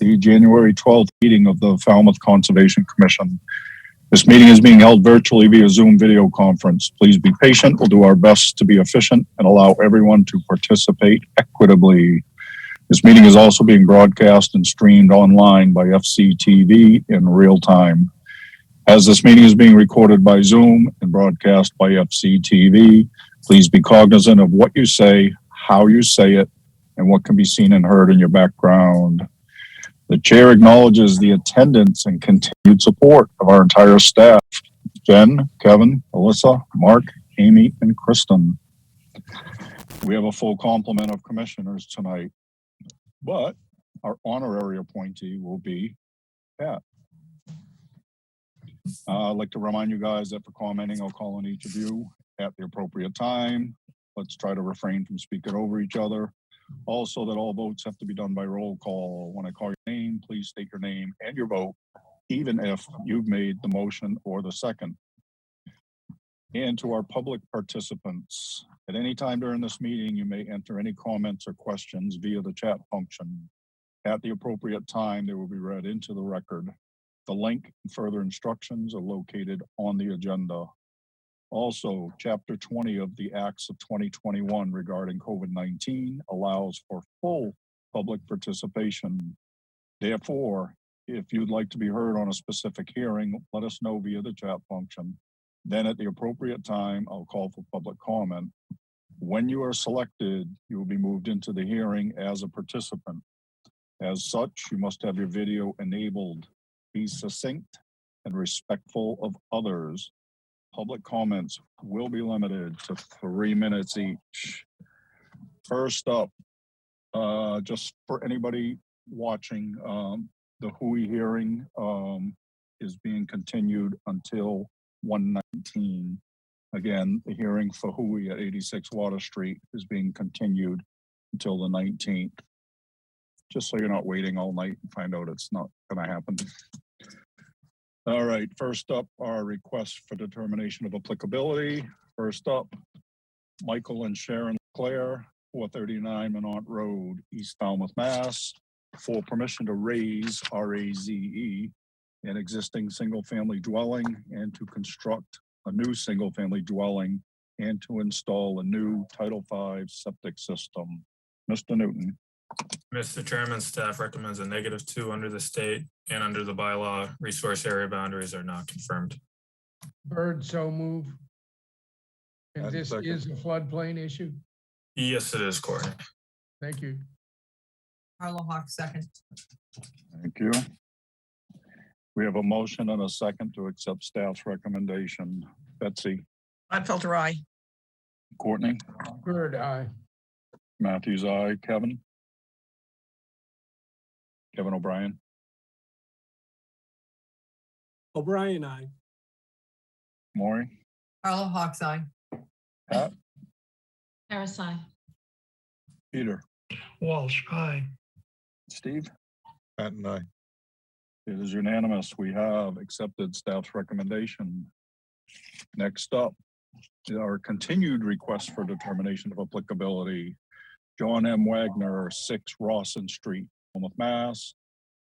the January 12th meeting of the Falmouth Conservation Commission. This meeting is being held virtually via Zoom video conference. Please be patient. We'll do our best to be efficient and allow everyone to participate equitably. This meeting is also being broadcast and streamed online by FCTV in real time. As this meeting is being recorded by Zoom and broadcast by FCTV, please be cognizant of what you say, how you say it, and what can be seen and heard in your background. The chair acknowledges the attendance and continued support of our entire staff, Jen, Kevin, Alyssa, Mark, Amy, and Kristen. We have a full complement of commissioners tonight, but our honorary appointee will be Pat. I'd like to remind you guys that for commenting, I'll call on each of you at the appropriate time. Let's try to refrain from speaking over each other. Also, that all votes have to be done by roll call. When I call your name, please state your name and your vote, even if you've made the motion or the second. And to our public participants, at any time during this meeting, you may enter any comments or questions via the chat function. At the appropriate time, they will be read into the record. The link and further instructions are located on the agenda. Also, Chapter 20 of the Acts of 2021 regarding COVID-19 allows for full public participation. Therefore, if you'd like to be heard on a specific hearing, let us know via the chat function. Then at the appropriate time, I'll call for public comment. When you are selected, you will be moved into the hearing as a participant. As such, you must have your video enabled. Be succinct and respectful of others. Public comments will be limited to 3 minutes each. First up, just for anybody watching, the Hui hearing is being continued until 1/19. Again, the hearing for Hui at 86 Water Street is being continued until the 19th. Just so you're not waiting all night and find out it's not going to happen. All right, first up, our request for determination of applicability. First up, Michael and Sharon Claire, 439 Minot Road, East Falmouth, Mass. For permission to raise, R-A-Z-E, an existing single-family dwelling and to construct a new single-family dwelling and to install a new Title V septic system. Mr. Newton. Mr. Chairman, staff recommends a -2 under the state and under the bylaw. Resource area boundaries are not confirmed. Bird, so move. And this is a floodplain issue? Yes, it is, Courtney. Thank you. Carla Hawk, second. Thank you. We have a motion and a second to accept staff's recommendation. Betsy. Gladfelter, aye. Courtney. Bird, aye. Matthews, aye. Kevin. Kevin O'Brien. O'Brien, aye. Maury. Carla Hawk's aye. Pat. Harris, aye. Peter. Walsh, aye. Steve. Pat and I. It is unanimous. We have accepted staff's recommendation. Next up, our continued request for determination of applicability. John M. Wagner, 6 Rawson Street, Falmouth, Mass.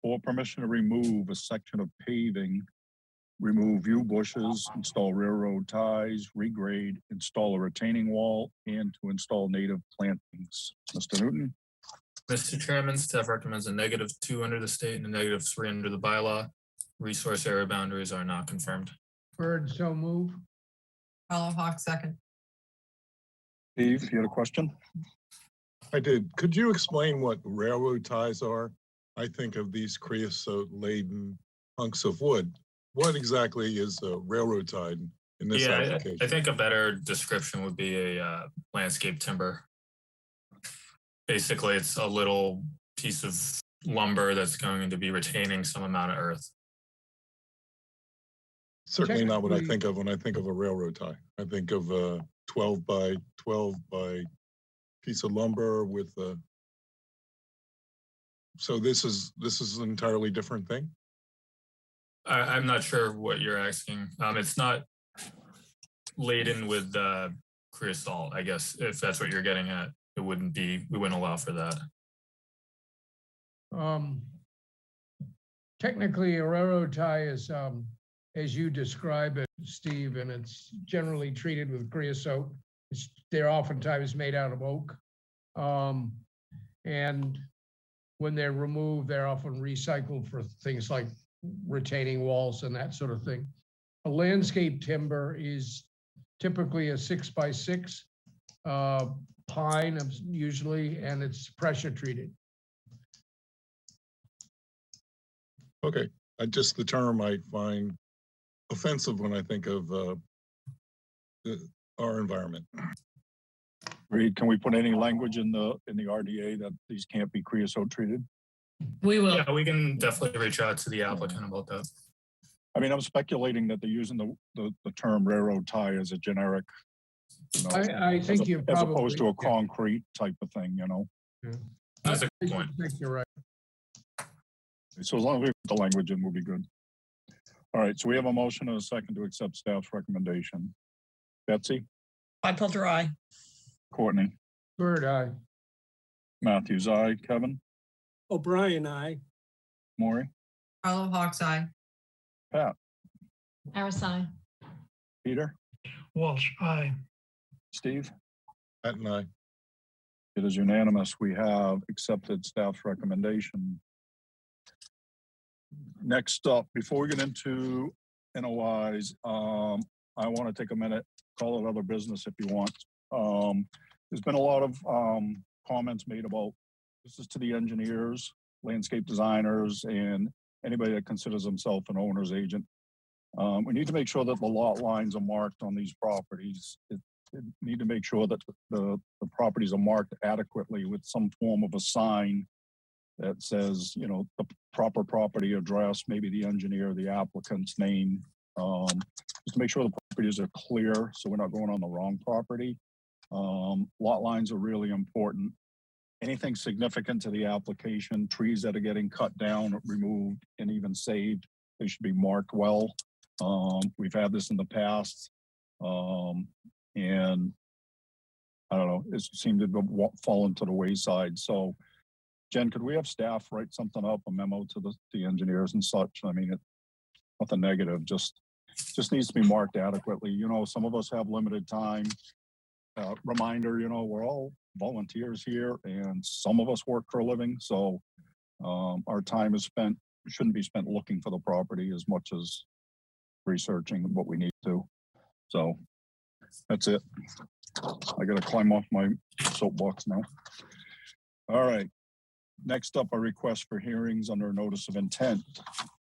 For permission to remove a section of paving, remove view bushes, install railroad ties, regrade, install a retaining wall, and to install native plantings. Mr. Newton. Mr. Chairman, staff recommends a -2 under the state and a -3 under the bylaw. Resource area boundaries are not confirmed. Bird, so move. Carla Hawk, second. Steve, you had a question? I did. Could you explain what railroad ties are? I think of these creosote-laden hunks of wood. What exactly is a railroad tie in this application? I think a better description would be a landscape timber. Basically, it's a little piece of lumber that's going to be retaining some amount of earth. Certainly not what I think of when I think of a railroad tie. I think of a 12 by 12 by piece of lumber with a. So this is an entirely different thing? I'm not sure what you're asking. It's not laden with creosote, I guess, if that's what you're getting at. We wouldn't allow for that. technically a railroad tie is, as you describe it, Steve, and it's generally treated with creosote. They're oftentimes made out of oak. And when they're removed, they're often recycled for things like retaining walls and that sort of thing. A landscape timber is typically a 6x6 pine usually, and it's pressure treated. Okay, just the term I find offensive when I think of our environment. Reed, can we put any language in the RDA that these can't be creosote treated? We will. Yeah, we can definitely reach out to the applicant about that. I mean, I'm speculating that they're using the term railroad tie as a generic, you know, I think you as probably. opposed to a concrete type of thing, you know? That's a I good point. think you're right. So as long as we put the language in, we'll be good. All right, so we have a motion and a second to accept staff's recommendation. Betsy, Untitled aye. Courtney, Bird eye. Matthews, aye. Kevin, O'Brien, aye. Maury, Carlo Hawks eye. Pat, Harris, aye. Peter, Walsh, aye. Steve. Pat and I. It is unanimous. We have accepted staff's recommendation. Next up, before we get into NOIs, I want to take a minute, call it other business if you want. There's been a lot of comments made about, this is to the engineers, landscape designers, and anybody that considers themselves an owner's agent. We need to make sure that the lot lines are marked on these properties. Need to make sure that the properties are marked adequately with some form of a sign that says, you know, the proper property address, maybe the engineer, the applicant's name, just to make sure the properties are clear so we're not going on the wrong property. Lot lines are really important. Anything significant to the application, trees that are getting cut down, removed, and even saved, they should be marked well. We've had this in the past, and I don't know, it seemed to fall into the wayside. So, Jen, could we have staff write something up, a memo to the engineers and such? I mean, nothing negative, just needs to be marked adequately. You know, some of us have limited time. Reminder, you know, we're all volunteers here and some of us work for a living. So our time is shouldn't be spent looking for the property as much as researching what we need to. So that's it. I got to climb off my soapbox now. All right. Next up, a request for hearings under a notice of intent.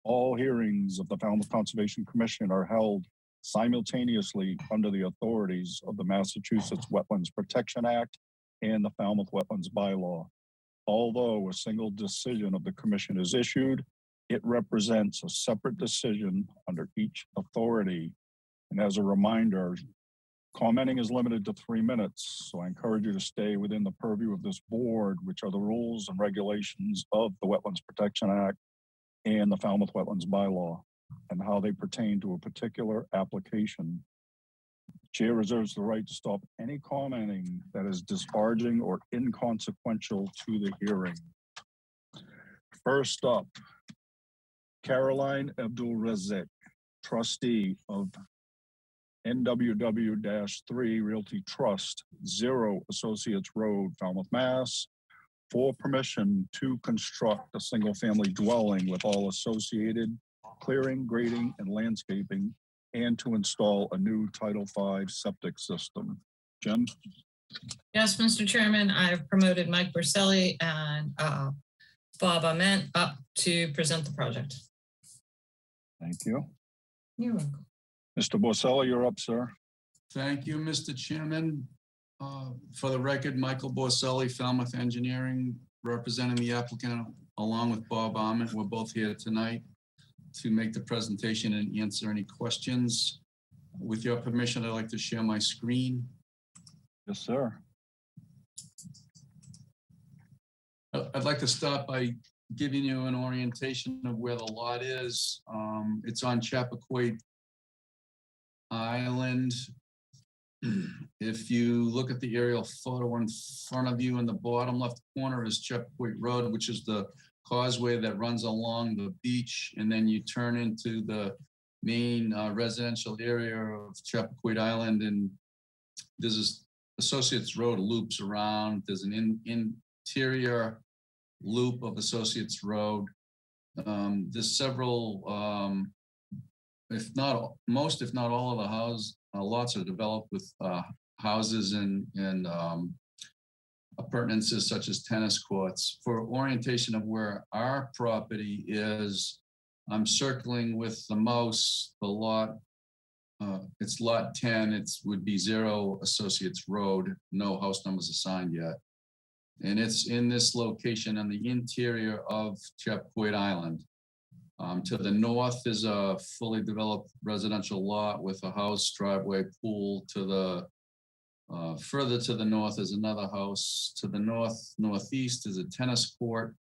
All hearings of the Falmouth Conservation Commission are held simultaneously under the authorities of the Massachusetts Wetlands Protection Act and the Falmouth Wetlands Bylaw. Although a single decision of the commission is issued, it represents a separate decision under each authority. And as a reminder, commenting is limited to 3 minutes, so I encourage you to stay within the purview of this board, which are the rules and regulations of the Wetlands Protection Act and the Falmouth Wetlands Bylaw, and how they pertain to a particular application. Chair reserves the right to stop any commenting that is disparaging or inconsequential to the hearing. First up, Caroline Abdul-Razak, trustee of NWW-3 Realty Trust, 0 Associates Road, Falmouth, Mass, for permission to construct a single-family dwelling with all associated clearing, grading, and landscaping, and to install a new Title V septic system. Jen? Yes, Mr. Chairman, I've promoted Mike Borselli and Bob Ament up to present the project. Thank you. You're welcome. Mr. Borselli, you're up, sir. Thank you, Mr. Chairman. For the record, Michael Borselli, Falmouth Engineering, representing the applicant along with Bob Ament. We're both here tonight to make the presentation and answer any questions. With your permission, I'd like to share my screen. Yes, sir. I'd like to start by giving you an orientation of where the lot is. It's on Chappaquiddick Island. If you look at the aerial photo in front of you in the bottom left corner is Chappaquiddick Road, which is the causeway that runs along the beach, and then you turn into the main residential area of Chappaquiddick Island, and there's this Associates Road loops around. There's an interior loop of Associates Road. There's several, if not most, if not all of the lots are developed with houses and appurtenances such as tennis courts. For orientation of where our property is, I'm circling with the mouse, the lot, it's lot 10, it would be 0 Associates Road, no house numbers assigned yet. And it's in this location on the interior of Chappaquiddick Island. To the north is a fully developed residential lot with a house, driveway, pool. To the further to the north is another house. To the northeast is a tennis court.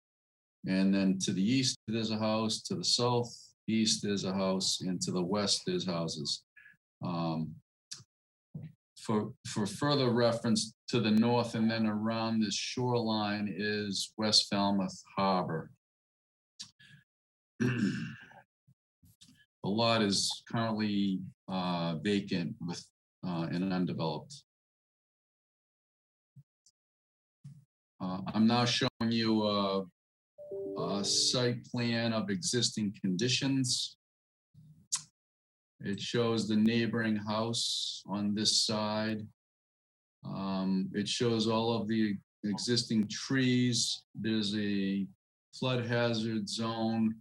And then to the east, there's a house. To the southeast, there's a house. And to the west, there's houses. For further reference, to the north and then around this shoreline is West Falmouth Harbor. The lot is currently vacant with and undeveloped. I'm now showing you a site plan of existing conditions. It shows the neighboring house on this side. It shows all of the existing trees. There's a flood hazard zone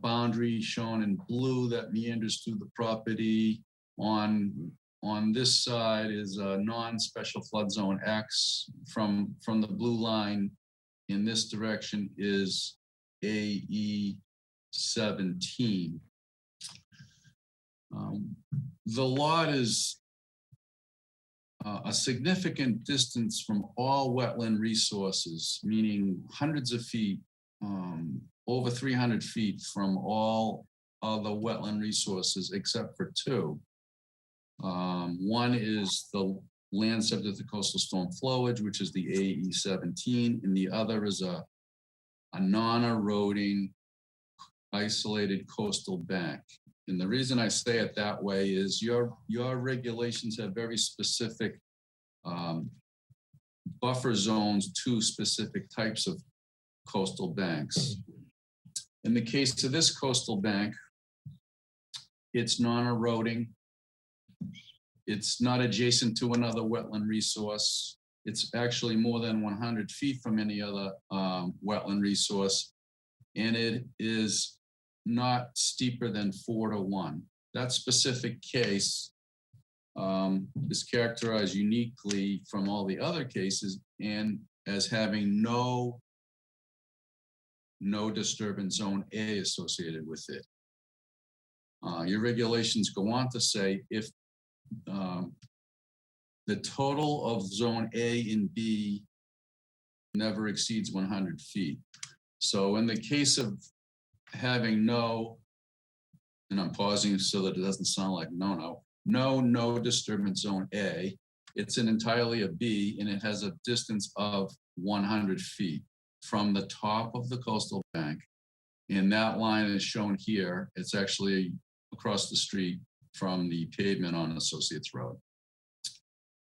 boundary shown in blue that meanders through the property. On this side is a non-special flood zone X. From the blue line in this direction is AE 17. The lot is a significant distance from all wetland resources, meaning hundreds of feet, over 300 feet from all other wetland resources except for 2. One is the land subject to coastal storm flowage, which is the AE 17, and the other is a non-eroding isolated coastal bank. And the reason I say it that way is your regulations have very specific buffer zones to specific types of coastal banks. In the case of this coastal bank, it's non-eroding. It's not adjacent to another wetland resource. It's actually more than 100 feet from any other wetland resource. And it is not steeper than 4:1. That specific case is characterized uniquely from all the other cases and as having no disturbance zone A associated with it. Your regulations go on to say if the total of zone A and B never exceeds 100 feet. So in the case of having no, and I'm pausing so that it doesn't sound like no disturbance zone A, it's an entirely a B, and it has a distance of 100 feet from the top of the coastal bank. And that line is shown here. It's actually across the street from the pavement on Associates Road.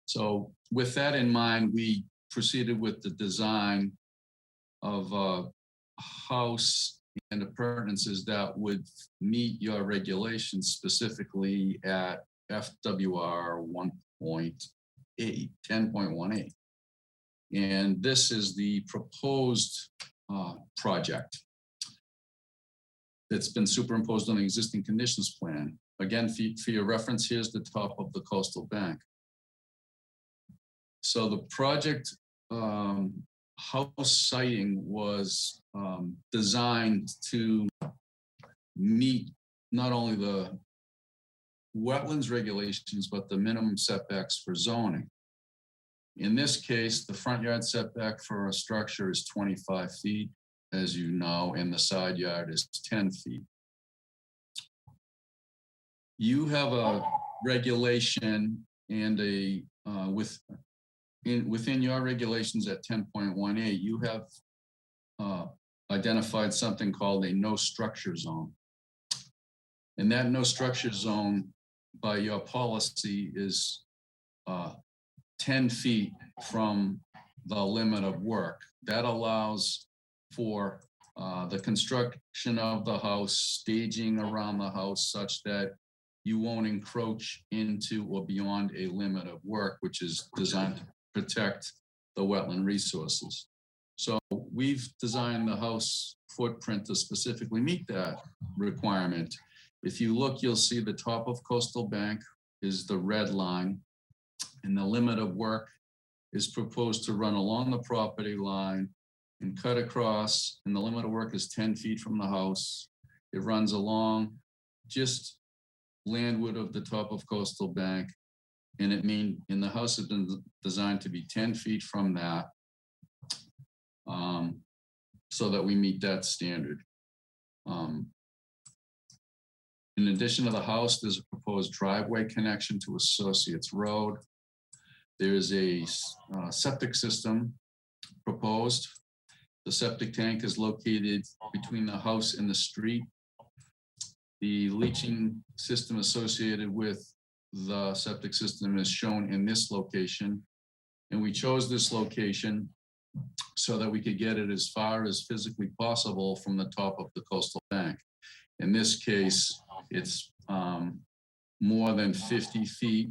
So with that in mind, we proceeded with the design of a house and appurtenances that would meet your regulations, specifically at FWR 1.8, 10.18. And this is the proposed project that's been superimposed on the existing conditions plan. Again, for your reference, here's the top of the coastal bank. So the project house siting was designed to meet not only the wetlands regulations, but the minimum setbacks for zoning. In this case, the front yard setback for a structure is 25 feet, as you know, and the side yard is 10 feet. You have a regulation and a within your regulations at 10.18, you have identified something called a no structure zone. And that no structure zone by your policy is 10 feet from the limit of work. That allows for the construction of the house, staging around the house such that you won't encroach into or beyond a limit of work, which is designed to protect the wetland resources. So we've designed the house footprint to specifically meet that requirement. If you look, you'll see the top of coastal bank is the red line, and the limit of work is proposed to run along the property line and cut across, and the limit of work is 10 feet from the house. It runs along just landward of the top of coastal bank, and the house has been designed to be 10 feet from that, so that we meet that standard. In addition to the house, there's a proposed driveway connection to Associates Road. There's a septic system proposed. The septic tank is located between the house and the street. The leaching system associated with the septic system is shown in this location. And we chose this location so that we could get it as far as physically possible from the top of the coastal bank. In this case, it's more than 50 feet,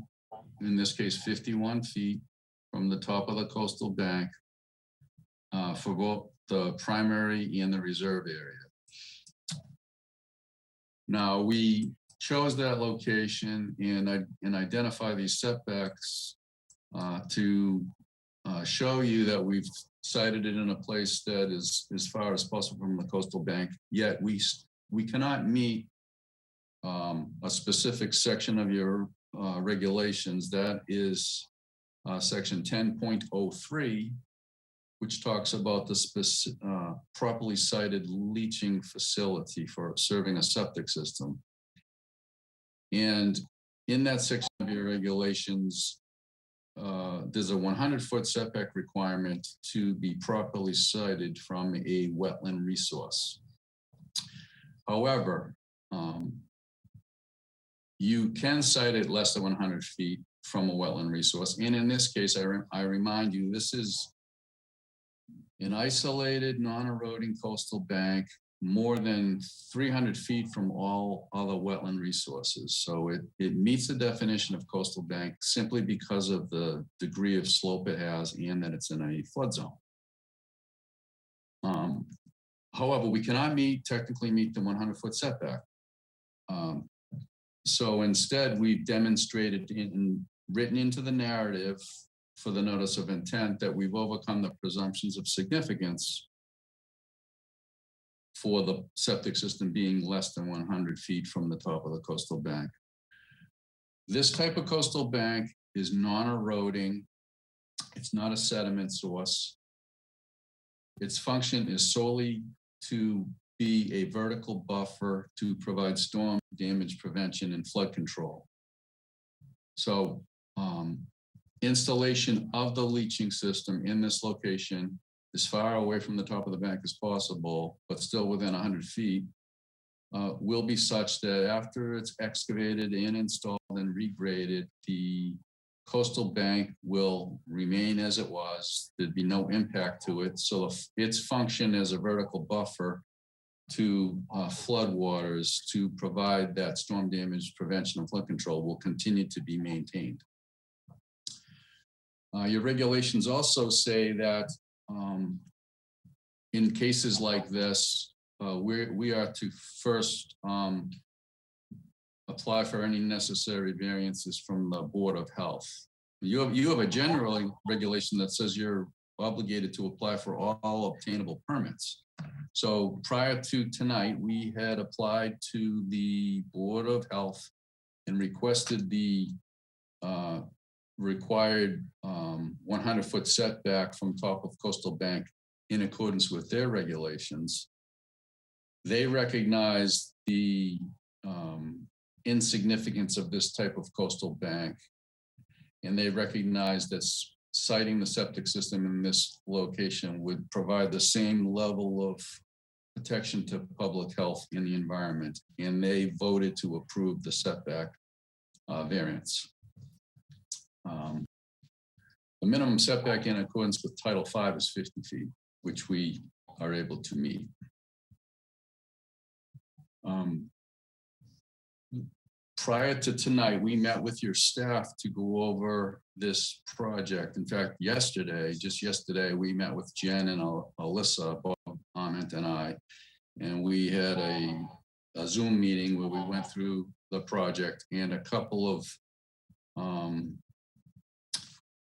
in this case, 51 feet from the top of the coastal bank for both the primary and the reserve area. Now, we chose that location and identify these setbacks to show you that we've sited it in a place that is as far as possible from the coastal bank, yet we cannot meet a specific section of your regulations. That is section 10.03, which talks about the properly sited leaching facility for serving a septic system. And in that section of your regulations, there's a 100-foot setback requirement to be properly sited from a wetland resource. However, you can site it less than 100 feet from a wetland resource. And in this case, I remind you, this is an isolated, non-eroding coastal bank, more than 300 feet from all other wetland resources. So it meets the definition of coastal bank simply because of the degree of slope it has and that it's in a flood zone. However, we cannot technically meet the 100-foot setback. So instead, we've demonstrated and written into the narrative for the notice of intent that we've overcome the presumptions of significance for the septic system being less than 100 feet from the top of the coastal bank. This type of coastal bank is non-eroding. It's not a sediment source. Its function is solely to be a vertical buffer to provide storm damage prevention and flood control. So installation of the leaching system in this location as far away from the top of the bank as possible, but still within 100 feet, will be such that after it's excavated and installed and regraded, the coastal bank will remain as it was. There'd be no impact to it. So its function as a vertical buffer to flood waters to provide that storm damage prevention and flood control will continue to be maintained. Your regulations also say that in cases like this, we are to first apply for any necessary variances from the Board of Health. You have a general regulation that says you're obligated to apply for all obtainable permits. So prior to tonight, we had applied to the Board of Health and requested the required 100-foot setback from top of coastal bank in accordance with their regulations. They recognized the insignificance of this type of coastal bank, and they recognized that siting the septic system in this location would provide the same level of protection to public health and the environment, and they voted to approve the setback variance. The minimum setback in accordance with Title V is 50 feet, which we are able to meet. Prior to tonight, we met with your staff to go over this project. In fact, just yesterday, we met with Jen and Alyssa, Bob Ament and I, and we had a Zoom meeting where we went through the project, and a couple of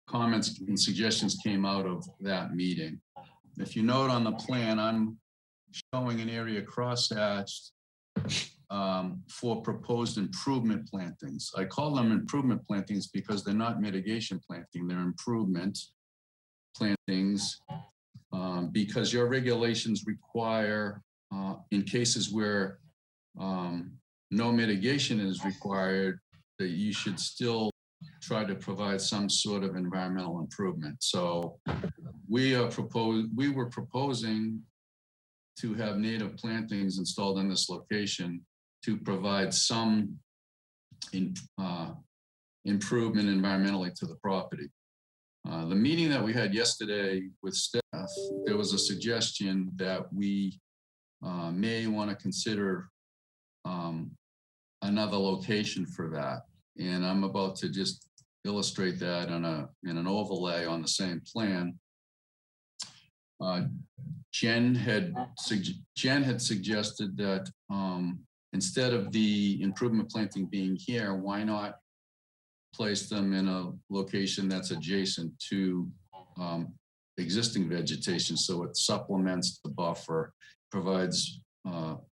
comments and suggestions came out of that meeting. If you note on the plan, I'm showing an area crosshatched for proposed improvement plantings. I call them improvement plantings because they're not mitigation planting, they're improvement plantings because your regulations require, in cases where no mitigation is required, that you should still try to provide some sort of environmental improvement. So we were proposing to have native plantings installed in this location to provide some improvement environmentally to the property. The meeting that we had yesterday with staff, there was a suggestion that we may want to consider another location for that. And I'm about to just illustrate that in an overlay on the same plan. Jen had suggested that instead of the improvement planting being here, why not place them in a location that's adjacent to existing vegetation, so it supplements the buffer, provides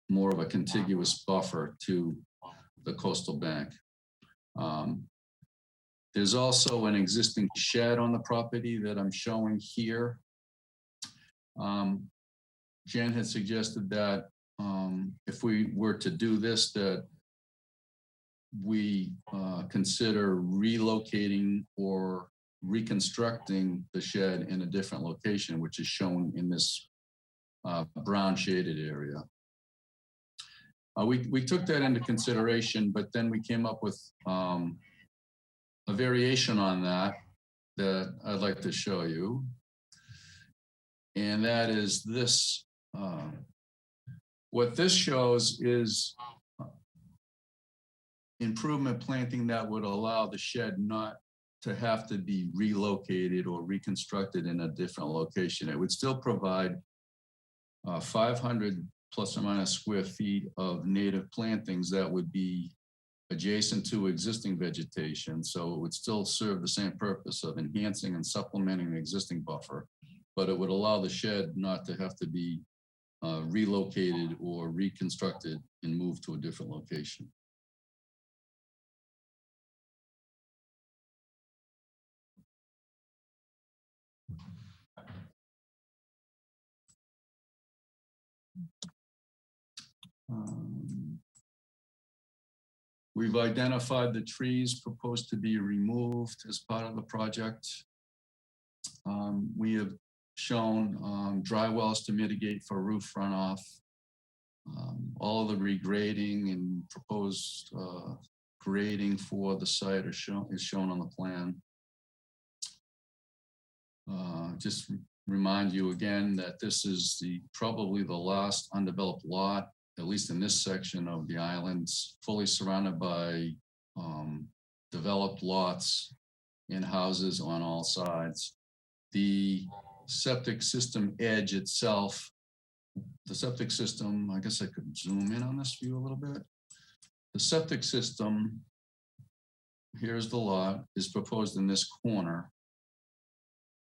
more of a contiguous buffer to the coastal bank. There's also an existing shed on the property that I'm showing here. Jen had suggested that if we were to do this, that we consider relocating or reconstructing the shed in a different location, which is shown in this brown shaded area. We took that into consideration, but then we came up with a variation on that I'd like to show you. And that is this. What this shows is improvement planting that would allow the shed not to have to be relocated or reconstructed in a different location. It would still provide 500 plus or minus square feet of native plantings that would be adjacent to existing vegetation. So it would still serve the same purpose of enhancing and supplementing the existing buffer, but it would allow the shed not to have to be relocated or reconstructed and moved to a different location. We've identified the trees proposed to be removed as part of the project. We have shown dry wells to mitigate for roof runoff. All of the regrading and proposed grading for the site is shown on the plan. Just remind you again that this is probably the last undeveloped lot, at least in this section of the islands, fully surrounded by developed lots and houses on all sides. The septic system edge itself, the septic system, I guess I could zoom in on this view a little bit. The septic system, here's the lot, is proposed in this corner.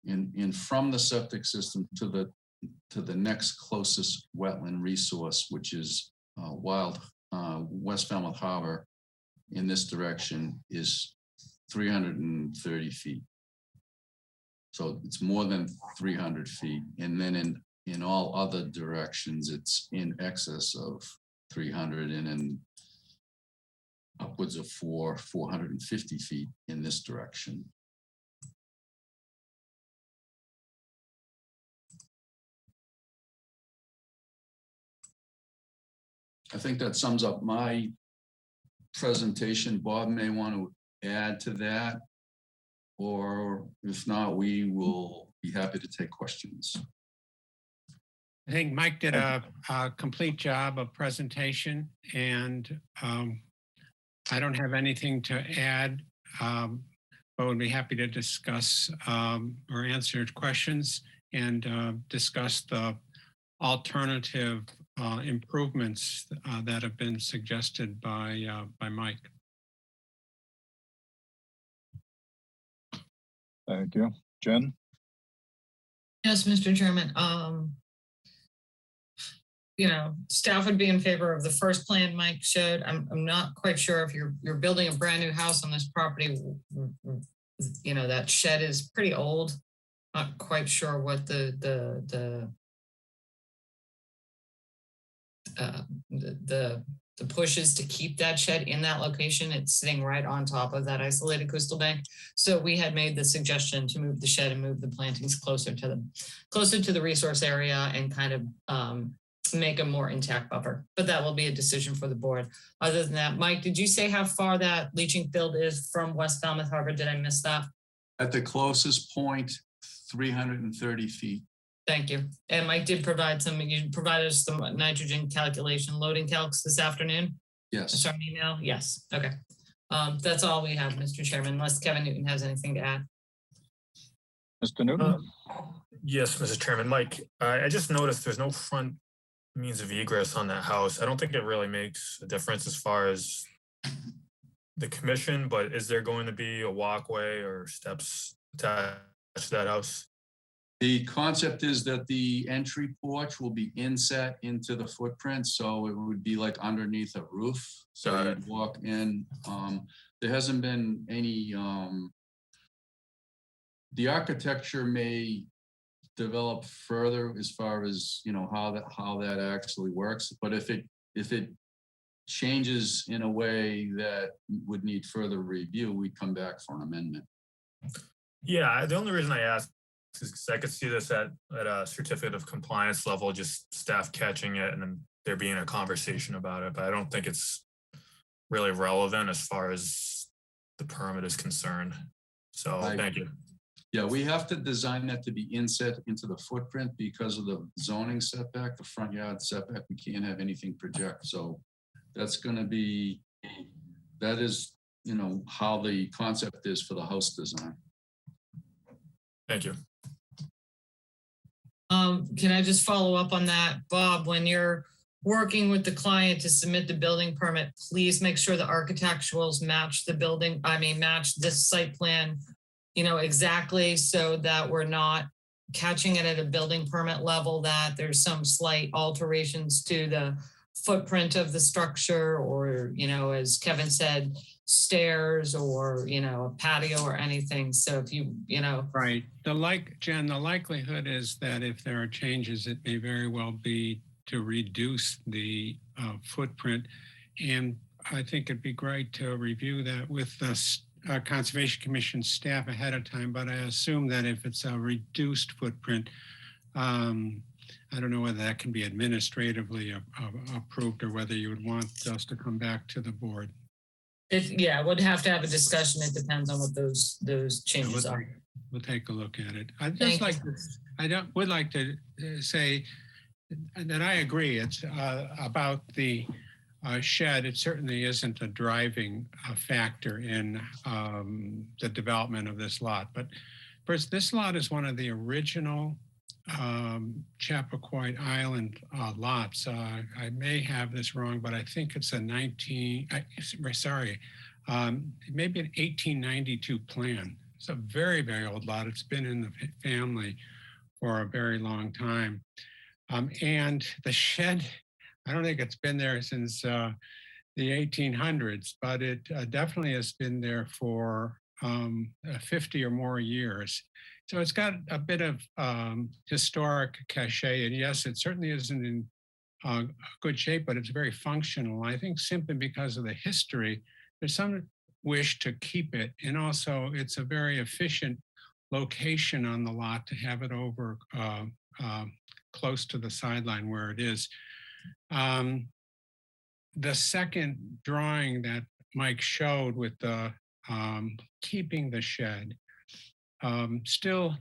And from the septic system to the next closest wetland resource, which is West Falmouth Harbor in this direction, is 330 feet. So it's more than 300 feet. And then in all other directions, it's in excess of 300 and in upwards of 450 feet in this direction. I think that sums up my presentation. Bob may want to add to that. Or if not, we will be happy to take questions. I think Mike did a complete job of presentation, and I don't have anything to add, but would be happy to discuss or answer questions and discuss the alternative improvements that have been suggested by Mike. Thank you. Jen? Yes, Mr. Chairman. Staff would be in favor of the first plan Mike showed. I'm not quite sure if you're building a brand new house on this property. That shed is pretty old. Not quite sure what the push is to keep that shed in that location. It's sitting right on top of that isolated coastal bank. So we had made the suggestion to move the shed and move the plantings closer to the resource area and kind of make a more intact buffer. But that will be a decision for the board. Other than that, Mike, did you say how far that leaching field is from West Falmouth Harbor? Did I miss that? At the closest point, 330 feet. Thank you. And Mike did provide you provided us some nitrogen calculation loading calcs this afternoon. Yes. Sorry, email. Yes. Okay. That's all we have, Mr. Chairman, unless Kevin Newton has anything to add. Mr. Newton? Yes, Mr. Chairman. Mike, I just noticed there's no front means of egress on that house. I don't think it really makes a difference as far as the commission, but is there going to be a walkway or steps attached to that house? The concept is that the entry porch will be inset into the footprint, so it would be like underneath a roof. So you'd walk in. There hasn't been any. The architecture may develop further as far as how that actually works. But if it changes in a way that would need further review, we'd come back for an amendment. Yeah, the only reason I asked is because I could see this at a certificate of compliance level, just staff catching it and then there being a conversation about it. But I don't think it's really relevant as far as the permit is concerned. So thank you. Yeah, we have to design that to be inset into the footprint because of the zoning setback, the front yard setback. We can't have anything project. So that's going to be, that is, how the concept is for the house design. Thank you. Can I just follow up on that, Bob? When you're working with the client to submit the building permit, please make sure the architecturals match the building. Match this site plan, exactly, so that we're not catching it at a building permit level, that there's some slight alterations to the footprint of the structure, or, as Kevin said, stairs or, a patio or anything. So if you. Right. Jen, the likelihood is that if there are changes, it may very well be to reduce the footprint. And I think it'd be great to review that with the Conservation Commission staff ahead of time, but I assume that if it's a reduced footprint, I don't know whether that can be administratively approved or whether you would want us to come back to the board. We'd have to have a discussion. It depends on what those changes are. We'll take a look at it. Would like to say that I agree. It's about the shed. It certainly isn't a driving factor in the development of this lot. But first, this lot is one of the original Chappaquiddick Island lots. I may have this wrong, but I think it's maybe an 1892 plan. It's a very, very old lot. It's been in the family for a very long time. And the shed, I don't think it's been there since the 1800s, but it definitely has been there for 50 or more years. So it's got a bit of historic cachet, and yes, it certainly isn't in good shape, but it's very functional. I think simply because of the history, there's some wish to keep it, and also it's a very efficient location on the lot to have it over close to the sideline where it is. the second drawing that Mike showed with the keeping the shed still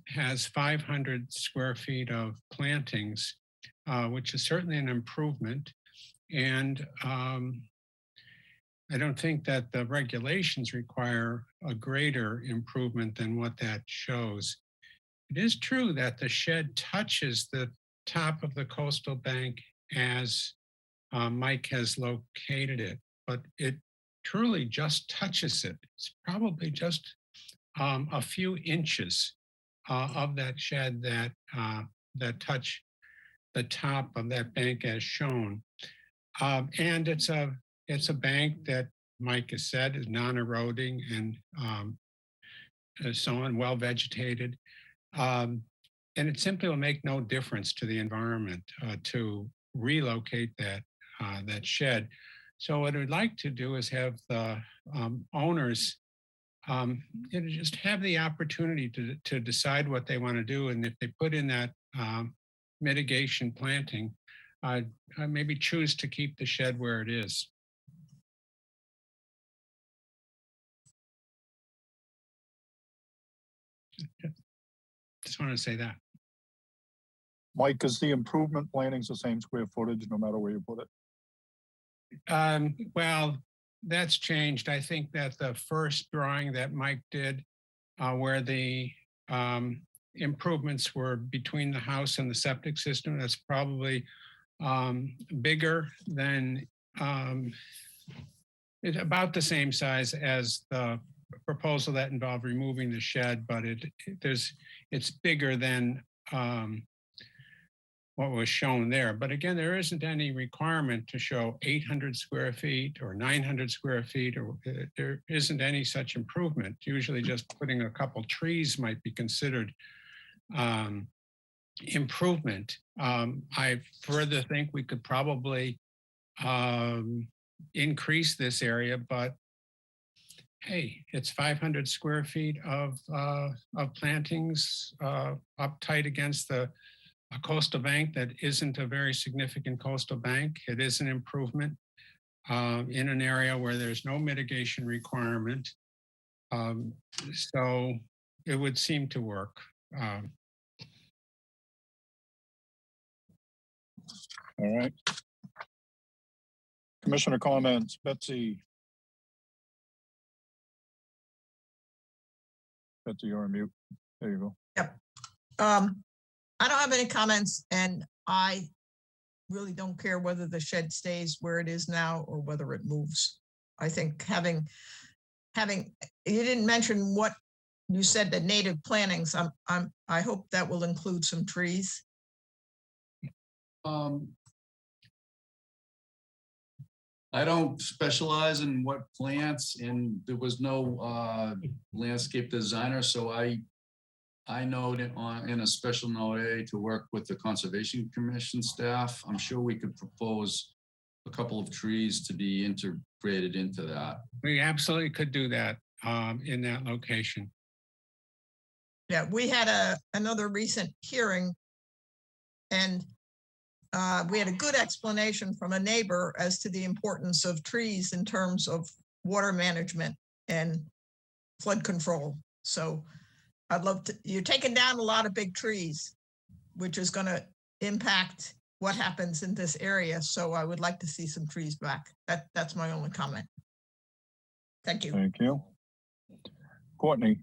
has 500 square feet of plantings, which is certainly an improvement. And I don't think that the regulations require a greater improvement than what that shows. It is true that the shed touches the top of the coastal bank as Mike has located it, but it truly just touches it. It's probably just a few inches of that shed that that touch the top of that bank as shown. And it's a bank that Mike has said is non-eroding and so on, well vegetated. And it simply will make no difference to the environment to relocate that that shed. So what I'd like to do is have the owners just have the opportunity to decide what they want to do. And if they put in that mitigation planting, I maybe choose to keep the shed where it is. Just want to say that. Mike, is the improvement plantings the same square footage no matter where you put it? Well, that's changed. I think that the first drawing that Mike did, where the improvements were between the house and the septic system, that's probably bigger than, it's about the same size as the proposal that involved removing the shed, but it's bigger than what was shown there. But again, there isn't any requirement to show 800 square feet or 900 square feet, or there isn't any such improvement. Usually just putting a couple trees might be considered improvement. I further think we could probably increase this area, but hey, it's 500 square feet of plantings up tight against a coastal bank that isn't a very significant coastal bank. It is an improvement in an area where there's no mitigation requirement. So it would seem to work. All right. Commissioner comments, Betsy. Betsy, you're on mute. There you go. Yep. I don't have any comments, and I really don't care whether the shed stays where it is now or whether it moves. I think having you didn't mention what you said, the native plantings. I hope that will include some trees. I don't specialize in what plants, and there was no landscape designer, so I note it in a special note A to work with the Conservation Commission staff. I'm sure we could propose a couple of trees to be integrated into that. We absolutely could do that in that location. Yeah, we had another recent hearing, and we had a good explanation from a neighbor as to the importance of trees in terms of water management and flood control. So I'd love to, you're taking down a lot of big trees, which is going to impact what happens in this area. So I would like to see some trees back. That's my only comment. Thank you. Thank you. Courtney.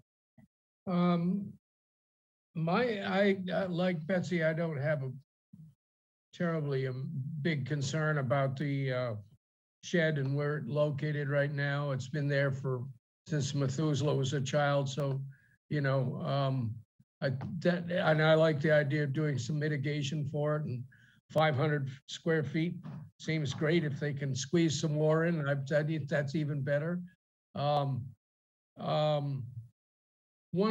Like Betsy, I don't have a terribly big concern about the shed and where it's located right now. It's been there since Methuselah was a child. So, you know, and I like the idea of doing some mitigation for it, and 500 square feet seems great. If they can squeeze some more in, that's even better. One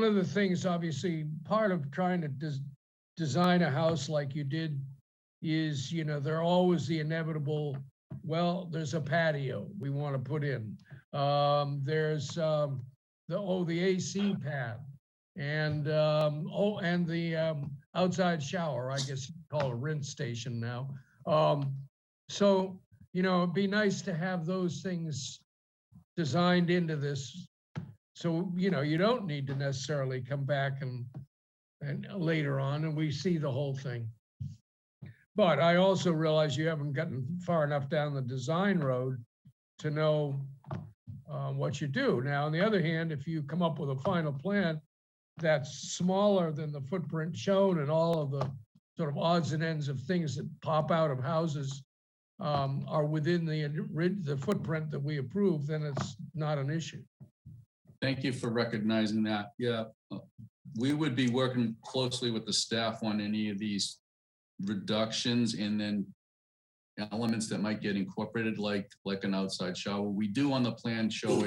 of the things, obviously, part of trying to design a house like you did is, you know, there are always the inevitable, well, there's a patio we want to put in. There's the AC pad, and the outside shower, I guess you call it a rinse station now. So it'd be nice to have those things designed into this. So, you don't need to necessarily come back and later on, and we see the whole thing. But I also realize you haven't gotten far enough down the design road to know what you do. Now, on the other hand, if you come up with a final plan that's smaller than the footprint shown and all of the sort of odds and ends of things that pop out of houses are within the footprint that we approve, then it's not an issue. Thank you for recognizing that. Yeah, we would be working closely with the staff on any of these reductions and then elements that might get incorporated, like an outside shower. We do on the plan show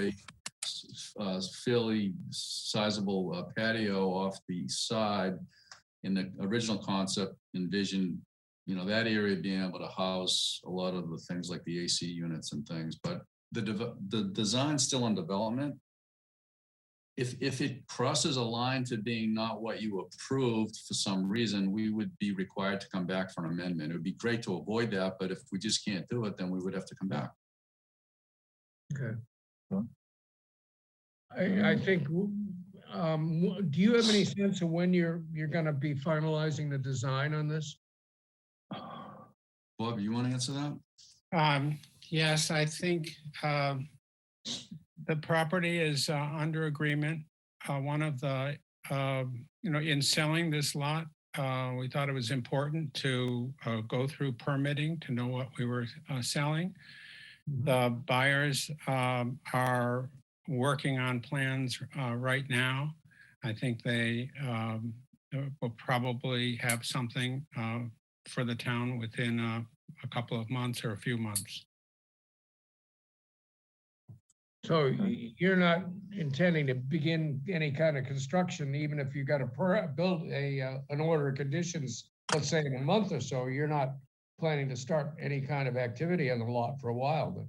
a fairly sizable patio off the side. In the original concept envisioned, that area being able to house a lot of the things like the AC units and things, but the design's still in development. If it crosses a line to being not what you approved for some reason, we would be required to come back for an amendment. It would be great to avoid that, but if we just can't do it, then we would have to come back. Okay. I think, do you have any sense of when you're going to be finalizing the design on this? Bob, you want to answer that? Yes, I think the property is under agreement. One of the, in selling this lot, we thought it was important to go through permitting to know what we were selling. The buyers are working on plans right now. I think they will probably have something for the town within a couple of months or a few months. So you're not intending to begin any kind of construction, even if you got to build an order of conditions, let's say in a month or so, you're not planning to start any kind of activity on the lot for a while then?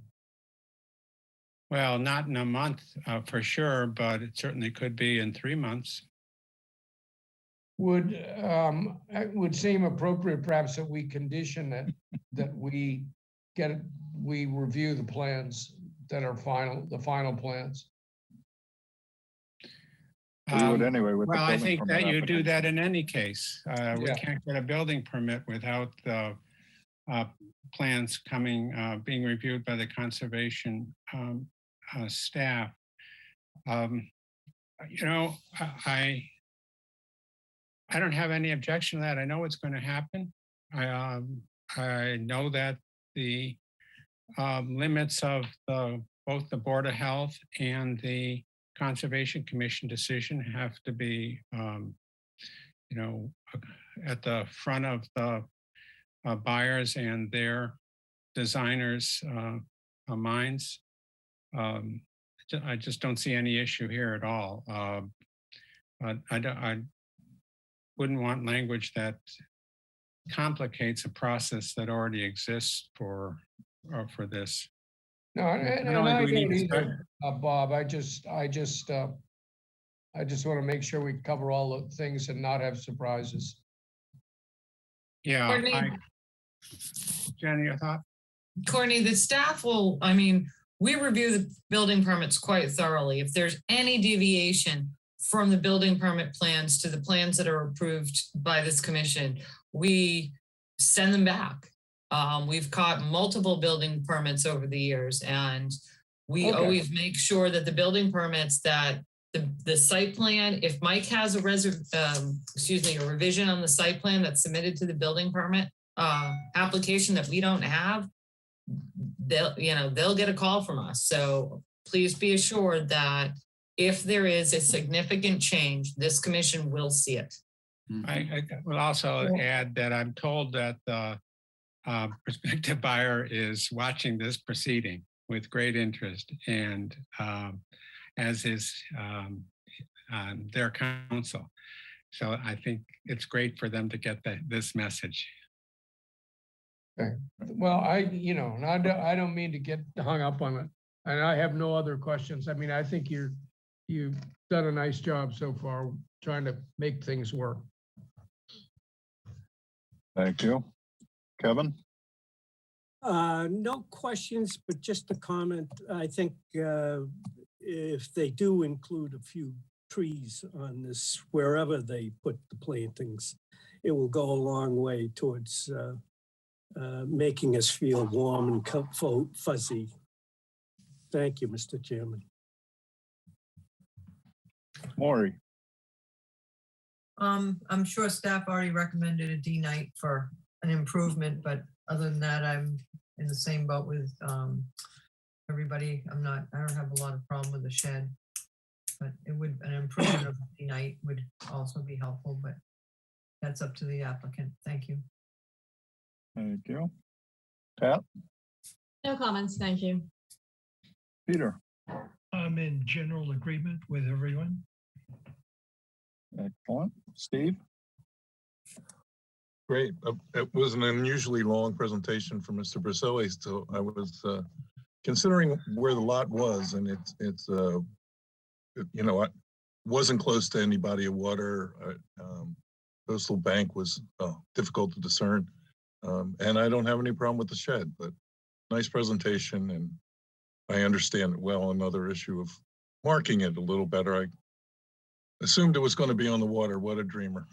Well, not in a month for sure, but it certainly could be in 3 months. It would seem appropriate perhaps that we condition that we review the plans that are the final plans. We would anyway with the Well, I building think permit that you do application. that in any case. We Yeah. can't get a building permit without the plans being reviewed by the conservation staff. I don't have any objection to that. I know what's going to happen. I know that the limits of both the Board of Health and the Conservation Commission decision have to be, at the front of the buyers and their designers' minds. I just don't see any issue here at all. I wouldn't want language that complicates a process that already exists for this. No, and Not only I do we need don't to start- either, Bob. I just want to make sure we cover all the things and not have surprises. Yeah. Courtney? Jenny, your thought? Courtney, the staff will, we review the building permits quite thoroughly. If there's any deviation from the building permit plans to the plans that are approved by this commission, we send them back. We've caught multiple building permits over the years, and we always make sure that the building permits that the site plan, if Mike has a revision on the site plan that's submitted to the building permit application that we don't have, they'll get a call from us. So please be assured that if there is a significant change, this commission will see it. I will also add that I'm told that the prospective buyer is watching this proceeding with great interest, and as is their counsel. So I think it's great for them to get this message. Okay. Well, I don't mean to get hung up on it, and I have no other questions. I think you've done a nice job so far trying to make things work. Thank you. Kevin? No questions, but just a comment. I think if they do include a few trees on this, wherever they put the plantings, it will go a long way towards making us feel warm and fuzzy. Thank you, Mr. Chairman. Maury, I'm sure staff already recommended a D night for an improvement, but other than that, I'm in the same boat with everybody. I don't have a lot of problem with the shed, but an improvement of D night would also be helpful, but that's up to the applicant. Thank you. thank you. Pat, No comments, thank you. Peter, I'm in general agreement with everyone. excellent. Steve, Great. It was an unusually long presentation for Mr. Briselli, so I was considering where the lot was, and it's you know, it wasn't close to any body of water. Coastal bank was difficult to discern, and I don't have any problem with the shed, but nice presentation, and I understand it well. Another issue of marking it a little better. I assumed it was going to be on the water. What a dreamer.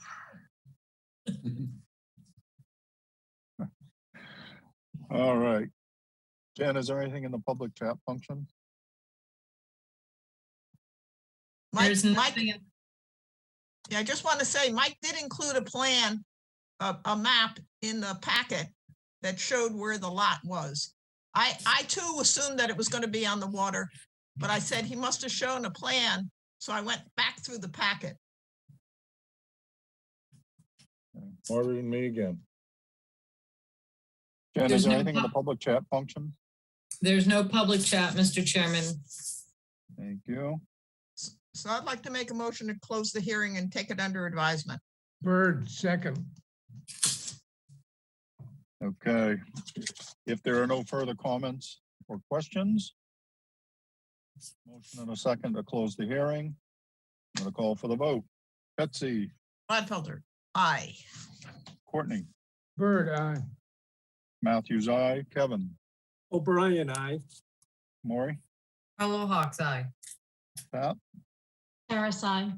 all right. Jen, is there anything in the public chat function? There's Mike, nothing. yeah, I just want to say, Mike did include a plan, a map in the packet that showed where the lot was. I too assumed that it was going to be on the water, but I said he must have shown a plan. So I went back through the packet. Smarter than me again. Jen, There's is there no anything in the public chat function? There's no public chat, Mr. Chairman. Thank you. So I'd like to make a motion to close the hearing and take it under advisement. Bird, second. Okay. If there are no further comments or questions, motion and a second to close the hearing. I'm going to call for the vote. Betsy, Gladfelder, aye. Courtney, Bird, aye. Matthews, aye. Kevin, O'Brien, aye. Maury, Fellow Hawks Eye. Pat, Harris, aye.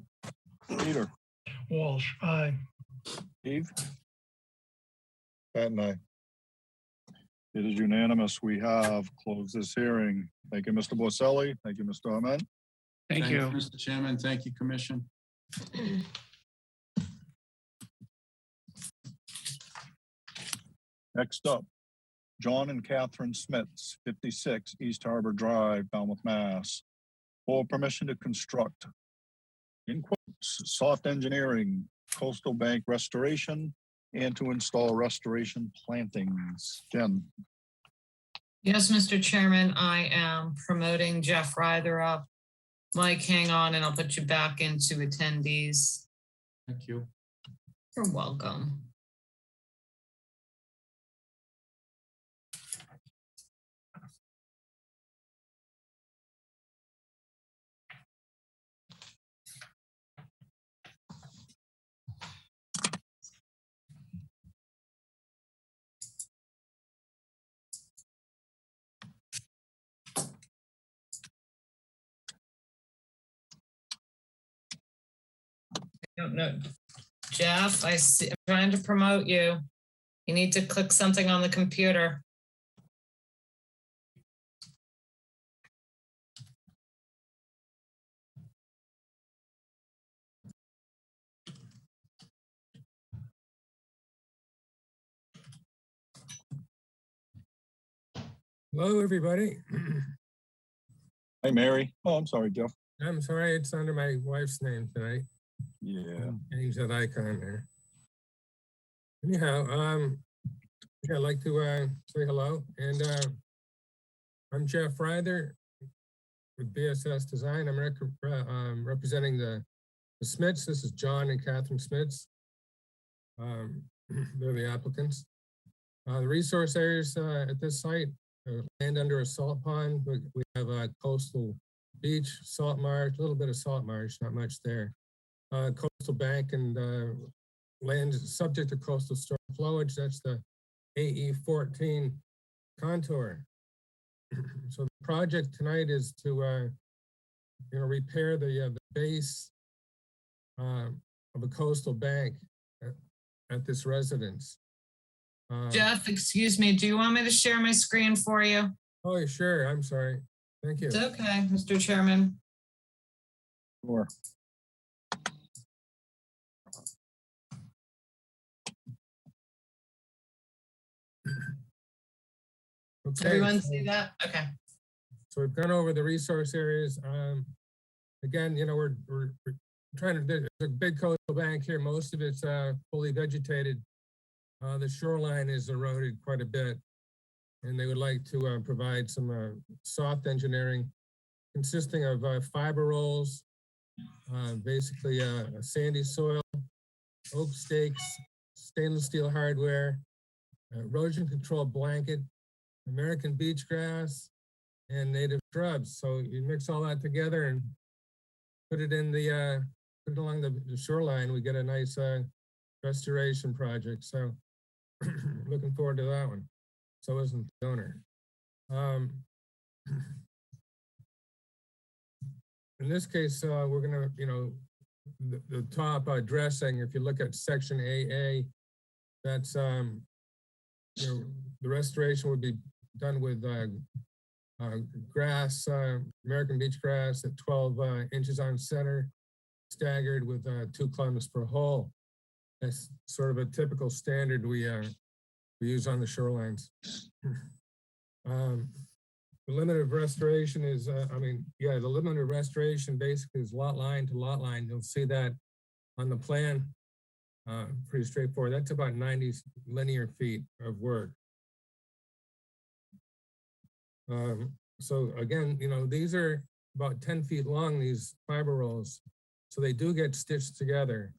Peter, Walsh, aye. Steve. Pat and I. It is unanimous. We have closed this hearing. Thank you, Mr. Borselli. Thank you, Mr. Ahmed. Thank you. Mr. Chairman. Thank you, Commission. Next up, John and Catherine Smiths, 56 East Harbor Drive, Falmouth, Mass. For permission to construct, in quotes, soft engineering, coastal bank restoration, and to install restoration plantings. Jen. Yes, Mr. Chairman, I am promoting Jeff Ryther up. Mike, hang on and I'll put you back into attendees. Thank you. You're welcome. Don't know. Jeff, I see, I'm trying to promote you. You need to click something on the computer. Hello, everybody. Hey, Mary. Oh, I'm sorry, Jeff. I'm sorry, it's under my wife's name tonight. Yeah. Change that icon there. Anyhow, I'd like to say hello. And I'm Jeff Ryther with BSS Design. I'm representing the Smiths. This is John and Catherine Smiths. They're the applicants. The resource areas at this site, land under a salt pond. We have a coastal beach, salt marsh, a little bit of salt marsh, not much there. Coastal bank and land subject to coastal storm flowage. That's the AE 14 contour. So the project tonight is to, repair the base of a coastal bank at this residence. Jeff, excuse me, do you want me to share my screen for you? Oh, sure. I'm sorry. Thank you. It's okay, Mr. Chairman. Sure. Okay, Everyone so- see that? Okay. So we've gone over the resource areas. Again, we're trying to, there's a big coastal bank here. Most of it's fully vegetated. The shoreline is eroded quite a bit. And they would like to provide some soft engineering consisting of fiber rolls, basically a sandy soil, oak stakes, stainless steel hardware, erosion control blanket, American beach grass, and native shrubs. So you mix all that together and put it in the put it along the shoreline. We get a nice restoration project. So looking forward to that one. So isn't the owner. In this case, we're gonna, the top dressing. If you look at section AA, that's the restoration would be done with grass, American beach grass at 12 inches on center, staggered with 2 clumps per hole. That's sort of a typical standard we use on the shorelines. The limit of restoration is, the limit of restoration basically is lot line to lot line. You'll see that on the plan. Pretty straightforward. That's about 90 linear feet of work. So again, these are about 10 feet long, these fiber rolls. So they do get stitched together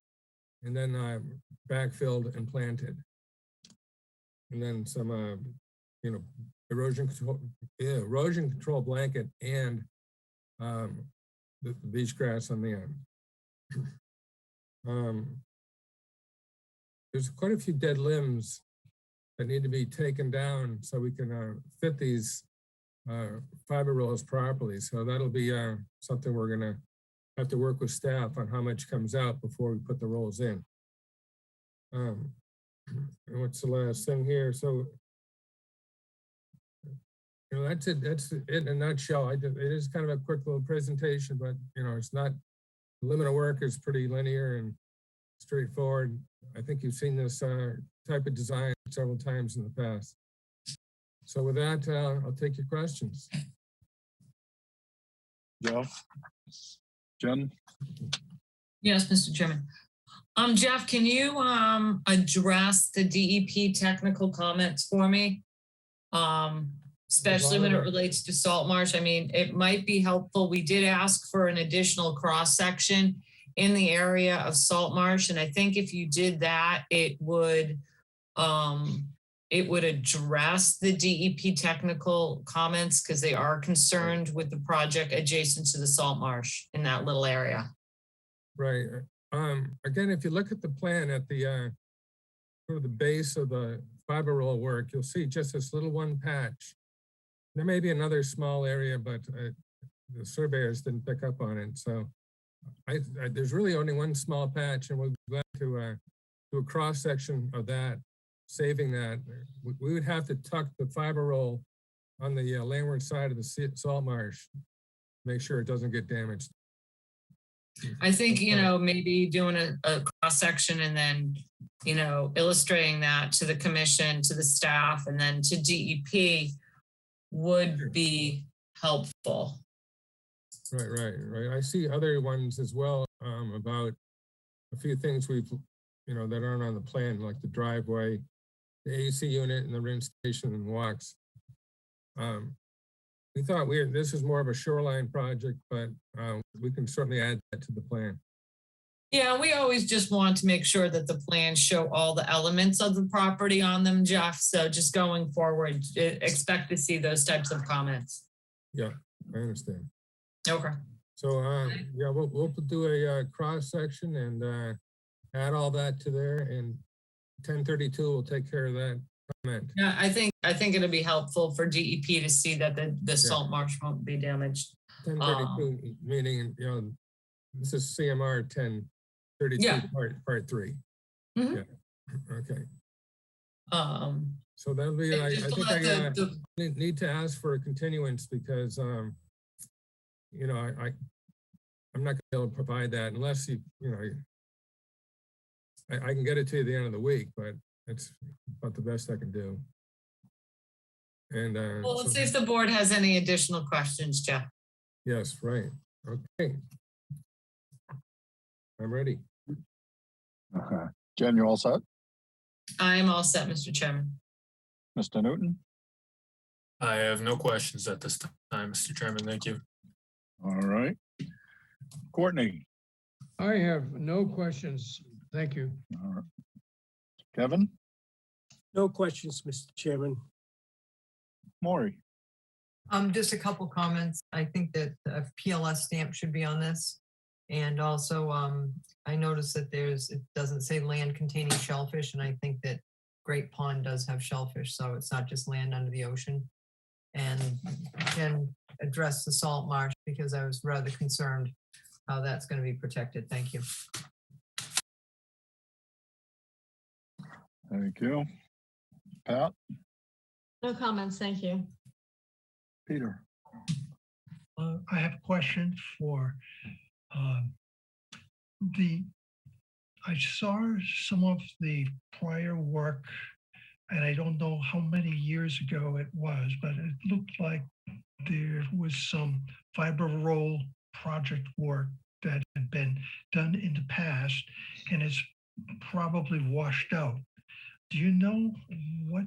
and then backfilled and planted. And then some, erosion control blanket and the beach grass on the end. There's quite a few dead limbs that need to be taken down so we can fit these fiber rolls properly. So that'll be something we're gonna have to work with staff on how much comes out before we put the rolls in. And what's the last thing here? So, that's it. That's it in a nutshell. It is kind of a quick little presentation, but it's not, the limit of work is pretty linear and straightforward. I think you've seen this type of design several times in the past. So with that, I'll take your questions. Jeff? Jen? Yes, Mr. Chairman. Jeff, can you address the DEP technical comments for me? Especially when it relates to salt marsh. I mean, it might be helpful. We did ask for an additional cross section in the area of salt marsh, and I think if you did that, it would address the DEP technical comments because they are concerned with the project adjacent to the salt marsh in that little area. Right. Again, if you look at the plan at the sort of the base of the fiber roll work, you'll see just this little one patch. There may be another small area, but the surveyors didn't pick up on it. So there's really only one small patch, and we'll be glad to do a cross section of that, saving that. We would have to tuck the fiber roll on the landward side of the salt marsh, make sure it doesn't get damaged. I think, maybe doing a cross section and then, illustrating that to the commission, to the staff, and then to DEP would be helpful. Right. I see other ones as well about a few things we've, that aren't on the plan, like the driveway, the AC unit and the rinse station and walks. We thought this is more of a shoreline project, but we can certainly add that to the plan. Yeah, we always just want to make sure that the plans show all the elements of the property on them, Jeff. So just going forward, expect to see those types of comments. Yeah, I understand. Okay. So yeah, we'll do a cross section and add all that to there, and 1032 will take care of that comment. Yeah, I think it'll be helpful for DEP to see that the salt marsh won't be damaged. 1032 meaning, you know, this is CMR 1032 Yeah. part 3. Mhm. Yeah. Okay. Um, So that'll be, I just to think let I the- need to ask for a continuance because, you know, I'm not gonna be able to provide that unless you know, I can get it to you at the end of the week, but it's about the best I can do. And, Well, let's so- see if the board has any additional questions, Jeff. yes, right. Okay. I'm ready. Okay. Jen, you all set? I'm all set, Mr. Chairman. Mr. Newton? I have no questions at this time, Mr. Chairman. Thank you. All right. Courtney? I have no questions. Thank you. All right. Kevin? No questions, Mr. Chairman. Maury? Just a couple comments. I think that a PLS stamp should be on this. And also, I noticed that it doesn't say land containing shellfish, and I think that Great Pond does have shellfish, so it's not just land under the ocean. And can address the salt marsh because I was rather concerned how that's going to be protected. Thank you. Thank you. Pat? No comments, thank you. Peter? I have a question for I saw some of the prior work, and I don't know how many years ago it was, but it looked like there was some fiber roll project work that had been done in the past, and it's probably washed out. Do you know what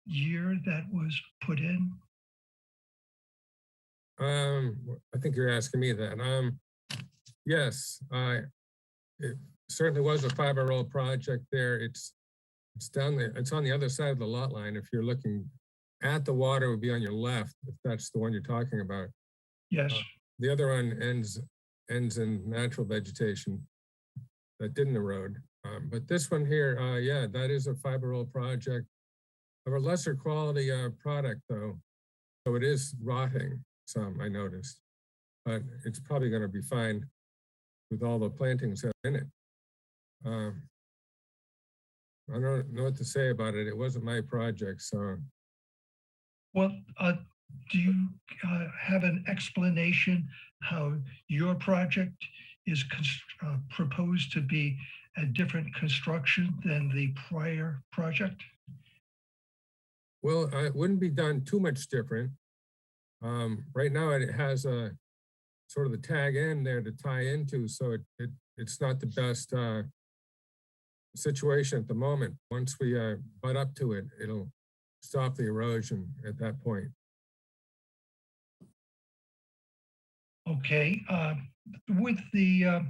year that was put in? I think you're asking me that. Yes, it certainly was a fiber roll project there. It's down there. It's on the other side of the lot line. If you're looking at the water, it would be on your left, if that's the one you're talking about. Yes. The other one ends in natural vegetation that didn't erode. But this one here, yeah, that is a fiber roll project of a lesser quality product though. So it is rotting some, I noticed, but it's probably going to be fine with all the plantings in it. I don't know what to say about it. It wasn't my project, so. Well, do you have an explanation how your project is proposed to be a different construction than the prior project? Well, it wouldn't be done too much different. Right now it has a sort of the tag end there to tie into, so it's not the best situation at the moment. Once we butt up to it, it'll stop the erosion at that point. Okay, with the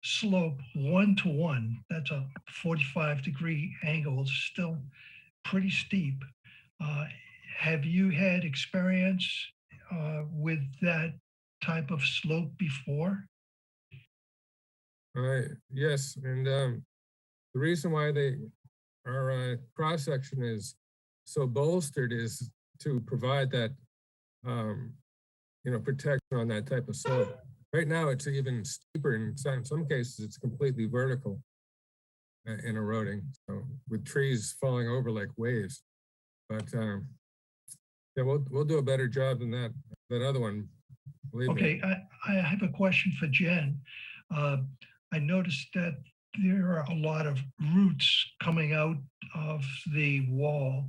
slope 1-to-1, that's a 45-degree angle, it's still pretty steep. Have you had experience with that type of slope before? Yes, and the reason why our cross section is so bolstered is to provide that protection on that type of slope. Right now, it's even steeper. In some cases, it's completely vertical and eroding. So with trees falling over like waves. But yeah, we'll do a better job than that other one. Okay, I have a question for Jen. I noticed that there are a lot of roots coming out of the wall,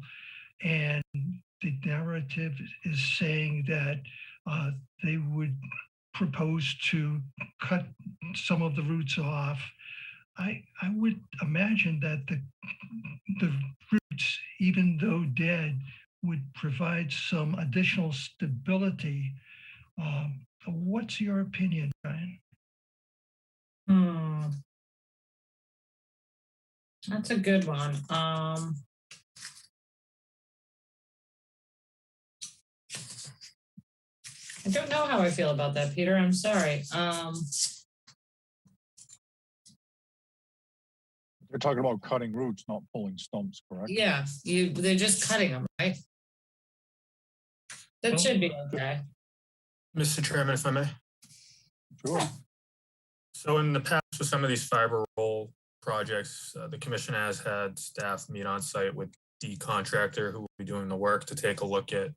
and the narrative is saying that they would propose to cut some of the roots off. I would imagine that the roots, even though dead, would provide some additional stability. What's your opinion, Brian? That's a good one. I don't know how I feel about that, Peter. I'm sorry. They're talking about cutting roots, not pulling stumps, correct? Yeah, they're just cutting them, right? That should be okay. Mr. Chairman, if I may. Sure. So in the past with some of these fiber roll projects, the commission has had staff meet on site with the contractor who will be doing the work to take a look at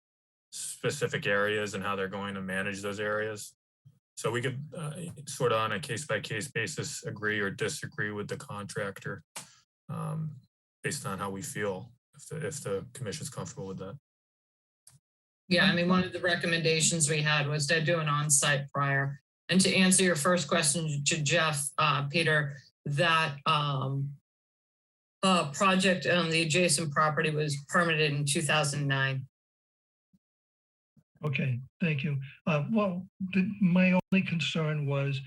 specific areas and how they're going to manage those areas. So we could sort of on a case-by-case basis agree or disagree with the contractor based on how we feel, if the commission's comfortable with that. Yeah, I mean, one of the recommendations we had was to do an on-site prior. And to answer your first question to Jeff, Peter, that project on the adjacent property was permitted in 2009. Okay, thank you. Well, my only concern was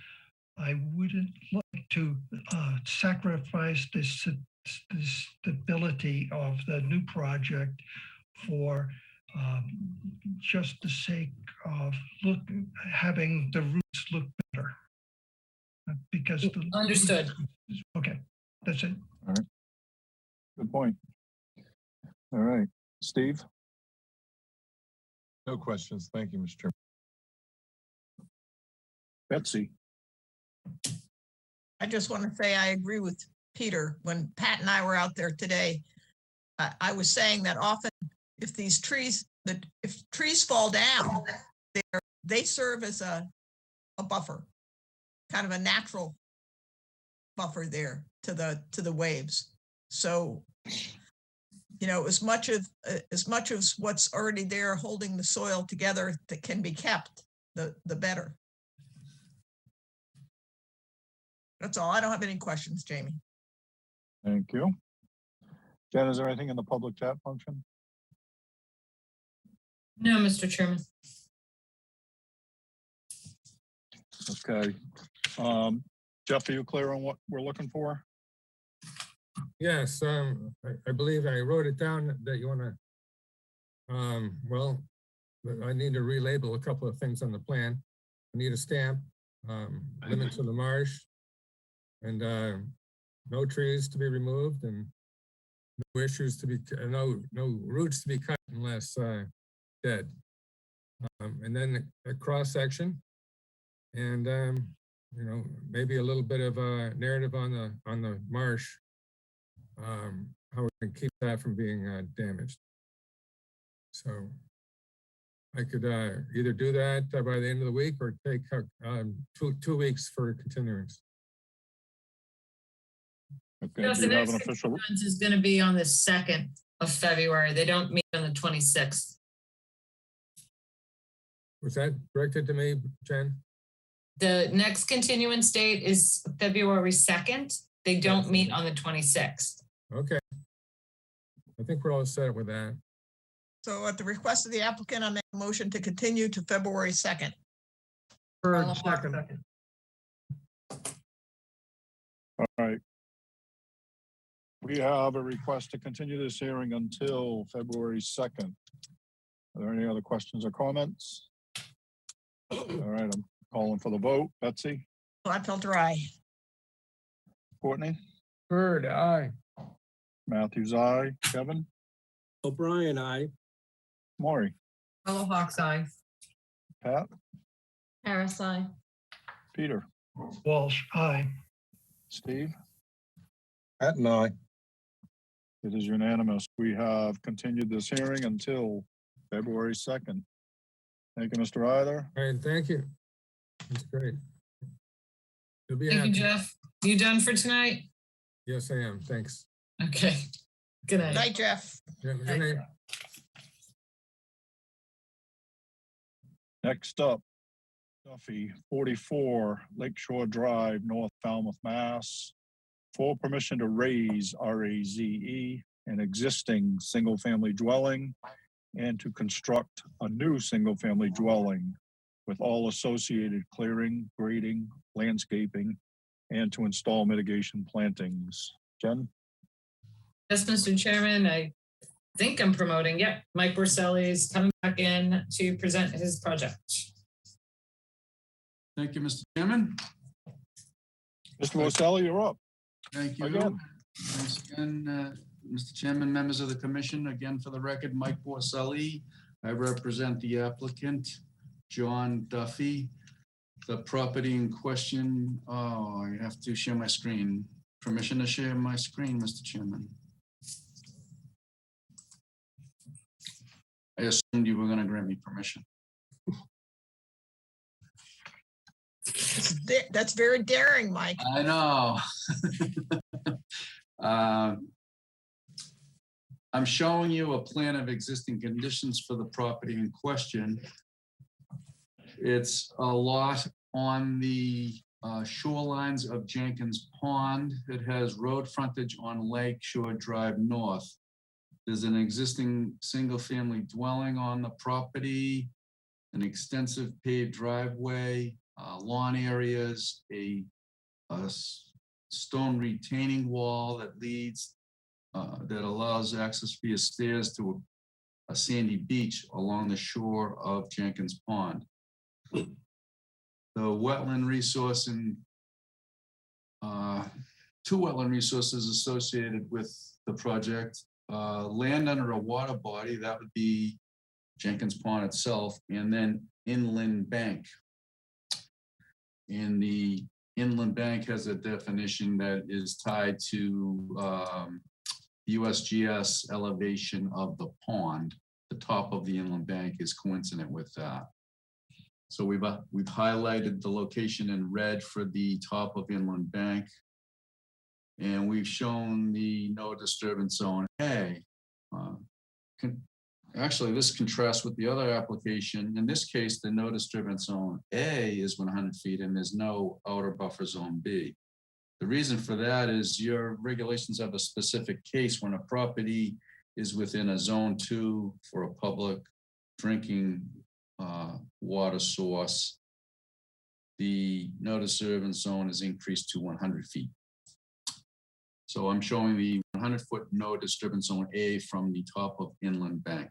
I wouldn't like to sacrifice the stability of the new project for just the sake of having the roots look better. Because Understood. Okay, that's it. All right. Good point. All right, Steve? No questions. Thank you, Mr. Chairman. Betsy? I just want to say I agree with Peter. When Pat and I were out there today, I was saying that often if these trees, if trees fall down, they serve as a buffer, kind of a natural buffer there to the waves. So, you know, as much as what's already there holding the soil together that can be kept, the better. That's all. I don't have any questions, Jamie. Thank you. Jen, is there anything in the public chat function? No, Mr. Chairman. Okay. Jeff, are you clear on what we're looking for? Yes, I believe I wrote it down that you want to, well, I need to relabel a couple of things on the plan. I need a stamp, limit to the marsh, and no trees to be removed, and no issues to be, no roots to be cut unless dead. And then a cross section, and you know, maybe a little bit of a narrative on the marsh. How we can keep that from being damaged. So I could either do that by the end of the week or take 2 weeks for continuance. Okay, Yes, do the you have next an official? conference is going to be on the 2nd of February. They don't meet on the 26th. Was that directed to me, Jen? The next continuance date is February 2nd. They don't meet on the 26th. Okay. I think we're all set with that. So at the request of the applicant, I make a motion to continue to February 2nd. Second. All right. We have a request to continue this hearing until February 2nd. Are there any other questions or comments? All right, I'm calling for the vote. Betsy? Gladfelter, aye. Courtney? Bird, aye. Matthews, aye. Kevin? O'Brien, aye. Maury? Fellow Hawks, aye. Pat? Harris, aye. Peter? Walsh, aye. Steve? Pat and I. It is unanimous. We have continued this hearing until February 2nd. Thank you, Mr. Ryder. All right, thank you. That's great. You'll be Thank you, happy. Jeff. You done for tonight? Yes, I am. Thanks. Okay. Good night. Night, Jeff. Yeah, good night. Next up, Duffy, 44 Lakeshore Drive, North Falmouth, Mass. For permission to raise RAZE, an existing single-family dwelling, and to construct a new single-family dwelling with all associated clearing, grading, landscaping, and to install mitigation plantings. Jen? Yes, Mr. Chairman, I think I'm promoting. Yep, Mike Borselli is coming back in to present his project. Thank you, Mr. Chairman. Mr. Roselli, you're up. Thank you. Again. Once again, Mr. Chairman, members of the commission, again, for the record, Mike Borselli. I represent the applicant, John Duffy. The property in question, oh, I have to share my screen. Permission to share my screen, Mr. Chairman. I assumed you were going to grant me permission. That's very daring, Mike. I know. I'm showing you a plan of existing conditions for the property in question. It's a lot on the shorelines of Jenkins Pond. It has road frontage on Lakeshore Drive North. There's an existing single-family dwelling on the property, an extensive paved driveway, lawn areas, a stone retaining wall that leads, that allows access via stairs to a sandy beach along the shore of Jenkins Pond. The wetland resource and two wetland resources associated with the project, land under a water body, that would be Jenkins Pond itself, and then inland bank. And the inland bank has a definition that is tied to USGS elevation of the pond. The top of the inland bank is coincident with that. So we've highlighted the location in red for the top of inland bank. And we've shown the no disturbance zone A. Actually, this contrasts with the other application. In this case, the no disturbance zone A is 100 feet and there's no outer buffer zone B. The reason for that is your regulations have a specific case when a property is within a zone 2 for a public drinking water source. The no disturbance zone is increased to 100 feet. So I'm showing the 100-foot no disturbance zone A from the top of inland bank.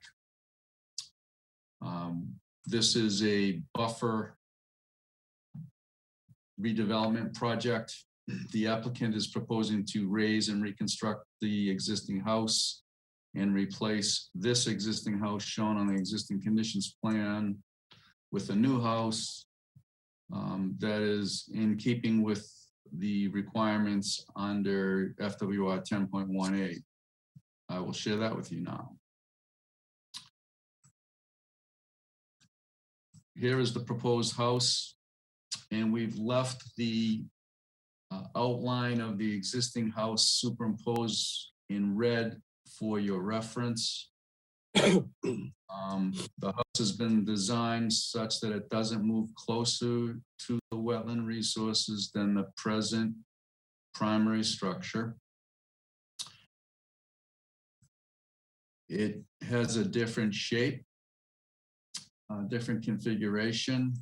This is a buffer redevelopment project. The applicant is proposing to raise and reconstruct the existing house and replace this existing house shown on the existing conditions plan with a new house that is in keeping with the requirements under FWR 10.18. I will share that with you now. Here is the proposed house, and we've left the outline of the existing house superimposed in red for your reference. The house has been designed such that it doesn't move closer to the wetland resources than the present primary structure. It has a different shape, different configuration,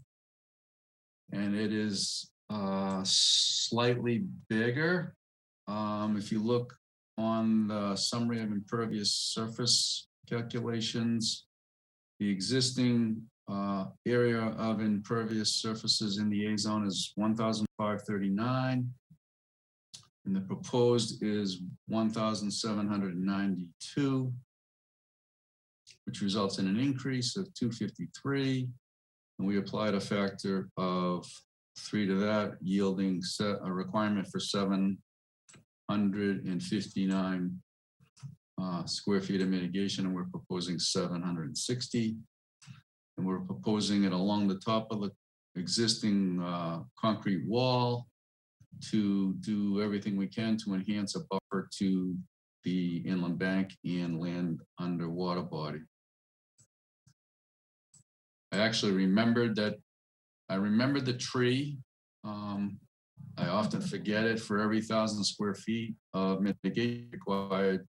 and it is slightly bigger. If you look on the summary of impervious surface calculations, the existing area of impervious surfaces in the A zone is 1,539, and the proposed is 1,792, which results in an increase of 253. And we applied a factor of 3 to that, yielding a requirement for 759 square feet of mitigation, and we're proposing 760. And we're proposing it along the top of the existing concrete wall to do everything we can to enhance a buffer to the inland bank and land under water body. I actually remembered that. I remembered the tree. I often forget it. For every 1,000 square feet of mitigation required,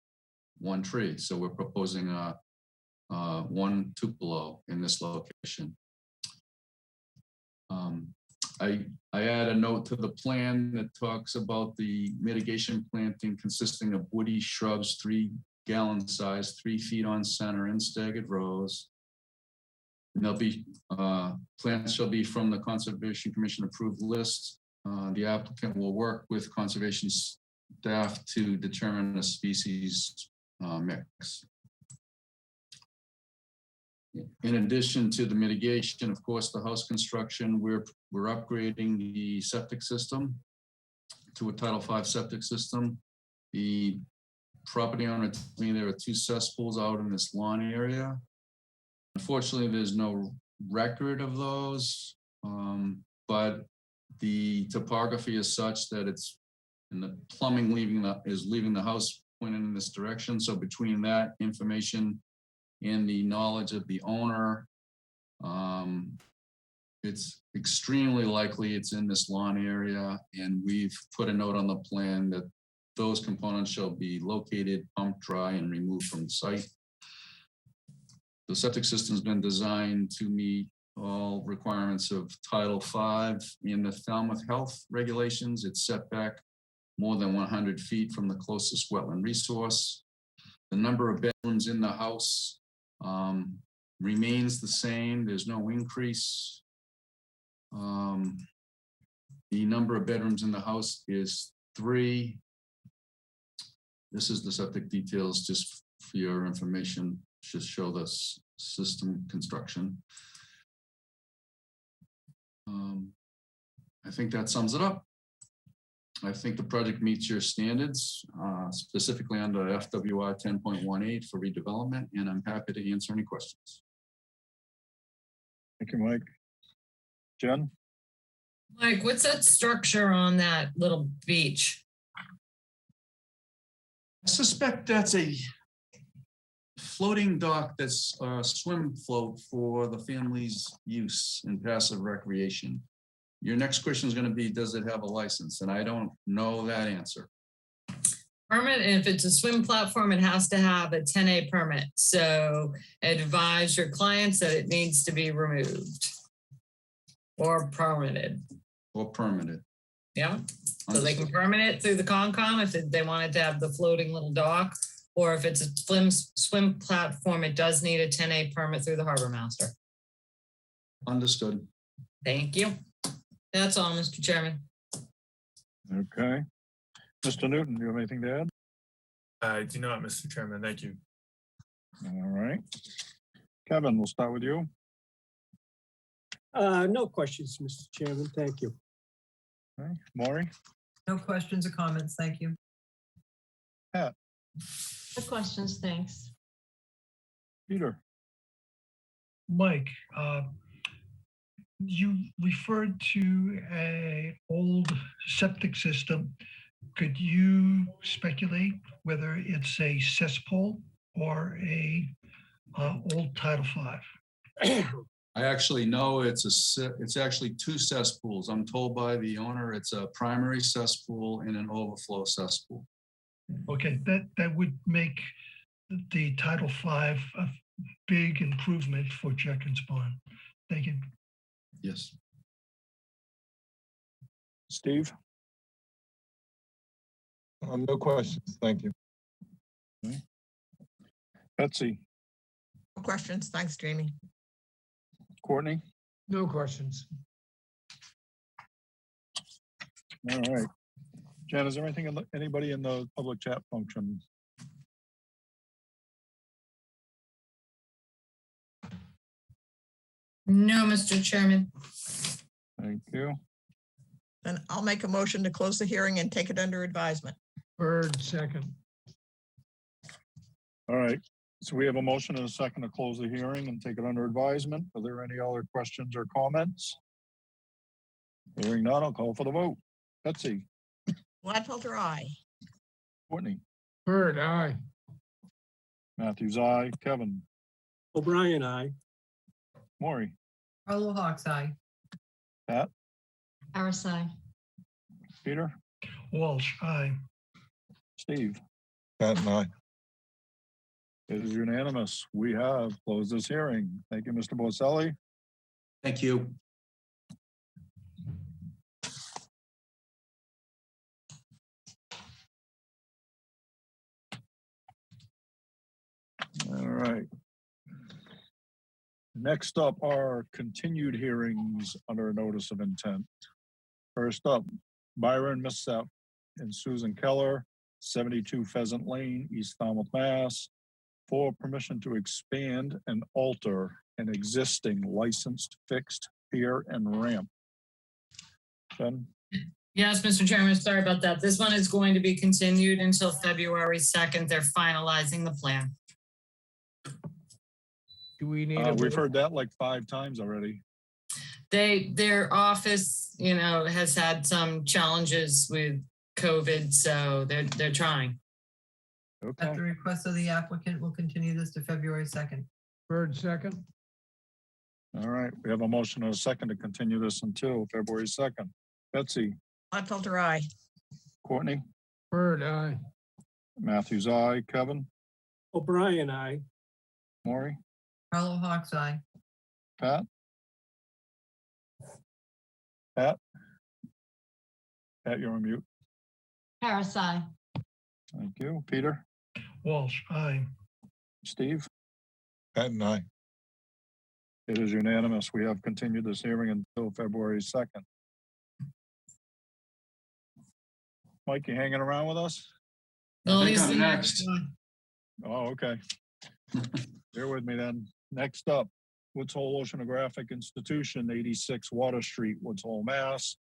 1 tree. So we're proposing 1 tupelo in this location. I add a note to the plan that talks about the mitigation planting consisting of woody shrubs, 3-gallon size, 3 feet on center in staggered rows. And there'll be plants shall be from the Conservation Commission approved list. The applicant will work with Conservation staff to determine a species mix. In addition to the mitigation, of course, the house construction, we're upgrading the septic system to a Title V septic system. The property owner told me there are 2 cesspools out in this lawn area. Unfortunately, there's no record of those, but the topography is such that it's, and the plumbing is leaving the house pointing in this direction. So between that information and the knowledge of the owner, it's extremely likely it's in this lawn area, and we've put a note on the plan that those components shall be located, pumped dry, and removed from the site. The septic system's been designed to meet all requirements of Title V in the Falmouth health regulations. It's set back more than 100 feet from the closest wetland resource. The number of bedrooms in the house remains the same. There's no increase. The number of bedrooms in the house is 3. This is the septic details, just for your information, just show the system construction. I think that sums it up. I think the project meets your standards, specifically under FWI 10.18 for redevelopment, and I'm happy to answer any questions. Thank you, Mike. Jen? Mike, what's that structure on that little beach? I suspect that's a floating dock that's a swim float for the family's use in passive recreation. Your next question is going to be, does it have a license? And I don't know that answer. Permit, and if it's a swim platform, it has to have a 10A permit. So advise your clients that it needs to be removed or permitted. Or permitted. Yeah, so they can permit it through the Concom if they wanted to have the floating little dock, or if it's a swim platform, it does need a 10A permit through the harbor master. Understood. Thank you. That's all, Mr. Chairman. Okay. Mr. Newton, do you have anything to add? I do not, Mr. Chairman. Thank you. All right. Kevin, we'll start with you. No questions, Mr. Chairman. Thank you. Okay. Maury? No questions or comments. Thank you. Pat? No questions, thanks. Peter? Mike, you referred to a old septic system. Could you speculate whether it's a cesspool or a old Title V? I actually know it's actually 2 cesspools. I'm told by the owner it's a primary cesspool and an overflow cesspool. Okay, that would make the Title V a big improvement for Jenkins Pond. Thank you. Yes. Steve? No questions. Thank you. Okay. Betsy? No questions. Thanks, Jamie. Courtney? No questions. All right. Jen, is there anything, anybody in the public chat function? No, Mr. Chairman. Thank you. Then I'll make a motion to close the hearing and take it under advisement. Bird, second. All right. So we have a motion and a second to close the hearing and take it under advisement. Are there any other questions or comments? Hearing none, I'll call for the vote. Betsy? Gladfelter, aye. Courtney? Bird, aye. Matthews, aye. Kevin? O'Brien, aye. Maury? Arlo Hawks, aye. Pat? RSI. Peter? Walsh, aye. Steve? Pat and I. It is unanimous. We have closed this hearing. Thank you, Mr. Boselli. Thank you. All right. Next up are continued hearings under a notice of intent. First up, Byron Missap, and Susan Keller, 72 Pheasant Lane, East Falmouth, Mass, for permission to expand and alter an existing licensed fixed pier and ramp. Jen? Yes, Mr. Chairman, sorry about that. This one is going to be continued until February 2nd. They're finalizing the plan. Do we need a We've vote? heard that like 5 times already. Their office, has had some challenges with COVID, so they're trying. Okay. At the request of the applicant, we'll continue this to February 2nd. Bird second? All right. We have a motion and a second to continue this until February 2nd. Betsy, Gladfelter, aye. Courtney, Bird, aye. Matthews, aye. Kevin, O'Brien, aye. Maury, Carlo Hawks, aye. Pat? Pat? Pat, you're on mute. Harris, aye. Thank you. Peter, Walsh, aye. Steve? Pat and I. It is unanimous. We have continued this hearing until February 2nd. Mike, you hanging around with us? Well, think he's I'm the next. one. Oh, okay. Bear with me then. Next up, Woods Hole Oceanographic Institution, 86 Water Street, Woods Hole, Mass.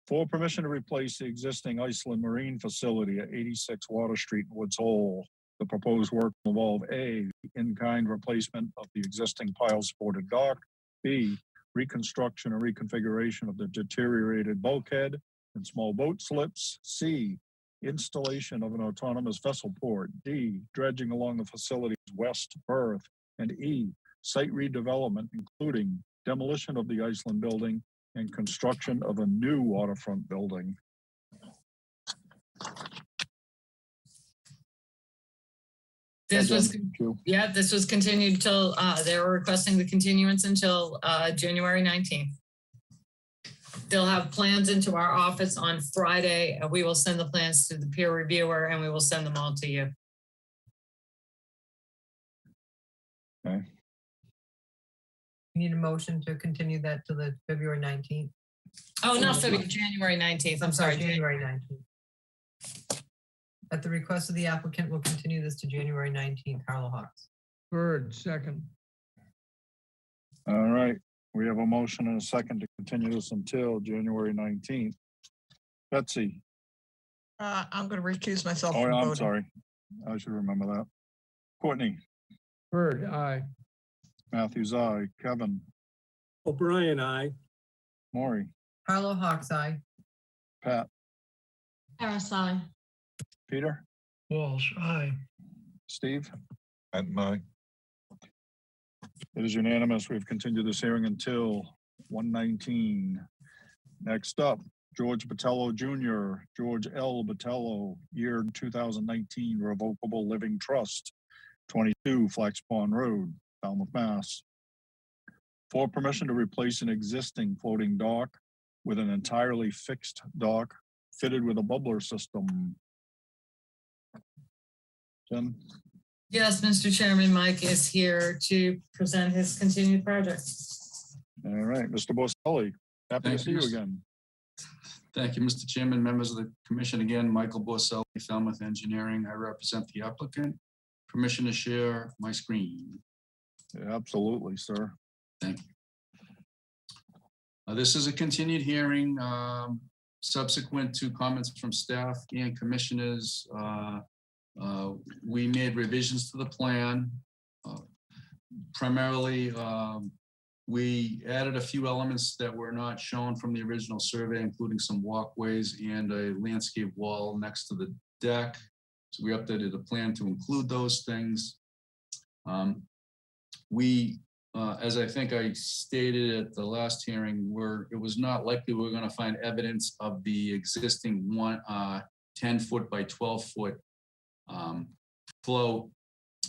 For permission to replace the existing Iceland Marine facility at 86 Water Street, Woods Hole. The proposed work will involve A, in-kind replacement of the existing pile-supported dock, B, reconstruction and reconfiguration of the deteriorated bulkhead and small boat slips, C, installation of an autonomous vessel port, D, dredging along the facility's west berth, and E, site redevelopment, including demolition of the Iceland building and construction of a new waterfront building. This was, Thank you. this was continued till, they were requesting the continuance until January 19th. They'll have plans into our office on Friday. We will send the plans to the peer reviewer and we will send them all to you. Okay. Need a motion to continue that to the February 19th. Oh, not February, January 19th. I'm sorry. January 19th. At the request of the applicant, we'll continue this to January 19th. Carlo Hawks. Bird second? All right, we have a motion and a second to continue this until January 19th. Betsy, I'm going to recuse myself oh, from I'm voting. sorry. I should remember that. Courtney, Bird, aye. Matthews, aye. Kevin, O'Brien, aye. Maury, Carlo Hawks, aye. Pat, Harris, aye. Peter, Walsh, aye. Steve. Pat and I. It is unanimous. We've continued this hearing until 1:19. Next up, George Botello Jr., George L. Botello, year 2019 Revocable Living Trust, 22 Flax Pond Road, Falmouth, Mass. For permission to replace an existing floating dock with an entirely fixed dock fitted with a bubbler system. Jen? Yes, Mr. Chairman, Mike is here to present his continued project. All right, Mr. Boselli, happy to Thank see you. you again. Thank you, Mr. Chairman, members of the commission. Again, Michael Borselli, Falmouth Engineering. I represent the applicant. Permission to share my screen. Yeah, absolutely, sir. Thank you. This is a continued hearing subsequent to comments from staff and commissioners. We made revisions to the plan. Primarily, we added a few elements that were not shown from the original survey, including some walkways and a landscape wall next to the deck. So we updated the plan to include those things. As I think I stated at the last hearing, it was not likely we were going to find evidence of the existing 10-foot by 12-foot float,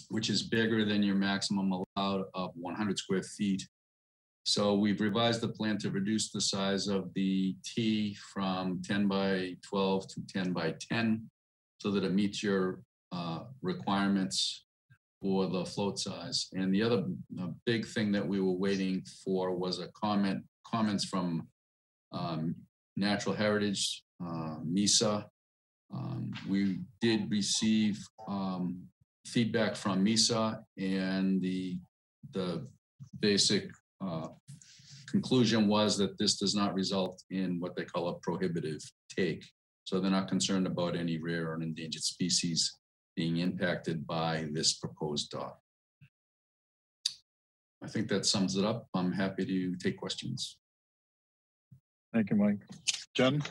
which is bigger than your maximum allowed of 100 square feet. So we've revised the plan to reduce the size of the T from 10 by 12 to 10 by 10 so that it meets your requirements for the float size. And the other big thing that we were waiting for was comments from Natural Heritage, MISA, We did receive feedback from MISA, and the basic conclusion was that this does not result in what they call a prohibitive take. So they're not concerned about any rare or endangered species being impacted by this proposed dock. I think that sums it up. I'm happy to take questions. Thank you, Mike. Jen?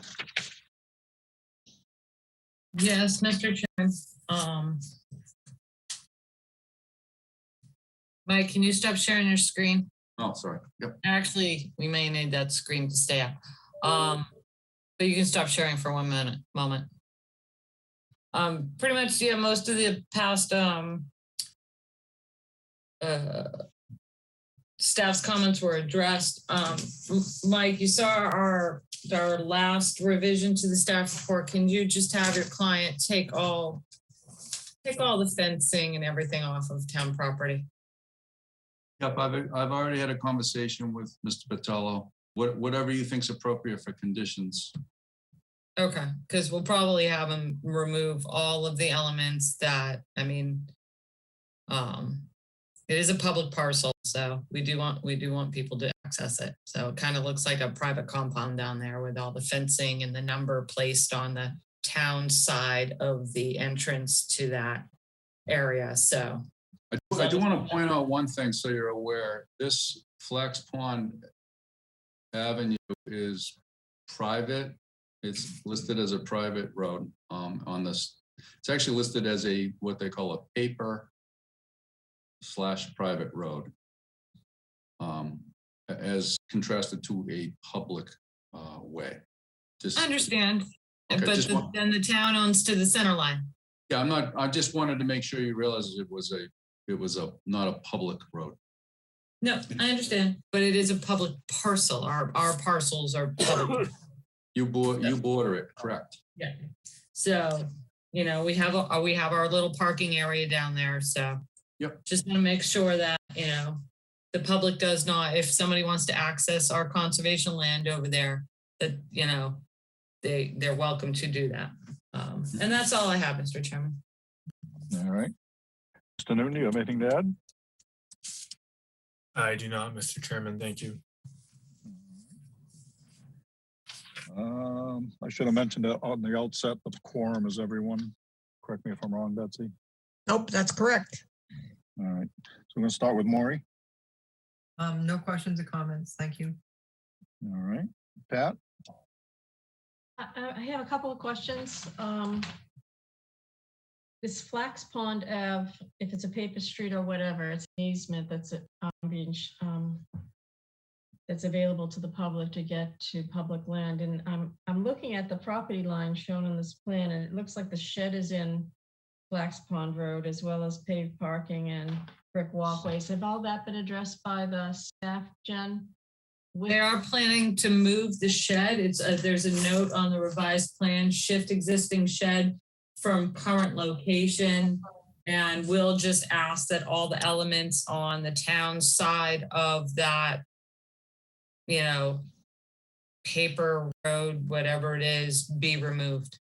Yes, Mr. Chairman. Mike, can you stop sharing your screen? Oh, sorry. Yep. Actually, we may need that screen to stay up. But you can stop sharing for 1 moment. Pretty much, yeah, most of the past staff's comments were addressed. Mike, you saw our last revision to the staff report. Can you just have your client take all the fencing and everything off of town property? Yep, I've already had a conversation with Mr. Patello. Whatever you think's appropriate for conditions. Okay, because we'll probably have them remove all of the elements that, I mean, it is a public parcel, so we do want people to access it. So it kind of looks like a private compound down there with all the fencing and the number placed on the town side of the entrance to that area. So I do want to point out one thing so you're aware. This Flax Pond Avenue is private. It's listed as a private road on this. It's actually listed as what they call a paper/private road, as contrasted to a public way. I understand, okay, but then the town owns to the center line. Yeah, I just wanted to make sure you realize it was not a public road. No, I understand, but it is a public parcel. Our parcels are public. You border it, correct? Yeah. So, we have our little parking area down there. So yep. Just want to make sure that, the public does not, if somebody wants to access our conservation land over there, that, they're welcome to do that. And that's all I have, Mr. Chairman. All right. Mr. Newton, do you have anything to add? I do not, Mr. Chairman. Thank you. I should have mentioned it on the outset, but the quorum is everyone. Correct me if I'm wrong, Betsy. Nope, that's correct. All right. So we're going to start with Maury. No questions or comments. Thank you. All right. Pat? I have a couple of questions. This Flax Pond Ave, if it's a paper street or whatever, it's an easement that's that's available to the public to get to public land. And I'm looking at the property line shown on this plan, and it looks like the shed is in Flax Pond Road, as well as paved parking and brick walkways. Have all that been addressed by the staff, Jen? They are planning to move the shed. There's a note on the revised plan, shift existing shed from current location. And we'll just ask that all the elements on the town side of that, paper road, whatever it is, be removed.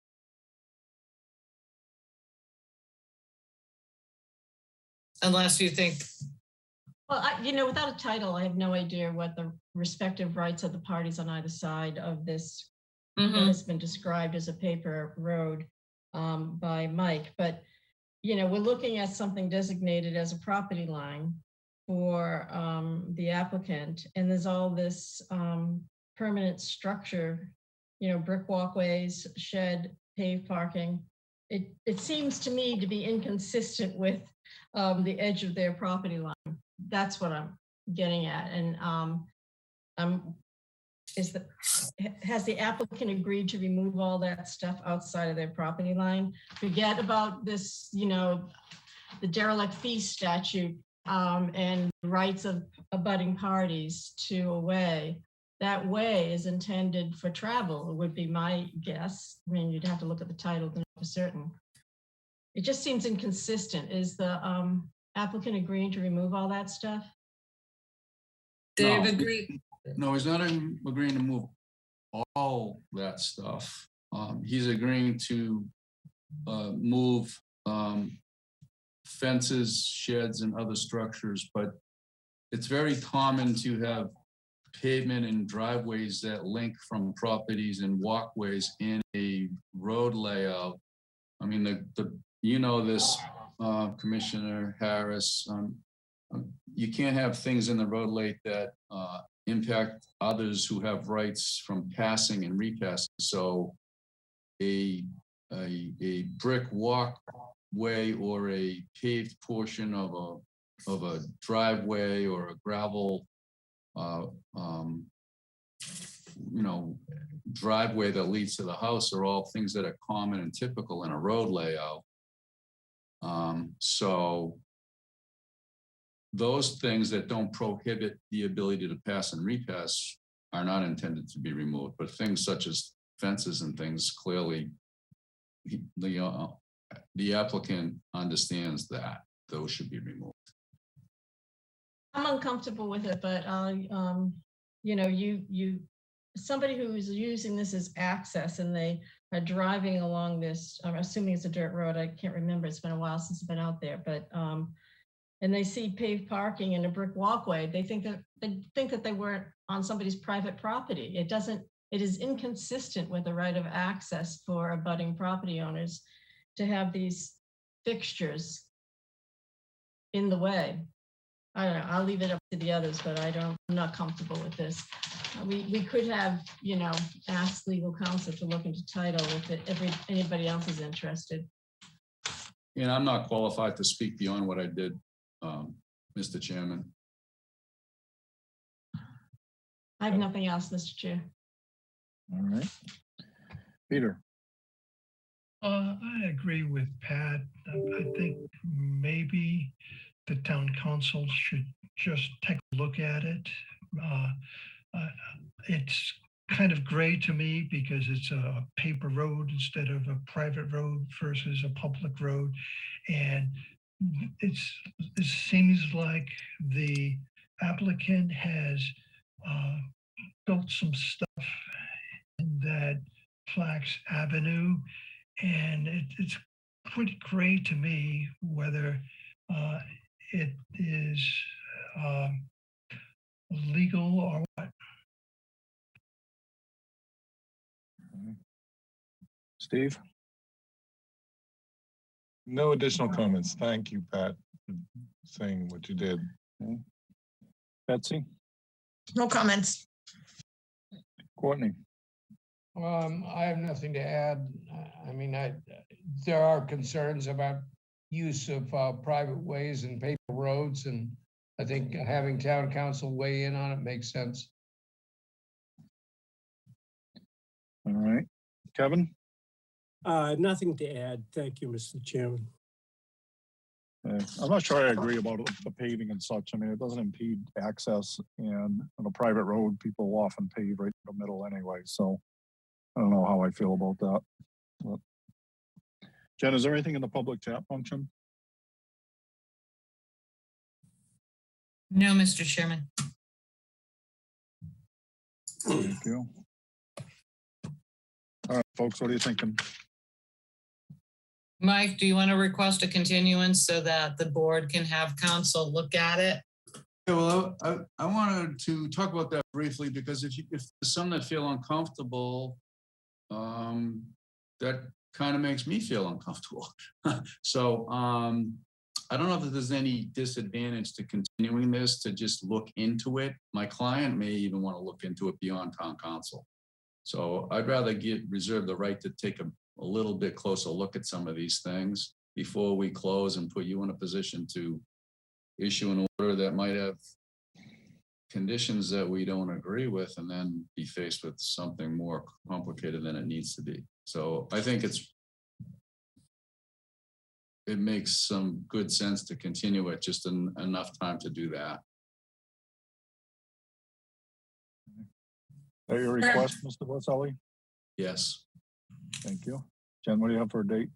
Unless you think. Well, without a title, I have no idea what the respective rights of the parties on either side of this that has been described as a paper road by Mike. But, we're looking at something designated as a property line for the applicant. And there's all this permanent structure, brick walkways, shed, paved parking. It seems to me to be inconsistent with the edge of their property line. That's what I'm getting at. And has the applicant agreed to remove all that stuff outside of their property line? Forget about this, the derelict fee statute and rights of abutting parties to a way. That way is intended for travel, would be my guess. I mean, you'd have to look at the title to know for certain. It just seems inconsistent. Is the applicant agreeing to remove all that stuff? They've agreed. No, he's not agreeing to move all that stuff. He's agreeing to move fences, sheds, and other structures, but it's very common to have pavement and driveways that link from properties and walkways in a road layout. I mean, you know this, Commissioner Harris, you can't have things in the road lane that impact others who have rights from passing and repassing. So a brick walkway or a paved portion of a driveway or a gravel driveway that leads to the house are all things that are common and typical in a road layout. So those things that don't prohibit the ability to pass and repass are not intended to be removed, but things such as fences and things, clearly the applicant understands that those should be removed. I'm uncomfortable with it, but somebody who's using this as access and they are driving along this, I'm assuming it's a dirt road. I can't remember. It's been a while since I've been out there, but and they see paved parking and a brick walkway, they think that they weren't on somebody's private property. It is inconsistent with the right of access for abutting property owners to have these fixtures in the way. I don't know, I'll leave it up to the others, but I'm not comfortable with this. We could have, asked legal counsel to look into title if anybody else is interested. And I'm not qualified to speak beyond what I did, Mr. Chairman. I have nothing else, Mr. Chair. All right. Peter. I agree with Pat. I think maybe the town council should just take a look at it. It's kind of gray to me because it's a paper road instead of a private road versus a public road. And it seems like the applicant has built some stuff in that Flax Avenue. And it's pretty gray to me whether it is legal or what. Steve? No additional comments. Thank you, Pat, for saying what you did. Okay. Betsy? No comments. Courtney? I have nothing to add. I mean, there are concerns about use of private ways and paper roads, and I think having town council weigh in on it makes sense. All right. Kevin? Nothing to add. Thank you, Mr. Chairman. I'm not sure I agree about the paving and such. I mean, it doesn't impede access, and on a private road, people often pave right in the middle anyway. So I don't know how I feel about that. But Jen, is there anything in the public tap function? No, Mr. Chairman. Thank you. All right, folks, what are you thinking? Mike, do you want to request a continuance so that the board can have counsel look at it? Yeah, well, I wanted to talk about that briefly because if there's some that feel uncomfortable, that kind of makes me feel uncomfortable. So I don't know if there's any disadvantage to continuing this to just look into it. My client may even want to look into it beyond town council. So I'd rather reserve the right to take a little bit closer look at some of these things before we close and put you in a position to issue an order that might have conditions that we don't agree with and then be faced with something more complicated than it needs to be. So I think it makes some good sense to continue it, just enough time to do that. Is that your request, Mr. Boselli? Yes. Thank you. Jen, what do you have for a date?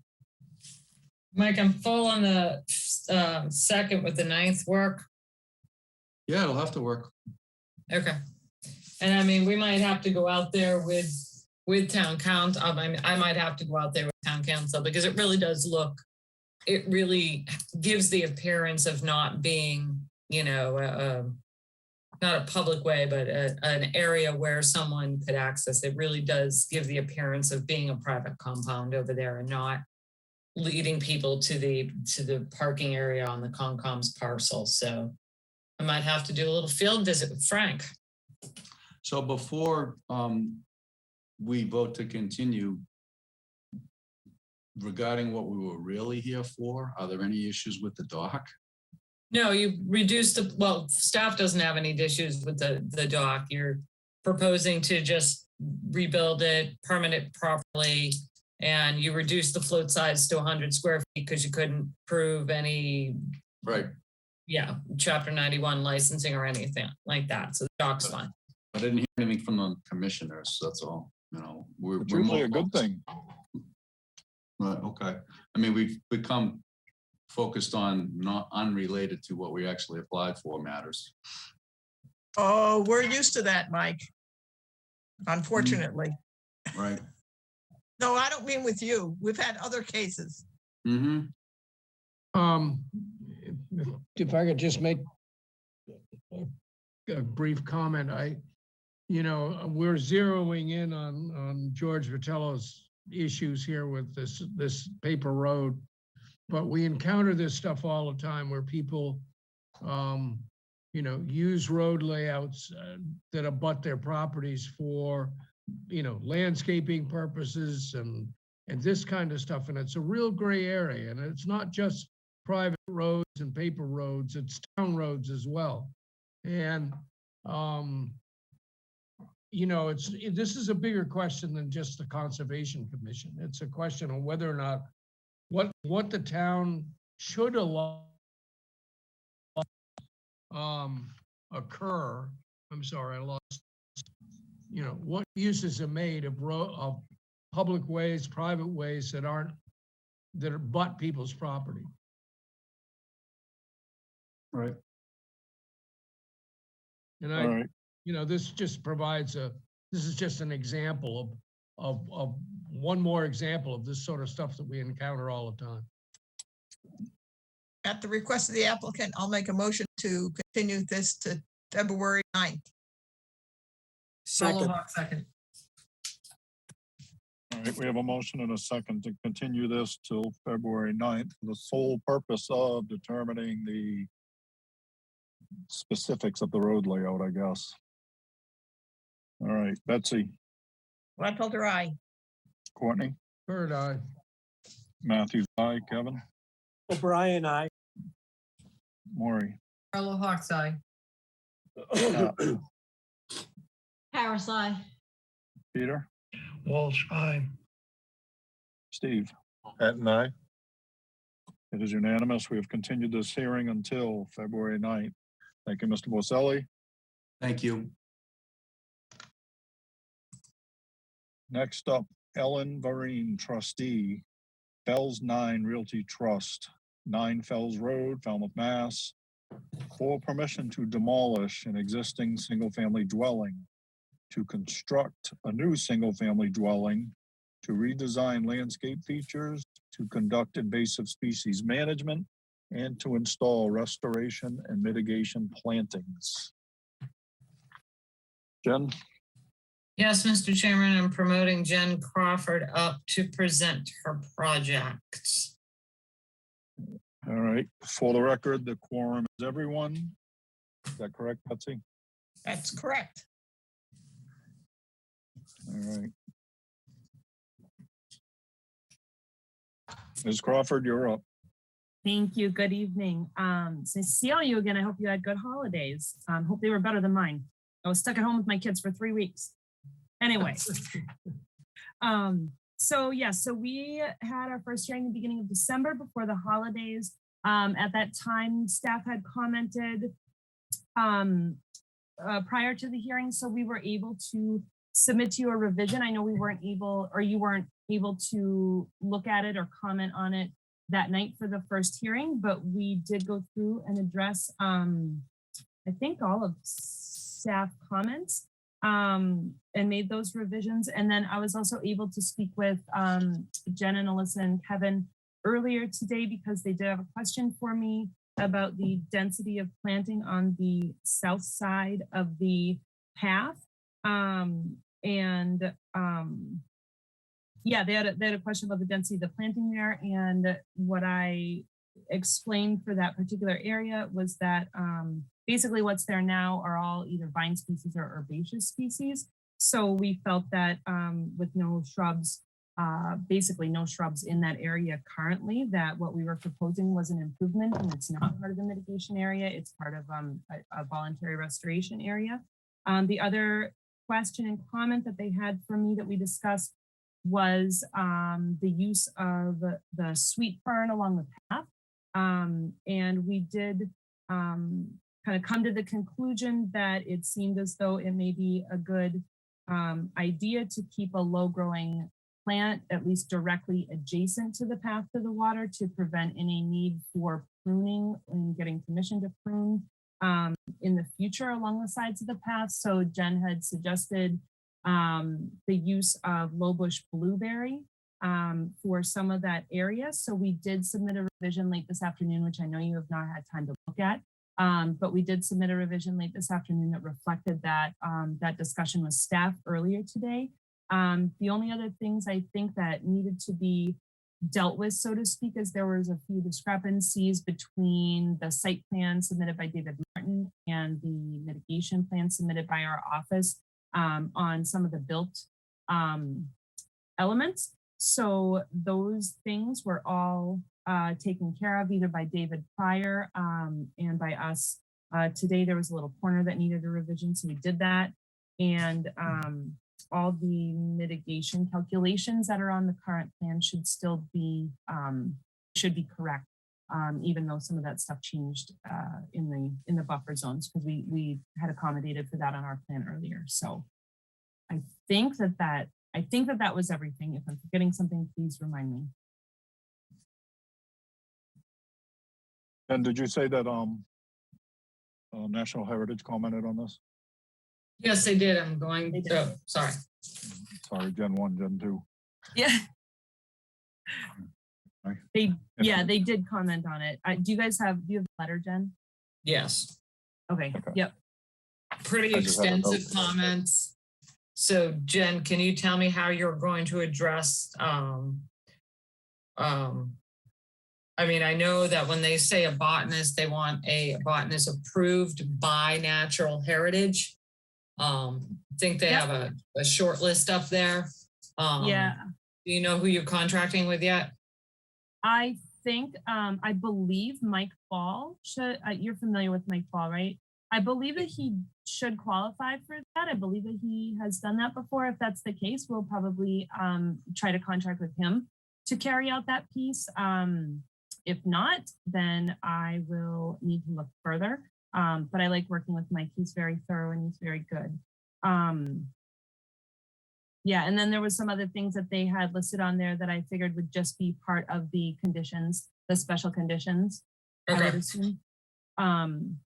Mike, I'm full on the 2nd with the 9th work. Yeah, it'll have to work. Okay. And I mean, we might have to go out there with town council. I might have to go out there with town town council, because it really does look, it really gives the appearance of not being, you know, not a public way, but an area where someone could access. It really does give the appearance of being a private compound over there and not leading people to the parking area on the Concom's parcel. So I might have to do a little field visit with Frank. So before we vote to continue, regarding what we were really here for, are there any issues with the dock? No, you reduce the, well, staff doesn't have any issues with the dock. You're proposing to just rebuild it, permit it properly, and you reduce the float size to 100 square feet because you couldn't prove any, Right. yeah, Chapter 91 licensing or anything like that. So the dock's fine. I didn't hear anything from the commissioners, that's all, you know. It's usually a good thing. Right, okay. I mean, we've become focused on not unrelated to what we actually applied for matters. Oh, we're used to that, Mike. Unfortunately. Right. No, I don't mean with you. We've had other cases. Mm-hmm. If I could just make a brief comment, we're zeroing in on George Vitello's issues here with this paper road, but we encounter this stuff all the time where people, use road layouts that abut their properties for, landscaping purposes and this kind of stuff. And it's a real gray area, and it's not just private roads and paper roads, it's town roads as well. And, this is a bigger question than just the Conservation Commission. It's a question of whether or not what the town should allow occur. I'm sorry, I lost. What uses are made of public ways, private ways that abut people's property. Right. And All right. this just provides this is just an example of one more example of this sort of stuff that we encounter all the time. At the request of the applicant, I'll make a motion to continue this to February 9th. Second. Second. All right, we have a motion and a second to continue this till February 9th for the sole purpose of determining the specifics of the road layout, I guess. All right, Betsy, Gladfelter, aye. Courtney, Bird eye. Matthews, aye, Kevin, O'Brien, aye. Maury, Carlo Hawks, aye. Harris, aye. Peter, Walsh, aye. Steve. At night? It is unanimous. We have continued this hearing until February 9th. Thank you, Mr. Borselli. Thank you. Next up, Ellen Vareen, trustee, Fells 9 Realty Trust, 9 Fells Road, Falmouth, Mass. For permission to demolish an existing single-family dwelling, to construct a new single-family dwelling, to redesign landscape features, to conduct invasive species management, and to install restoration and mitigation plantings. Jen? Yes, Mr. Chairman, I'm promoting Jen Crawford up to present her project. All right, for the record, the quorum is everyone. Is that correct, Betsy? That's correct. All right. Ms. Crawford, you're up. Thank you. Good evening. So see all you again. I hope you had good holidays. Hope they were better than mine. I was stuck at home with my kids for 3 weeks. Anyway. So we had our first hearing at the beginning of December before the holidays. At that time, staff had commented prior to the hearing, so we were able to submit to you a revision. I know we weren't able, or you weren't able to look at it or comment on it that night for the first hearing, but we did go through and address, I think, all of staff comments. and made those revisions. And then I was also able to speak with Jen and Alyssa and Kevin earlier today because they did have a question for me about the density of planting on the south side of the path. Yeah, they had a question about the density of the planting there, and what I explained for that particular area was that basically what's there now are all either vine species or herbaceous species. So we felt that with no shrubs, basically no shrubs in that area currently, that what we were proposing was an improvement, and it's not part of the mitigation area. It's part of a voluntary restoration area. The other question and comment that they had for me that we discussed was the use of the sweet fern along the path. And we did kind of come to the conclusion that it seemed as though it may be a good idea to keep a low growing plant at least directly adjacent to the path to the water to prevent any need for pruning and getting permission to prune in the future along the sides of the path. So Jen had suggested the use of low bush blueberry for some of that area. So we did submit a revision late this afternoon, which I know you have not had time to look at, but we did submit a revision late this afternoon that reflected that that discussion with staff earlier today. The only other things I think that needed to be dealt with, so to speak, is there was a few discrepancies between the site plan submitted by David Martin and the mitigation plan submitted by our office on some of the built elements. So those things were all taken care of either by David prior and by us. Today there was a little corner that needed a revision, so we did that. And all the mitigation calculations that are on the current plan should still be correct, even though some of that stuff changed in the buffer zones because we had accommodated for that on our plan earlier. So I think that was everything. If I'm forgetting something, please remind me. And did you say that National Heritage commented on this? Yes, they did. I'm going, oh, sorry. Sorry, Gen 1, Gen 2. Yeah. They did comment on it. Do you have a letter, Jen? Yes. Okay. Yep. Pretty extensive comments. So Jen, can you tell me how you're going to address, I mean, I know that when they say a botanist, they want a botanist approved by Natural Heritage. I think they have a short list up there. Yeah. Do you know who you're contracting with yet? I think, I believe Mike Ball should, you're familiar with Mike Ball, right? I believe that he should qualify for that. I believe that he has done that before. If that's the case, we'll probably try to contract with him to carry out that piece. If not, then I will need to look further. But I like working with Mike. He's very thorough and he's very good. Yeah, and then there was some other things that they had listed on there that I figured would just be part of the conditions, the special conditions. Okay. I would assume.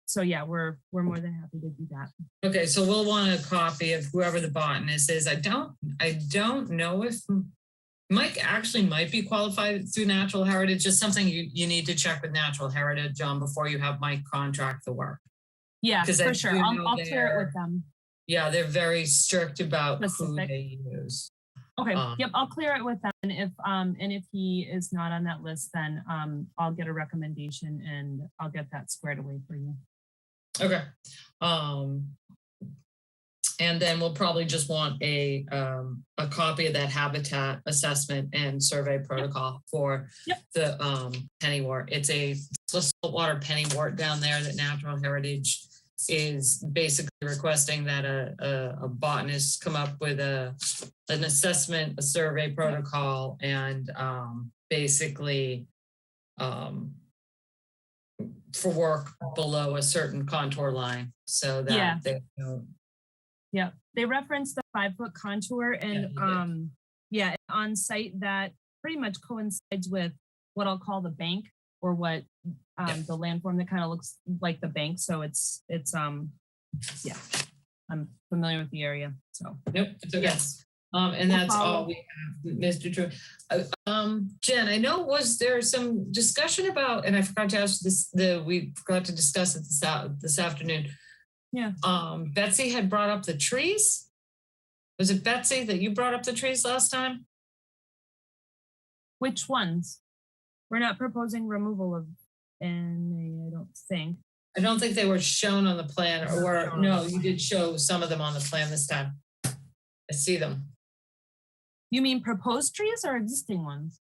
So yeah, we're more than happy to do that. Okay, so we'll want a copy of whoever the botanist is. I don't know if Mike actually might be qualified through Natural Heritage. Just something you need to check with Natural Heritage before you have Mike contract the work. Yeah, for sure. I'll clear it with them. Yeah, they're very strict about Specific. who they use. Okay. Yep, I'll clear it with them. And if he is not on that list, then I'll get a recommendation and I'll get that squared away for you. Okay. And then we'll probably just want a copy of that habitat assessment and survey protocol for the pennywort. It's a saltwater pennywort down there that Natural Heritage is basically requesting that a botanist come up with an assessment, a survey protocol, and basically for work below a certain contour line so that they don't. Yeah, they referenced the 5-foot contour and on site that pretty much coincides with what I'll call the bank or what the landform that kind of looks like the bank. So it's I'm familiar with the area, so. Nope, it's okay. Yes. And We'll that's all follow. we have, Mr. True. Jen, I know was there some discussion about, and I forgot to ask this, we forgot to discuss it this afternoon. Yeah. Betsy had brought up the trees. Was it Betsy that you brought up the trees last time? Which ones? We're not proposing removal of any, I don't think. I don't think they were shown on the plan, or no, you did show some of them on the plan this time. I see them. You mean proposed trees or existing ones?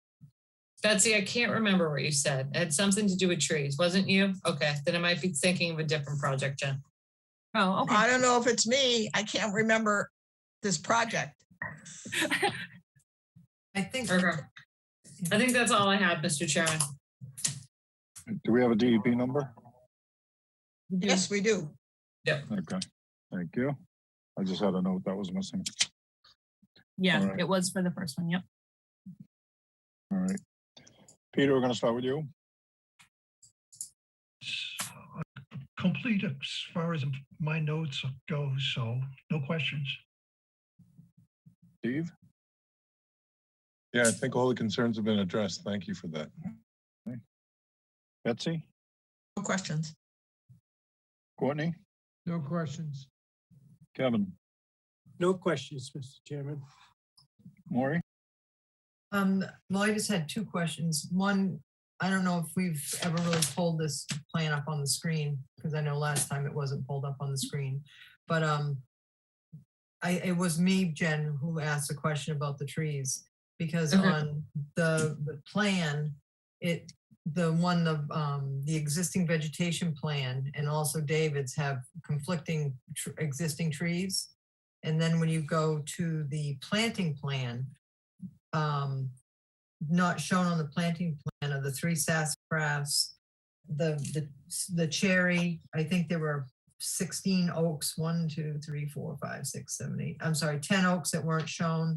Betsy, I can't remember what you said. It had something to do with trees, wasn't you? Okay, then I might be thinking of a different project, Jen. Oh, okay. I don't know if it's me. I can't remember this project. I think, Okay. I think that's all I had, Mr. Chairman. Do we have a DEP number? Yes, we do. Okay, thank you. I just had a note that was missing. Yeah, All right. it was for the first one. Yep. All right. Peter, we're gonna start with you. Complete as far as my notes go, so no questions. Steve? Yeah, I think all the concerns have been addressed. Thank you for that. Betsy? No questions. Courtney? No questions. Kevin? No questions, Mr. Chairman. Maury? well, I just had two questions. One, I don't know if we've ever really pulled this plan up on the screen, because I know last time it wasn't pulled up on the screen. But it was me, Jen, who asked a question about the trees, because on the plan, the existing vegetation plan and also David's have conflicting existing trees. And then when you go to the planting plan, not shown on the planting plan are the 3 sassafras, the cherry. I think there were 16 oaks, 1, 2, 3, 4, 5, 6, 7, 8. I'm sorry, 10 oaks that weren't shown.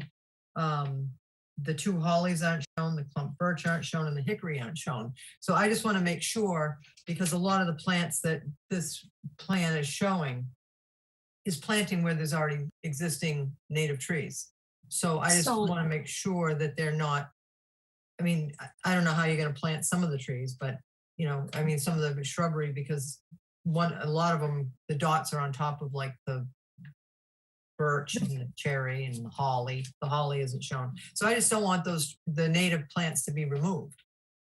The 2 hollies aren't shown, the clump birch aren't shown, and the hickory aren't shown. So I just want to make sure, because a lot of the plants that this plan is showing is planting where there's already existing native trees. So I just want to make sure that they're not, I mean, I don't know how you're going to plant some of the trees, but, you know, I mean, some of the shrubbery, because a lot of them, the dots are on top of like the birch and the cherry and the holly. The holly isn't shown. So I just don't want the native plants to be removed,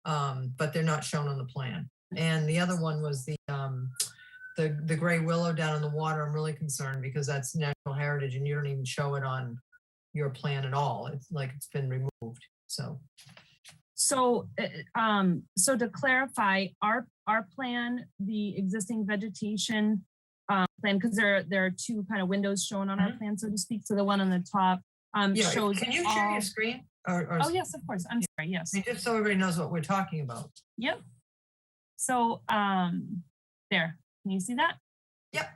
but they're not shown on the plan. And the other one was the gray willow down in the water. I'm really concerned because that's natural heritage and you don't even show it on your plan at all. It's like it's been removed. So to clarify, our plan, the existing vegetation plan, because there are 2 kind of windows shown on our plan, so to speak. So the one on the top shows. Can you share your screen? Oh yes, of course. I'm sorry. Yes. Just so everybody knows what we're talking about. Yep. So there. Can you see that? Yep.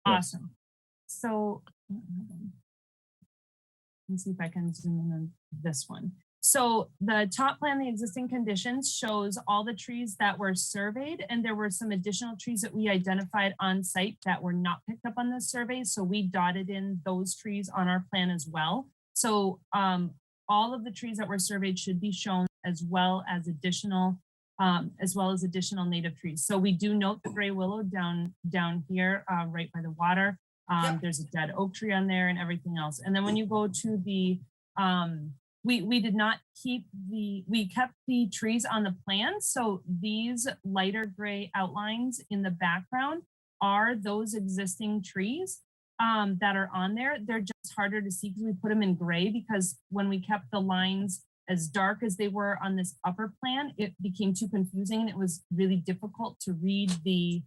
Awesome. So let me see if I can zoom in on this one. So the top plan, the existing conditions, shows all the trees that were surveyed, and there were some additional trees that we identified on site that were not picked up on the survey. So we dotted in those trees on our plan as well. So all of the trees that were surveyed should be shown, as well as additional native trees. So we do note the gray willow down here, right by the water. There's a dead oak tree on there and everything else. And then when you go to the we did not we kept the trees on the plan. So these lighter gray outlines in the background are those existing trees that are on there. They're just harder to see because we put them in gray, because when we kept the lines as dark as they were on this upper plan, it became too confusing and it was really difficult to read the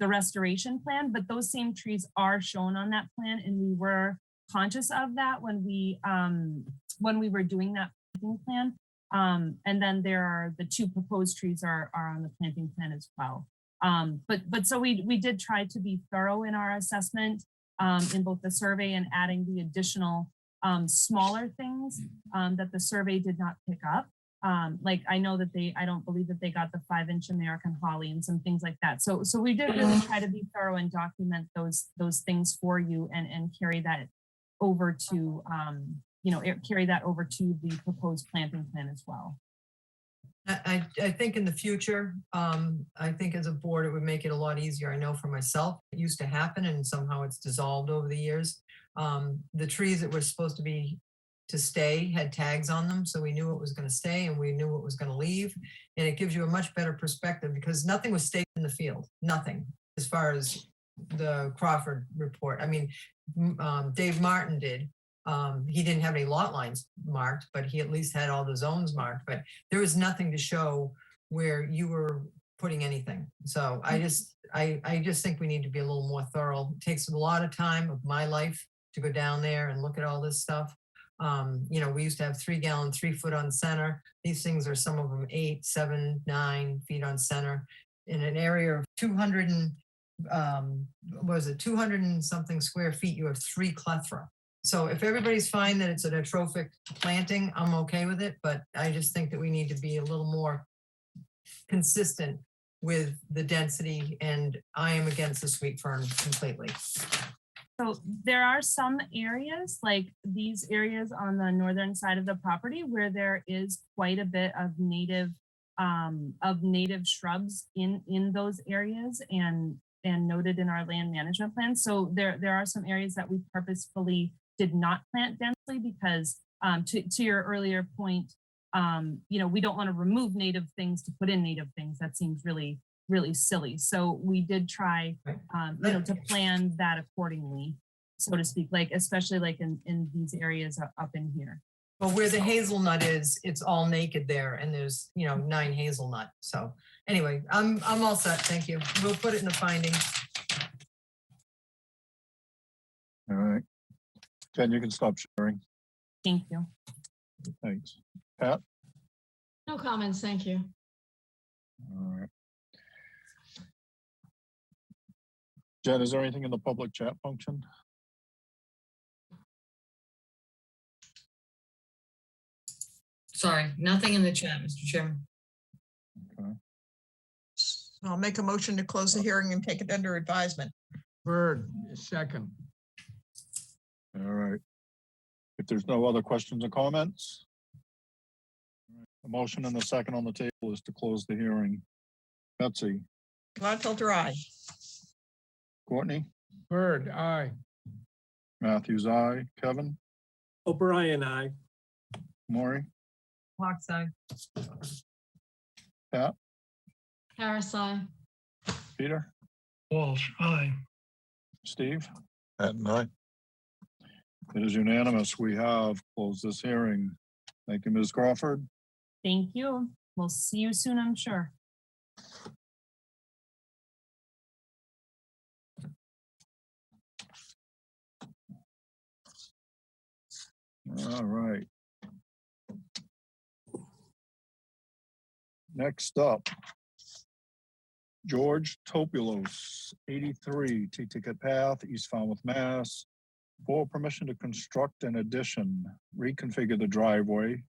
restoration plan. But those same trees are shown on that plan, and we were conscious of that when we were doing that planting plan. And then there are the 2 proposed trees are on the planting plan as well. But so we did try to be thorough in our assessment in both the survey and adding the additional smaller things that the survey did not pick up. Like I know that I don't believe that they got the 5-inch American holly and some things like that. So we did really try to be thorough and document those things for you and carry that over to, carry that over to the proposed planting plan as well. I think in the future, I think as a board, it would make it a lot easier. I know for myself, it used to happen and somehow it's dissolved over the years. The trees that were supposed to stay had tags on them. So we knew it was going to stay and we knew it was going to leave. And it gives you a much better perspective because nothing was staked in the field, nothing as far as the Crawford report. I mean, Dave Martin did. He didn't have any lot lines marked, but he at least had all the zones marked, but there was nothing to show where you were putting anything. So I just think we need to be a little more thorough. It takes a lot of time of my life to go down there and look at all this stuff. We used to have 3 gallon, 3 foot on center. These things are some of them 8, 7, 9 feet on center in an area of 200 and something square feet. You have 3 clethra. So if everybody's fine that it's an atrophic planting, I'm okay with it, but I just think that we need to be a little more consistent with the density, and I am against the sweet fern completely. So there are some areas, like these areas on the northern side of the property, where there is quite a bit of native shrubs in those areas and noted in our land management plan. So there are some areas that we purposefully did not plant densely because to your earlier point, we don't want to remove native things to put in native things. That seems really, really silly. So we did try, to plan that accordingly, so to speak, like, especially like in these areas up in here. Well, where the hazelnut is, it's all naked there and there's, 9 hazelnut. So anyway, I'm all set. Thank you. We'll put it in the findings. All right. Jen, you can stop sharing. Thank you. Thanks. Pat? No comments, thank you. All right. Jen, is there anything in the public chat function? Sorry, nothing in the chat, Mr. Chairman. Okay. I'll make a motion to close the hearing and take it under advisement. Bird, second. All right. If there's no other questions or comments, the motion and the second on the table is to close the hearing. Betsy? Gladfelter, aye. Courtney? Bird, aye. Matthews, aye. Kevin? O'Brien, aye. Maury? Clock side. Pat? Harris, aye. Peter? Walsh, aye. Steve? At 9. It is unanimous. We have closed this hearing. Thank you, Ms. Crawford. Thank you. We'll see you soon, I'm sure. All right. Next up, George Topulos, 83 T-Ticket Path, East Falmouth, Mass. For permission to construct an addition, reconfigure the driveway,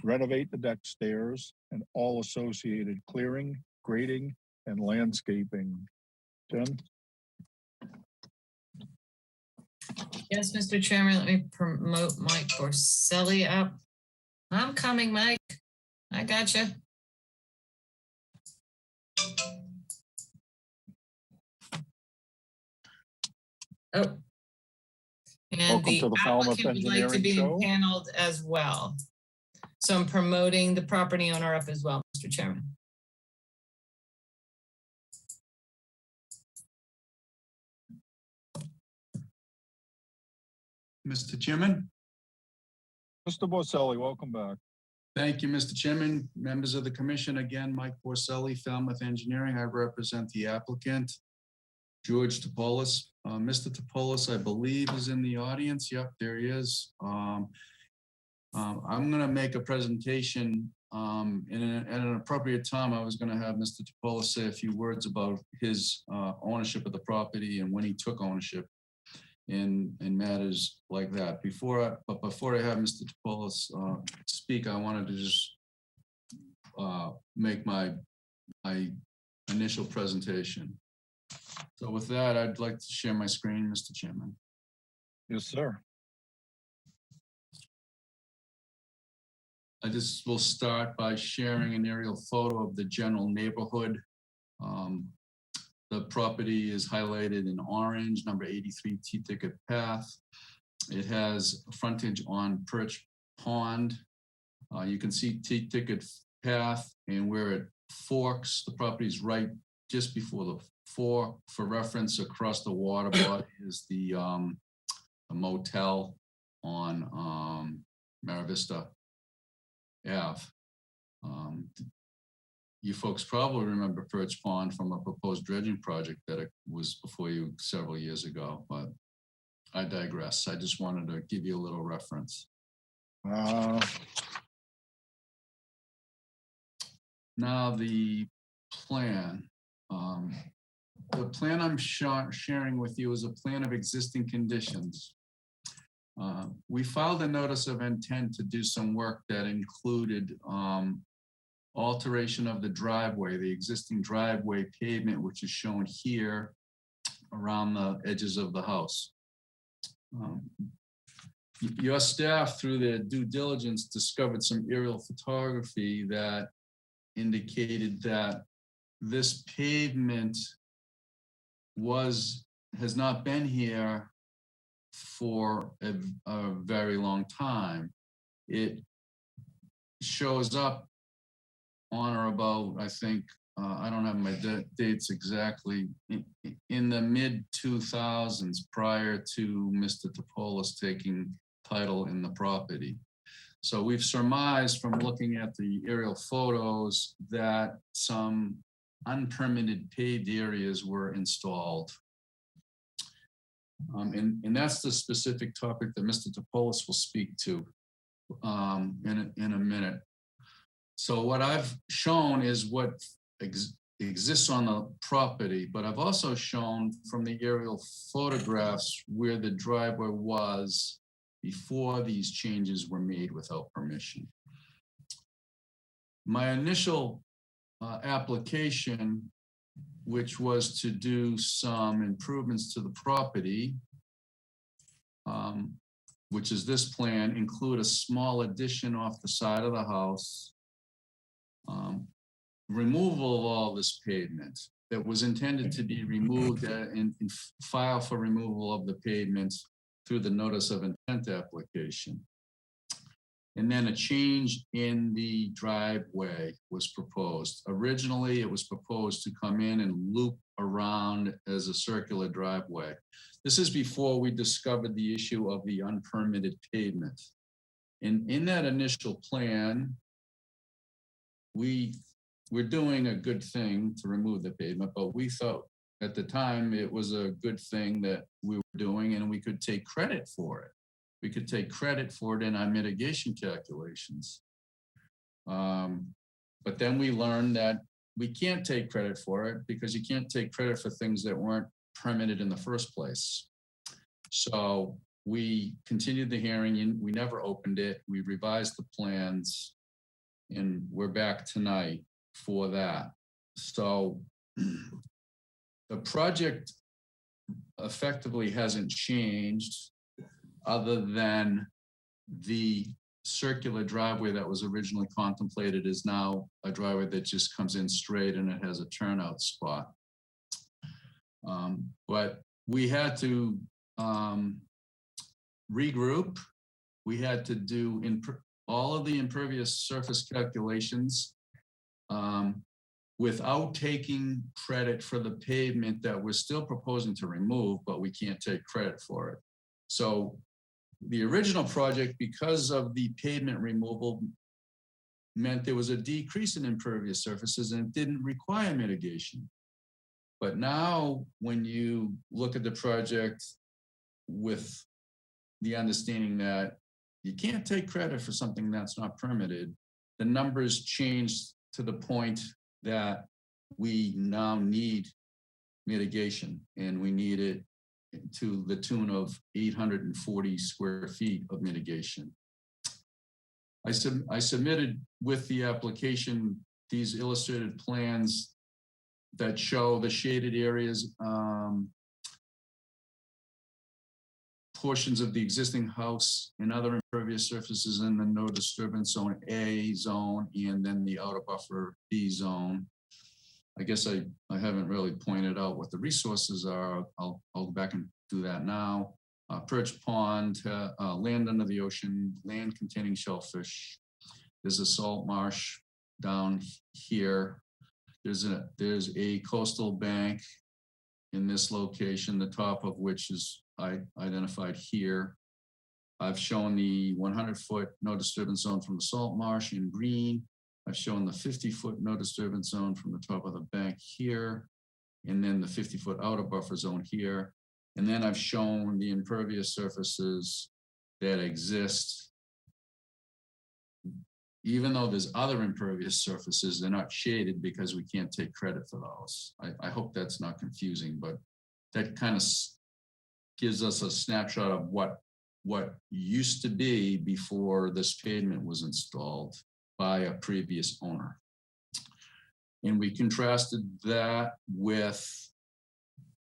renovate the deck stairs, and all associated clearing, grading, and landscaping. Jen? Yes, Mr. Chairman, let me promote Mike Borselli up. I'm coming, Mike. I got you. Oh. And Welcome the to the Falmouth applicant would like to Engineering be Show. paneled as well. So I'm promoting the property owner up as well, Mr. Chairman. Mr. Chairman? Mr. Borselli, welcome back. Thank you, Mr. Chairman. Members of the commission, again, Mike Borselli, Falmouth Engineering. I represent the applicant, George Topulos. Mr. Topulos, I believe, is in the audience. Yep, there he is. I'm going to make a presentation at an appropriate time. I was going to have Mr. Topulos say a few words about his ownership of the property and when he took ownership in matters like that. Before I have Mr. Topulos speak, I wanted to just make my initial presentation. So with that, I'd like to share my screen, Mr. Chairman. Yes, sir. I just will start by sharing an aerial photo of the general neighborhood. The property is highlighted in orange, number 83 T-Ticket Path. It has frontage on Perch Pond. You can see T-Ticket Path, and where it forks, the property is right just before the fork. For reference, across the water body is the motel on Maravista Ave. You folks probably remember Perch Pond from a proposed dredging project that it was before you several years ago, but I digress. I just wanted to give you a little reference. Now the plan. The plan I'm sharing with you is a plan of existing conditions. We filed a notice of intent to do some work that included alteration of the driveway, the existing driveway pavement, which is shown here around the edges of the house. Your staff, through their due diligence, discovered some aerial photography that indicated that this pavement has not been here for a very long time. It shows up on or about, I think, I don't have my dates exactly, in the mid-2000s, prior to Mr. Topolis taking title in the property. So we've surmised from looking at the aerial photos that some unpermitted paved areas were installed. And that's the specific topic that Mr. Topolis will speak to in a minute. So what I've shown is what exists on the property, but I've also shown from the aerial photographs where the driveway was before these changes were made without permission. My initial application, which was to do some improvements to the property, which is this plan, include a small addition off the side of the house, removal of all this pavement that was intended to be removed and file for removal of the pavement through the notice of intent application. And then a change in the driveway was proposed. Originally, it was proposed to come in and loop around as a circular driveway. This is before we discovered the issue of the unpermitted pavement. And in that initial plan, we're doing a good thing to remove the pavement, but we thought at the time it was a good thing that we were doing and we could take credit for it. We could take credit for it in our mitigation calculations. But then we learned that we can't take credit for it because you can't take credit for things that weren't permitted in the first place. So we continued the hearing and we never opened it. We revised the plans and we're back tonight for that. So the project effectively hasn't changed other than the circular driveway that was originally contemplated is now a driveway that just comes in straight and it has a turnout spot. But we had to regroup. We had to do all of the impervious surface calculations without taking credit for the pavement that we're still proposing to remove, but we can't take credit for it. So the original project, because of the pavement removal, meant there was a decrease in impervious surfaces and it didn't require mitigation. But now when you look at the project with the understanding that you can't take credit for something that's not permitted, the numbers changed to the point that we now need mitigation and we need it to the tune of 840 square feet of mitigation. I submitted with the application these illustrated plans that show the shaded areas, portions of the existing house and other impervious surfaces in the no disturbance zone A zone, and then the outer buffer B zone. I guess I haven't really pointed out what the resources are. I'll go back and do that now. Perch pond, land under the ocean, land containing shellfish. There's a salt marsh down here. There's a coastal bank in this location, the top of which is identified here. I've shown the 100-foot no disturbance zone from the salt marsh in green. I've shown the 50-foot no disturbance zone from the top of the bank here, and then the 50-foot outer buffer zone here. And then I've shown the impervious surfaces that exist. Even though there's other impervious surfaces, they're not shaded because we can't take credit for those. I hope that's not confusing, but that kind of gives us a snapshot of what used to be before this pavement was installed by a previous owner. And we contrasted that with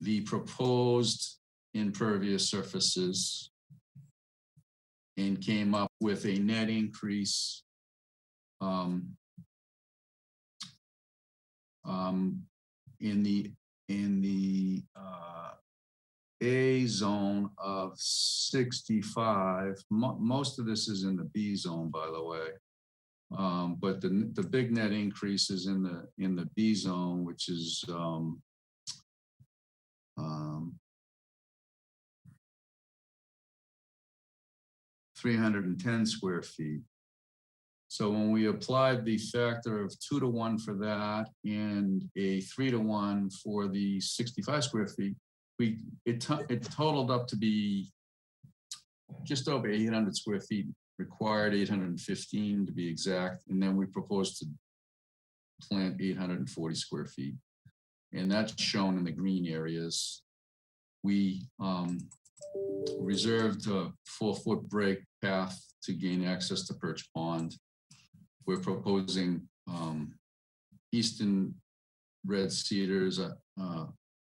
the proposed impervious surfaces and came up with a net increase in the A zone of 65. Most of this is in the B zone, by the way. But the big net increase is in the B zone, which is 310 square feet. So when we applied the factor of 2-to-1 for that and a 3-to-1 for the 65 square feet, it totaled up to be just over 800 square feet, required 815 to be exact. And then we proposed to plant 840 square feet. And that's shown in the green areas. We reserved a 4-foot break path to gain access to Perch Pond. We're proposing eastern red cedars,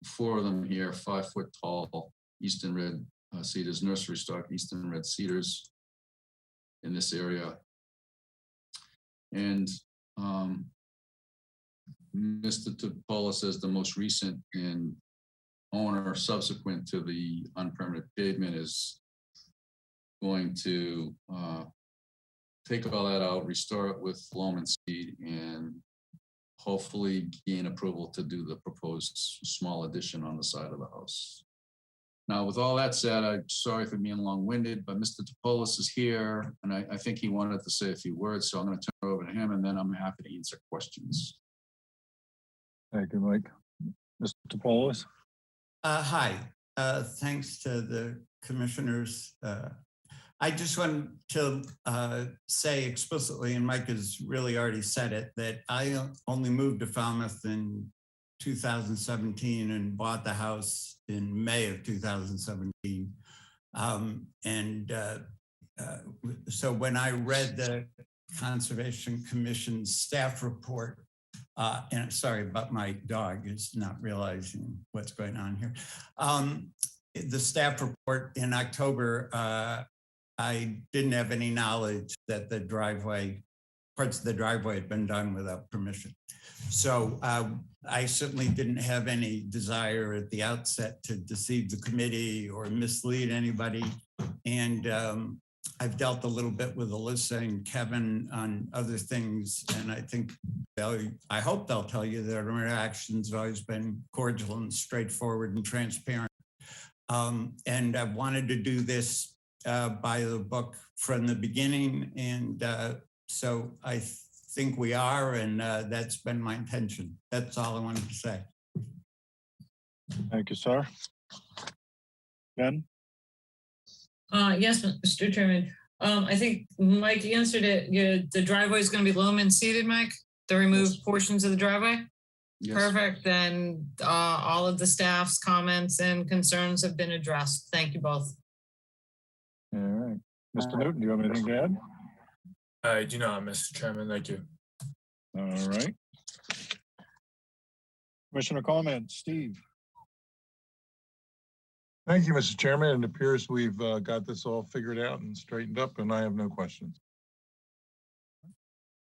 4 of them here, 5-foot tall eastern red cedars, nursery stock eastern red cedars in this area. And Mr. Topola says the most recent owner subsequent to the unpermitted pavement is going to take all that out, restore it with loam and seed, and hopefully gain approval to do the proposed small addition on the side of the house. Now, with all that said, I'm sorry for being long-winded, but Mr. Topolis is here, and I think he wanted to say a few words, so I'm going to turn it over to him, and then I'm happy to answer questions. Thank you, Mike. Mr. Topolis? Hi, thanks to the commissioners. I just want to say explicitly, and Mike has really already said it, that I only moved to Falmouth in 2017 and bought the house in May of 2017. So when I read the Conservation Commission's staff report, and sorry about my dog, is not realizing what's going on here. The staff report in October, I didn't have any knowledge that the driveway, parts of the driveway had been done without permission. So I certainly didn't have any desire at the outset to deceive the committee or mislead anybody. And I've dealt a little bit with Alyssa and Kevin on other things. And I think I hope they'll tell you that our interactions have always been cordial and straightforward and transparent. And I wanted to do this by the book from the beginning. And so I think we are, and that's been my intention. That's all I wanted to say. Thank you, sir. Jen? Yes, Mr. Chairman. I think Mike answered it. The driveway is going to be loam and seeded, Mike? The removed portions of the driveway? Yes. Perfect. Then all of the staff's comments and concerns have been addressed. Thank you both. All right. Mr. Newton, do you have anything to add? I do not, Mr. Chairman. Thank you. All right. Commissioner comments, Steve. Thank you, Mr. Chairman. It appears we've got this all figured out and straightened up, and I have no questions.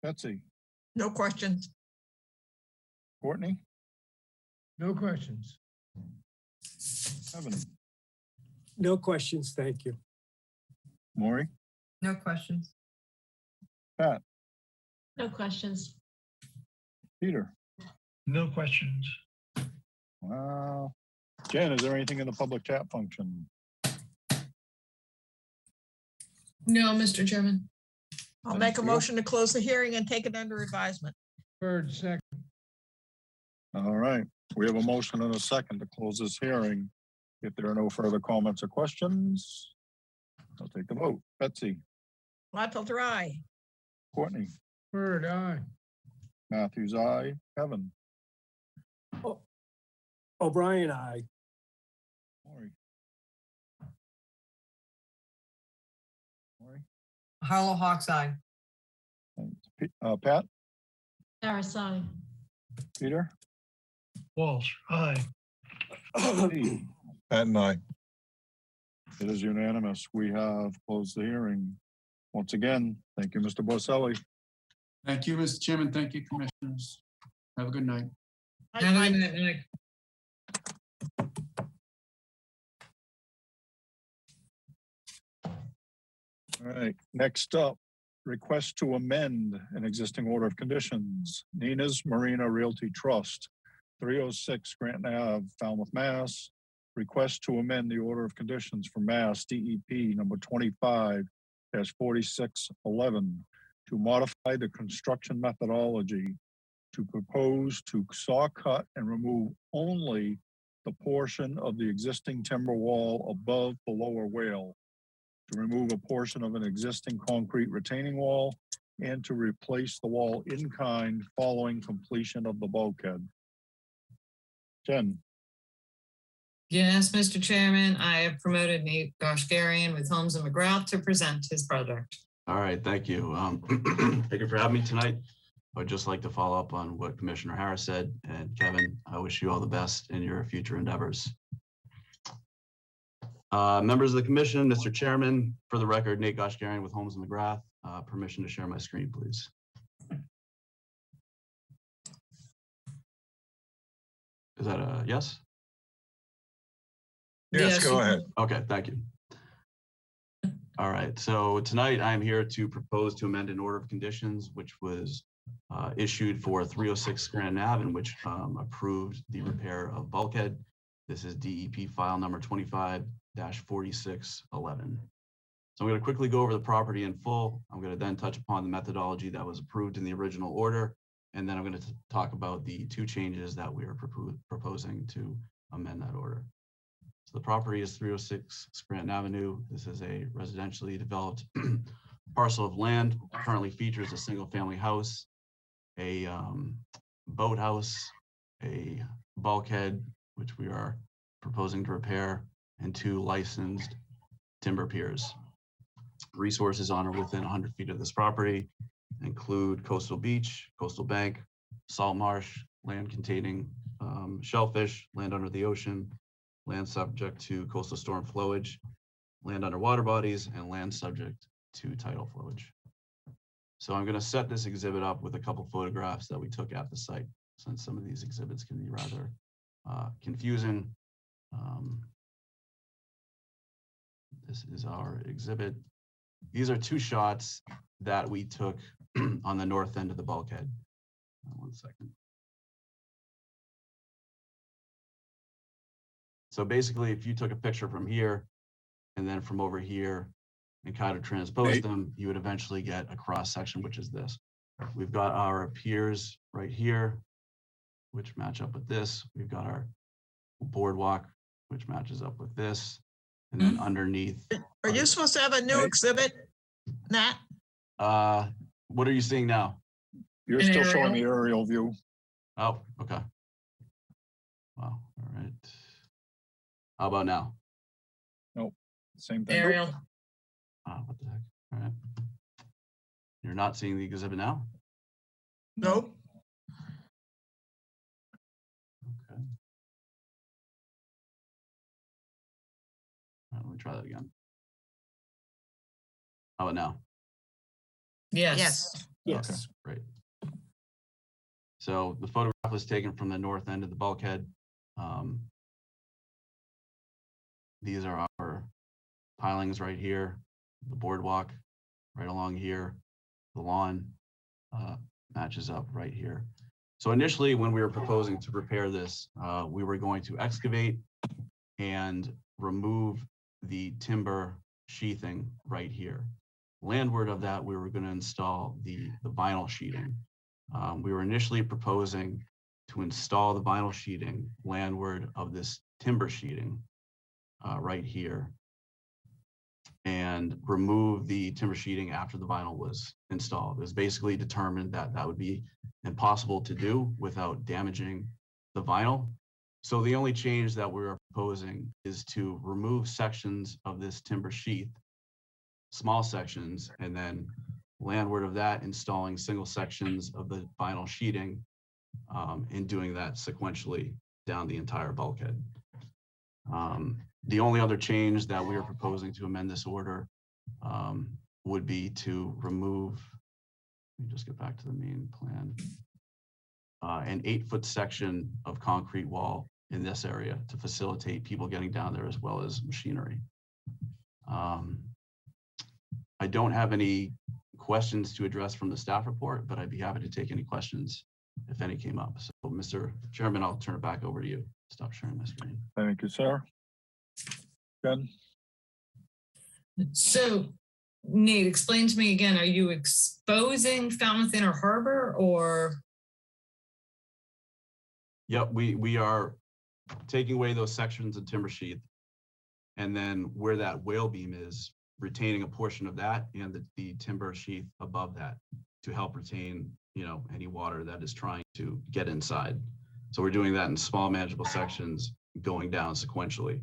Betsy, No questions. Courtney, No questions. Evan, No questions, thank you. Maury, No questions. Pat, No questions. Peter. No questions. Wow. Jen, is there anything in the public chat function? No, Mr. Chairman. I'll Thank make a you. motion to close the hearing and take it under advisement. Third, second. All right, we have a motion and a second to close this hearing. If there are no further comments or questions, I'll take the vote. Betsy, Gladfelter, aye. Courtney, Bird, aye. Matthews, aye. Kevin, O'Brien, aye. Maury. Maury, Harlow Hawks Eye. Pat, Harris, aye. Peter, Walsh, aye. Steve. Pat and I. It is unanimous. We have closed the hearing. Once again, thank you, Mr. Borselli. Thank you, Mr. Chairman. Thank you, commissioners. Have a good night. Have a good night, Mike. All right, next up, request to amend an existing order of conditions. Nina's Marina Realty Trust, 306 Granton Ave, Falmouth, Mass. Request to amend the order of conditions for Mass DEP number 25-4611 to modify the construction methodology to propose to saw cut and remove only the portion of the existing timber wall above the lower wale, to remove a portion of an existing concrete retaining wall, and to replace the wall in kind following completion of the bulkhead. Jen. Yes, Mr. Chairman, I have promoted Nate Goshgarian with Holmes and McGrath to present his project. All right, thank you. Thank you for having me tonight. I would just like to follow up on what Commissioner Harris said, and Kevin, I wish you all the best in your future endeavors. Members of the commission, Mr. Chairman, for the record, Nate Goshgarian with Holmes and McGrath. Permission to share my screen, please. Is that a yes? Yes, go ahead. Okay, thank you. All right, so tonight I'm here to propose to amend an order of conditions which was issued for 306 Granton Ave, in which approved the repair of bulkhead. This is DEP file number 25-4611. So I'm going to quickly go over the property in full. I'm going to then touch upon the methodology that was approved in the original order, and then I'm going to talk about the two changes that we are proposing to amend that order. So the property is 306 Scranton Avenue. This is a residentially developed parcel of land. Currently features a single family house, a boathouse, a bulkhead, which we are proposing to repair, and 2 licensed timber piers. Resources on or within 100 feet of this property include coastal beach, coastal bank, salt marsh, land containing shellfish, land under the ocean, land subject to coastal storm flowage, land under water bodies, and land subject to tidal flowage. So I'm going to set this exhibit up with a couple photographs that we took at the site, since some of these exhibits can be rather confusing. This is our exhibit. These are 2 shots that we took on the north end of the bulkhead. One second. So basically, if you took a picture from here and then from over here and kind of transposed them, you would eventually get a cross section, which is this. We've got our piers right here, which match up with this. We've got our boardwalk, which matches up with this. And then underneath. Are you supposed to have a new exhibit, Nat? What are you seeing now? You're still showing the aerial view. Oh, okay. Wow, all right. How about now? Nope, same thing. Aerial. Oh, what the heck? All right. You're You're not seeing the exhibit now? Nope. Okay. All right, let me try that again. How about now? Yes. Yes. Yes. Okay, great. So the photograph was taken from the north end of the bulkhead. These are our pilings right here, the boardwalk right along here, the lawn matches up right here. So initially, when we were proposing to repair this, we were going to excavate and remove the timber sheathing right here. Landward of that, we were going to install the vinyl sheeting. We were initially proposing to install the vinyl sheeting landward of this timber sheeting right here, and remove the timber sheeting after the vinyl was installed. It was basically determined that that would be impossible to do without damaging the vinyl. So the only change that we're proposing is to remove sections of this timber sheath, small sections, and then landward of that, installing single sections of the vinyl sheeting, and doing that sequentially down the entire bulkhead. The only other change that we are proposing to amend this order would be to remove, let me just get back to the main plan, an 8-foot section of concrete wall in this area to facilitate people getting down there as well as machinery. I don't have any questions to address from the staff report, but I'd be happy to take any questions if any came up. So, Mr. Chairman, I'll turn it back over to you. Stop sharing my screen. Thank you, sir. Jen? So Nate, explain to me again, are you exposing Falmouth Inner Harbor or? Yep, we are taking away those sections of timber sheath, and then where that whale beam is, retaining a portion of that and the timber sheath above that to help retain, any water that is trying to get inside. So we're doing that in small manageable sections going down sequentially,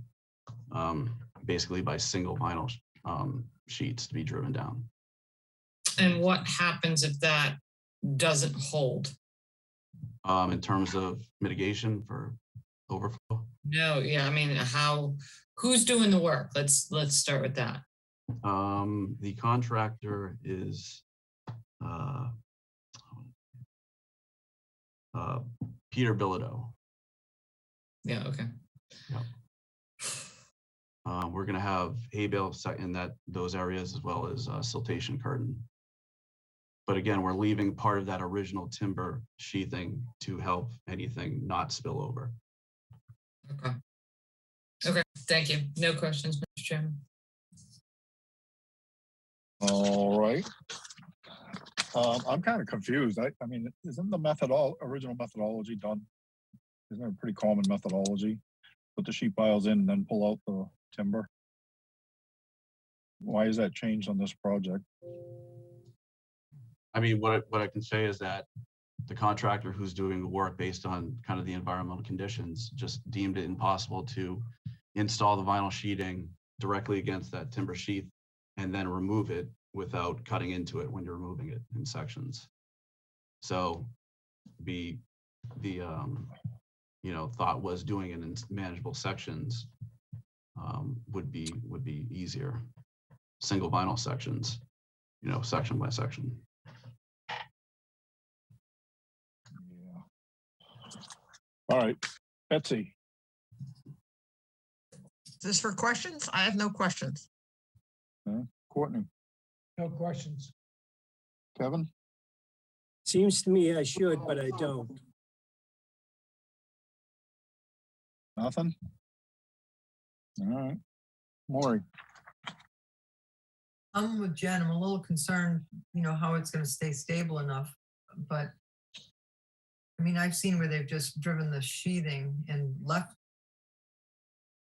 basically by single vinyl sheets to be driven down. And what happens if that doesn't hold? In terms of mitigation for overflow? No, yeah, I mean, who's doing the work? Let's start with that. The contractor is Peter Bilodeau. Yeah, okay. Yep. We're going to have hay bale in those areas as well as siltation curtain. But again, we're leaving part of that original timber sheathing to help anything not spill over. Okay. Okay, thank you. No questions, Mr. Chairman. All right. I'm kind of confused. I mean, isn't the original methodology done? Isn't it a pretty common methodology? Put the sheet piles in and then pull out the timber. Why is that changed on this project? I mean, what I can say is that the contractor who's doing the work based on kind of the environmental conditions just deemed it impossible to install the vinyl sheeting directly against that timber sheath and then remove it without cutting into it when you're removing it in sections. So the thought was doing it in manageable sections would be easier. Single vinyl sections, section by section. Yeah. All right, Betsy. Is this for questions? I have no questions. Courtney. No questions. Kevin. Seems to me I should, but I don't. Nothing. All right, Maury. I'm with Jen. I'm a little concerned, how it's going to stay stable enough. But I mean, I've seen where they've just driven the sheathing and left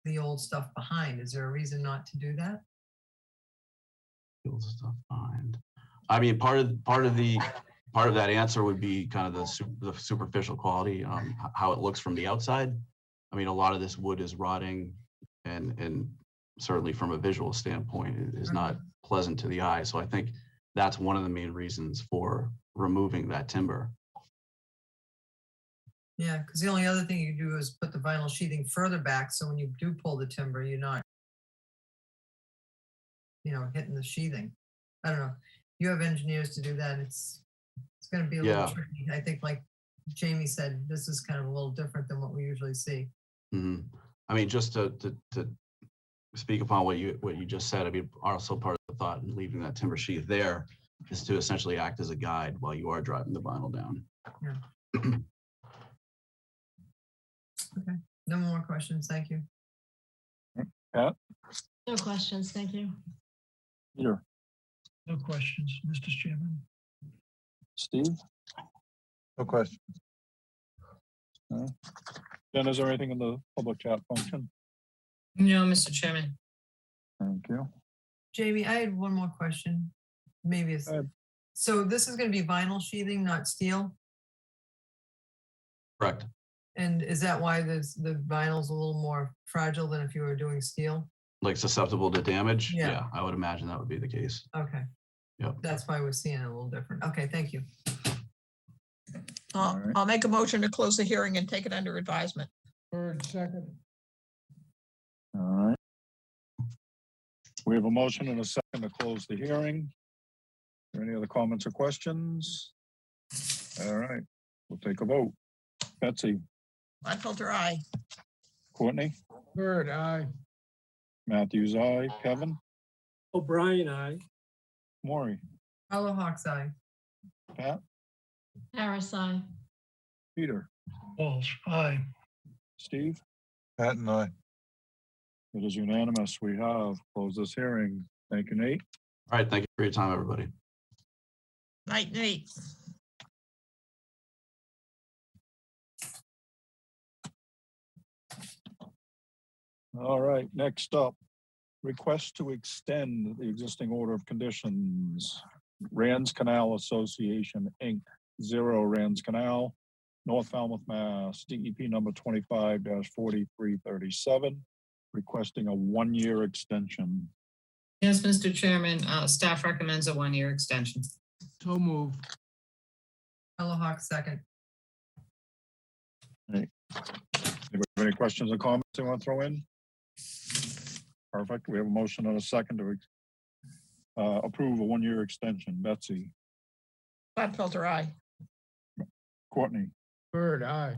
the old stuff behind. Is there a reason not to do that? Old stuff behind. I mean, part of that answer would be kind of the superficial quality, how it looks from the outside. I mean, a lot of this wood is rotting, and certainly from a visual standpoint, it is not pleasant to the eye. So I think that's one of the main reasons for removing that timber. Yeah, because the only other thing you do is put the vinyl sheathing further back, so when you do pull the timber, you're not, hitting the sheathing. I don't know. You have engineers to do that. It's gonna be a little Yeah. tricky. I think like Jamie said, this is kind of a little different than what we usually see. Mhm. I mean, just to speak upon what you just said, I mean, also part of the thought in leaving that timber sheath there is to essentially act as a guide while you are driving the vinyl down. Yeah. Okay, no more questions. Thank you. Pat, No questions, thank you. Peter, No questions, Mr. Chairman. Steve, No question. Jen, is there anything in the public chat function? No, Mr. Chairman. Thank you. Jamie, I had one more question. Maybe it's, so this is gonna be vinyl sheathing, not steel? Correct. And is that why the vinyl's a little more fragile than if you were doing steel? Like susceptible to damage? Yeah. I would imagine that would be the case. Okay. Yep. That's why we're seeing it a little different. Okay, thank you. All right. I'll make a motion to close the hearing and take it under advisement. Bird, second. All right. We have a motion and a second to close the hearing. Are there any other comments or questions? All right, we'll take a vote. Betsy, Gladfelter, aye. Courtney, Bird, aye. Matthews, aye. Kevin, O'Brien, aye. Maury, Hello, Hawk's Eye. Pat, Harris, aye. Peter, Walsh, aye. Steve. Pat and I. It is unanimous. We have closed this hearing. Thank you, Nate. All right, thank you for your time, everybody. Night, Nate. All right, next up, request to extend the existing order of conditions. Rands Canal Association, Inc., 0 Rands Canal, North Falmouth, Mass, DEP number 25-4337, requesting a 1-year extension. Yes, Mr. Chairman, staff recommends a 1-year extension. So move. Hello, Hawk, second. Anybody have any questions or comments they want to throw in? Perfect. We have a motion and a second to approve a 1-year extension. Betsy, Gladfelter, aye. Courtney, Bird, aye.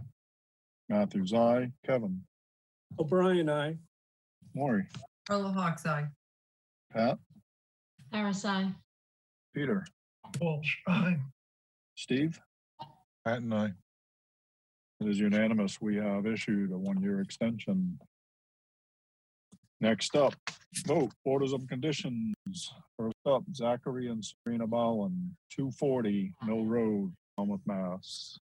Matthews, aye. Kevin, O'Brien, aye. Maury, Hello, Hawk's Eye. Pat, Harris, aye. Peter, Walsh, aye. Steve. Pat and I. It is unanimous. We have issued a 1-year extension. Next up, vote orders of conditions. First up, Zachary and Serena Bowen, 240 Mill Road, Falmouth, Mass.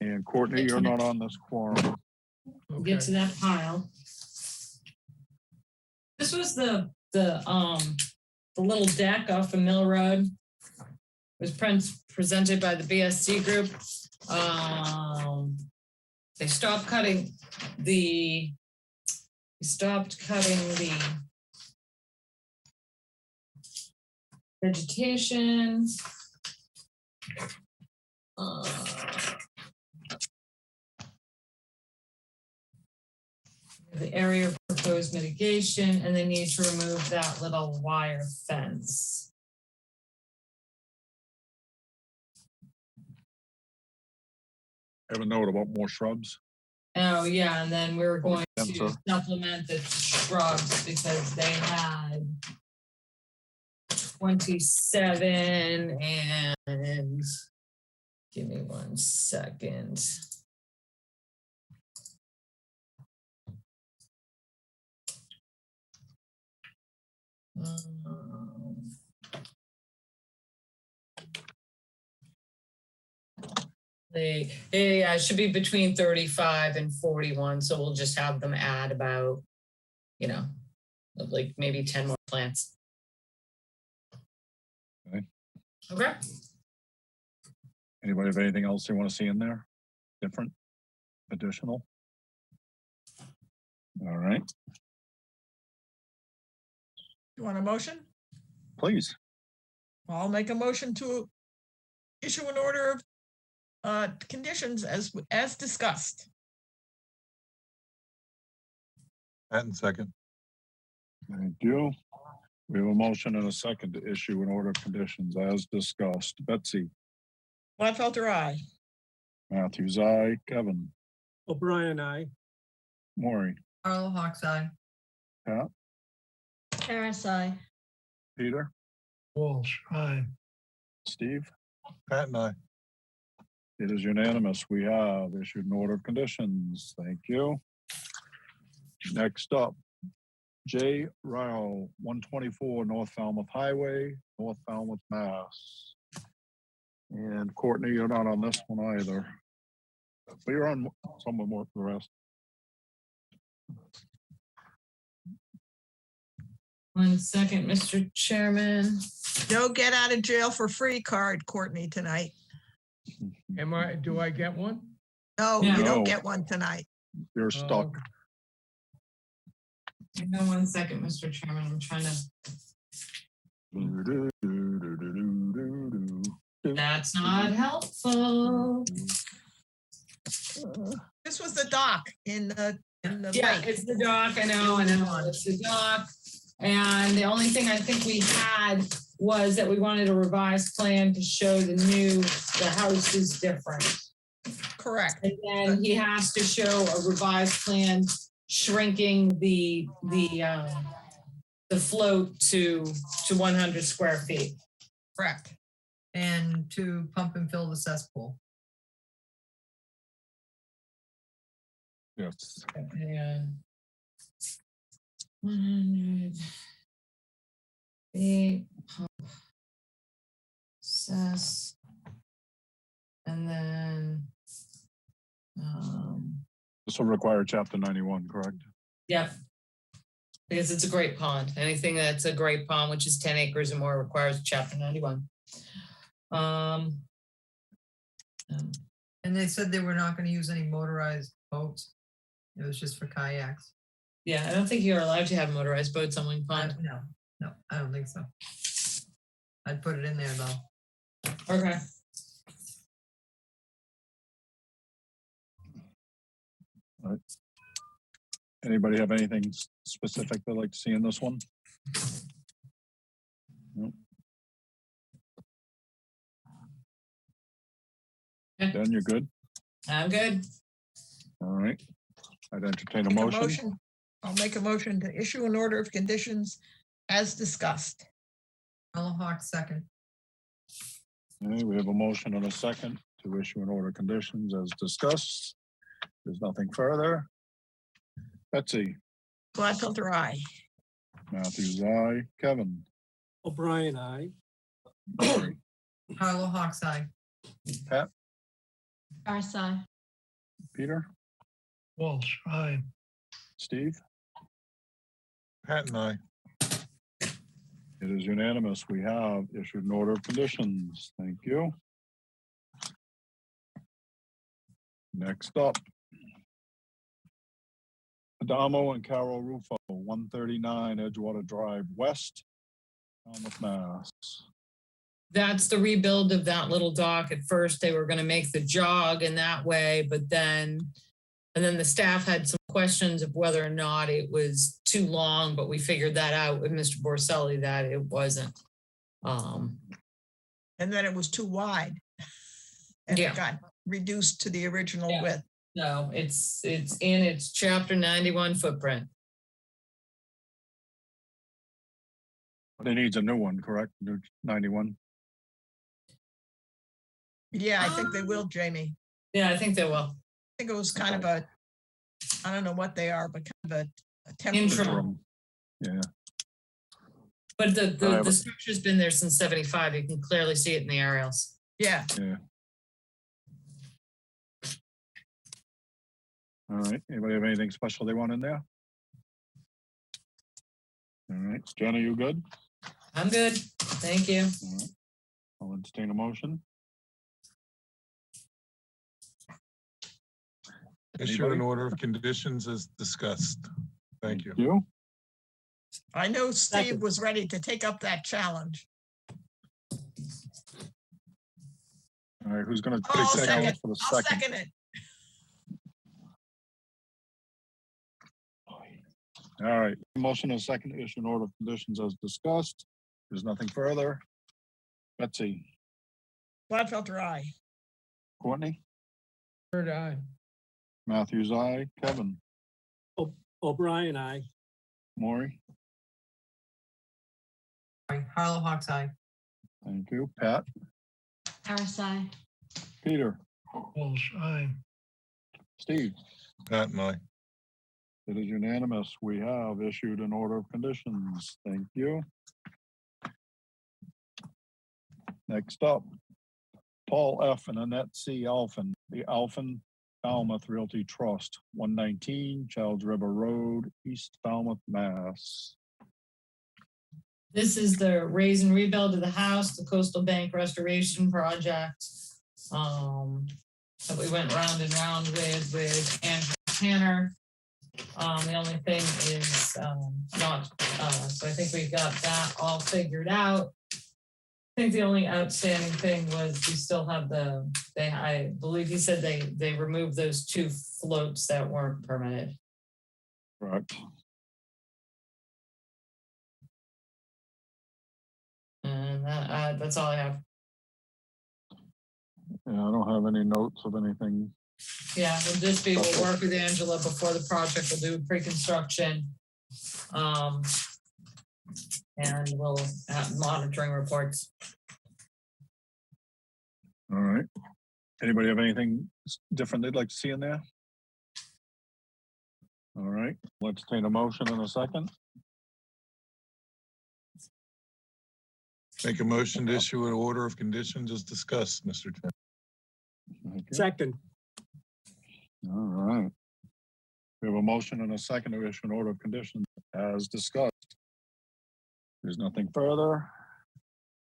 And Courtney, you're not on this quorum. We'll get to that pile. This was the little deck off of Mill Road. It was presented by the BSC group. They stopped cutting the vegetation. The area of proposed mitigation, and they need to remove that little wire fence. I have a note about more shrubs. Oh, yeah, and then we're going to Fence, supplement the shrubs because they had 27 and give me 1 second. It should be between 35 and 41. So we'll just have them add about, like maybe 10 more plants. Okay. Okay. Anybody have anything else they want to see in there? Different, additional? All right. You want a motion? please. I'll make a motion to issue an order of conditions as discussed. Patton second. Thank you. We have a motion and a second to issue an order of conditions as discussed. Betsy, Gladfelter, aye. Matthews, aye. Kevin, O'Brien, I. Maury, Carl Hawks eye. Pat, Harris, aye. Peter, Walsh, aye. Steve. Patton, I. It is unanimous. We have issued an order of conditions. Thank you. Next up, J. Rao, 124 North Falmouth Highway, North Falmouth, Mass. And Courtney, you're not on this one either. But you're on some of more the rest. 1 second, Mr. Chairman. No get out of jail for free card, Courtney, tonight. Do I get one? No, Yeah. you No. don't get one tonight. You're stuck. Oh, Hang on 1 second, Mr. Chairman. I'm trying to. That's not helpful. This was the dock in the Yeah, lake. it's the dock. I know. It's the dock. And the only thing I think we had was that we wanted a revised plan to show the house is different. Correct. And then he has to show a revised plan shrinking the float to 100 square feet. Correct. And to pump and fill the cesspool. Yes. Yeah. 100 feet pump cess, and then This will require chapter 91, correct? yep, because it's a great pond. Anything that's a great pond, which is 10 acres or more, requires chapter 91. And they said they were not going to use any motorized boats. It was just for kayaks. Yeah, I don't think you're allowed to have motorized boats on Wing Pond. No, I don't think so. I'd put it in there though. Okay. All right. Anybody have anything specific they'd like to see in this one? No. Dan, you're good? I'm good. All right. I'd entertain a Make a motion. motion. I'll make a motion to issue an order of conditions as discussed. Carl Hawks second. Okay, we have a motion and a second to issue an order of conditions as discussed. There's nothing further. Betsy, Gladfelter, aye. Matthews, aye. Kevin, O'Brien, I. Maury, Carl Hawks eye. Pat, Harris, aye. Peter, Walsh, aye. Steve. Patton, I. It is unanimous. We have issued an order of conditions. Thank you. Next up. Adamo and Carol Rufo, 139 Edgewater Drive West, Falmouth, Mass. That's the rebuild of that little dock. At first, they were going to make the jog in that way, but then the staff had some questions of whether or not it was too long, but we figured that out with Mr. Borselli that it wasn't. And then it was too wide. And Yeah. it got reduced to the original Yeah. width. No, it's in its chapter 91 footprint. But it needs a new one, correct? New 91. Yeah, I think they will, Jamie. Yeah, I think they will. I think it was kind of a, I don't know what they are, but kind of a temporary. Interim. Yeah. But the structure's been there since 75. You can clearly see it in the aerials. Yeah. Yeah. All right. Anybody have anything special they want in there? All right. Jen, are you good? I'm good. Thank you. All right. I'll entertain a motion. Issue Anybody? an order of conditions as discussed. Thank you. You? I know Steve Second. was ready to take up that challenge. All right, who's gonna Oh, I'll take the challenge second, for the I'll second? second it. All right, motion and second to issue an order of conditions as discussed. There's nothing further. Betsy, Gladfelter, aye. Courtney, Bird eye. Matthews, aye, Kevin, O'Brien, aye. Maury, Harlow Hawks eye. thank you, Pat, Harris, aye. Peter, Walsh, aye. Steve. Pat and I. It is unanimous. We have issued an order of conditions. Thank you. Next up, Paul F. and Annette C. Alphen, the Alphen Falmouth Realty Trust, 119 Childs River Road, East Falmouth, Mass. This is the raise and rebuild of the house, the coastal bank restoration project. That we went round and round with Andrew Tanner. The only thing is not, so I think we got that all figured out. I think the only outstanding thing was we still have I believe he said they removed those 2 floats that weren't permitted. Correct. And that's all I have. Yeah, I don't have any notes of anything. Yeah, we'll work with Angela before the project. We'll do pre-construction. And we'll have monitoring reports. All right. Anybody have anything different they'd like to see in there? All right, let's take a motion in a second. Make a motion to issue an order of conditions as discussed, Mr. Chairman. Okay. Second. All right. We have a motion and a second to issue an order of conditions as discussed. There's nothing further.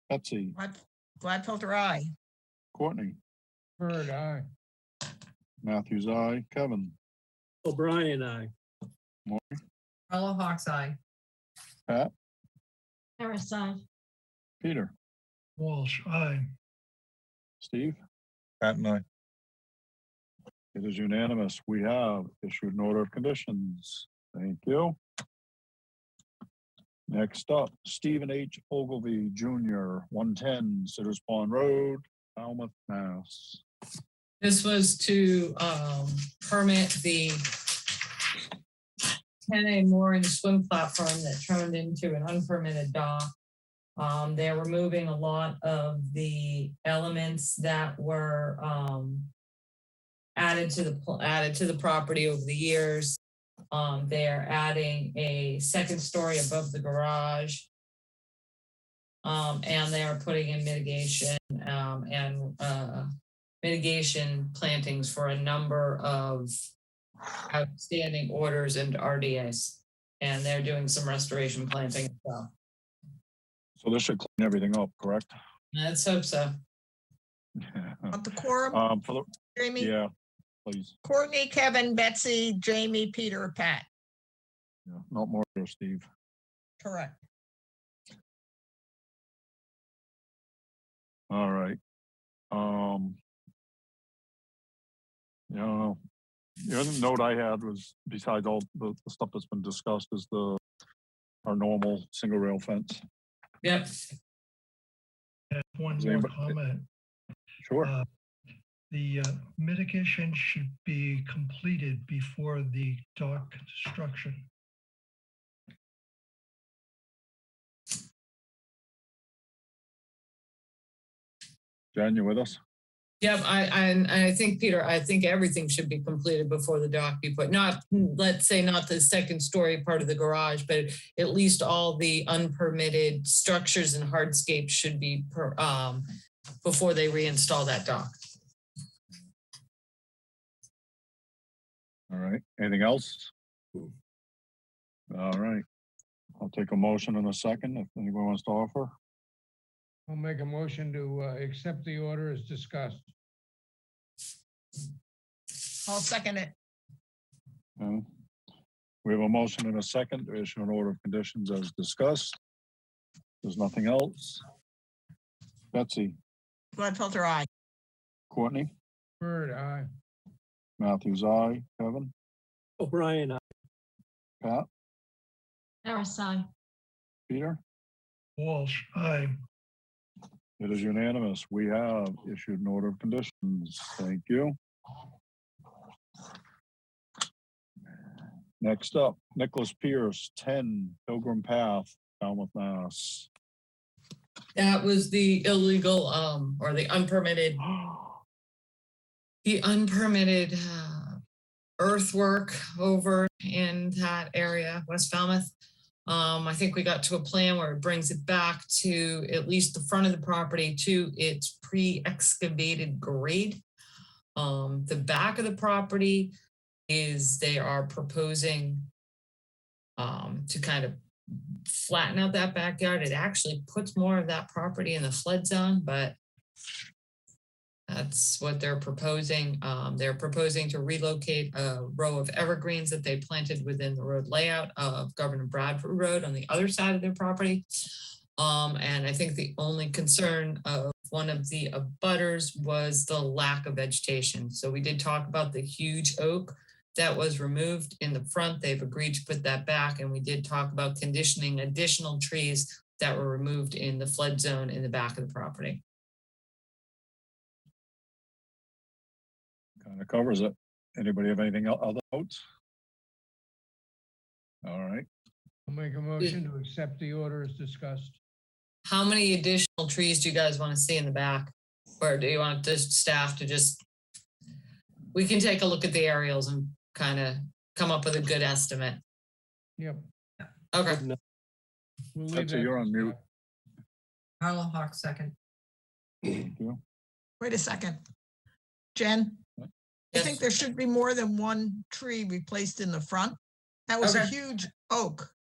Betsy, Gladfelter, aye. Courtney, Bird eye. Matthews, aye, Kevin, O'Brien, aye. Harlow Hawks eye. Pat, Harris, aye. Peter, Walsh, aye. Steve. Pat and I. It is unanimous. We have issued an order of conditions. Thank you. Next up, Stephen H. Ogilvy Jr., 110 Sitters Pond Road, Falmouth, Mass. This was to permit the 10A mooring swim platform that turned into an unpermitted dock. They're removing a lot of the elements that were added to the property over the years. They're adding a second story above the garage. And they are putting in mitigation and mitigation plantings for a number of outstanding orders and RDAs. And they're doing some restoration planting as well. So this should clean everything up, correct? Let's hope so. Want the quorum? For the, Jamie? yeah, please. Courtney, Kevin, Betsy, Jamie, Peter, Pat. Yeah, not more, Steve. Correct. All right. Yeah, the other note I had was, besides all the stuff that's been discussed, is our normal single rail fence. Yep. I have one Is more anybody- comment. Sure. The mitigation should be completed before the dock construction. Jen, you with us? Yep, I think, Peter, I think everything should be completed before the dock be put, let's say not the second story part of the garage, but at least all the unpermitted structures and hardscapes should be before they reinstall that dock. All right. Anything else? All right. I'll take a motion in a second if anyone wants to offer. I'll make a motion to accept the order as discussed. I'll second it. Okay. We have a motion and a second to issue an order of conditions as discussed. There's nothing else. Betsy, Gladfelter, aye. Courtney, Bird, aye. Matthews, aye. Kevin, O'Brien, Pat, Harris, aye. Peter. Walsh, aye. It is unanimous. We have issued an order of conditions. Thank you. Next up, Nicholas Pierce, 10 Pilgrim Path, Falmouth, Mass. That was the illegal, or the unpermitted earthwork over in that area, West Falmouth. I think we got to a plan where it brings it back to at least the front of the property to its pre-excavated grade. The back of the property is they are proposing to kind of flatten out that backyard. It actually puts more of that property in the flood zone, but that's what they're proposing. They're proposing to relocate a row of evergreens that they planted within the road layout of Governor Bradford Road on the other side of their property. And I think the only concern of one of the abutters was the lack of vegetation. So we did talk about the huge oak that was removed in the front. They've agreed to put that back. And we did talk about conditioning additional trees that were removed in the flood zone in the back of the property. Kind of covers it. Anybody have anything other notes? All right. I'll make a motion to accept the order as discussed. How many additional trees do you guys want to see in the back? Or do you want the staff to just, we can take a look at the aerials and kind of come up with a good estimate. Yep. Okay. We'll leave Betsy, that you're to on mute. staff. Harlow Hawk, second. Thank you. Wait a second. Jen, I Yes. think there should be more than one tree replaced in the front. That was a Okay. huge oak,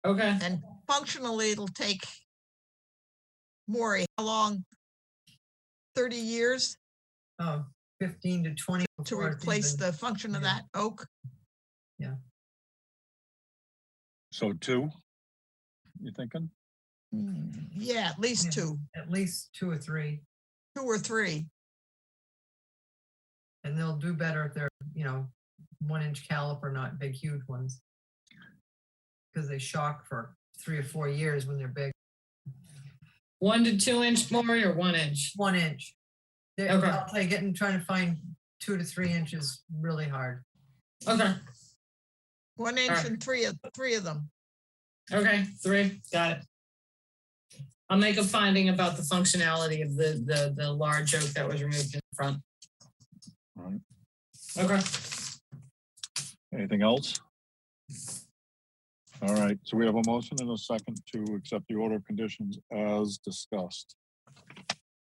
Okay. and functionally it'll take Maury, how long? 30 years Oh, 15 to 20. to before it's replace even- the function of yeah. that oak? So 2, you thinking? Yeah, at least Yeah. 2, At least 2 or 3. 2 or 3. And they'll do better if they're, 1-inch caliper, not big, huge ones. Because they shock for 3 or 4 years when they're big. 1 to 2 inch more or 1 inch? 1 inch. Okay. I'll tell you, trying to find 2 to 3 inches really hard. Okay. 1 inch Alright. and three of them. Okay. 3. Got it. I'll make a finding about the functionality of the large oak that was removed in the front. All right. Okay. Anything else? All right, so we have a motion and a second to accept the order of conditions as discussed.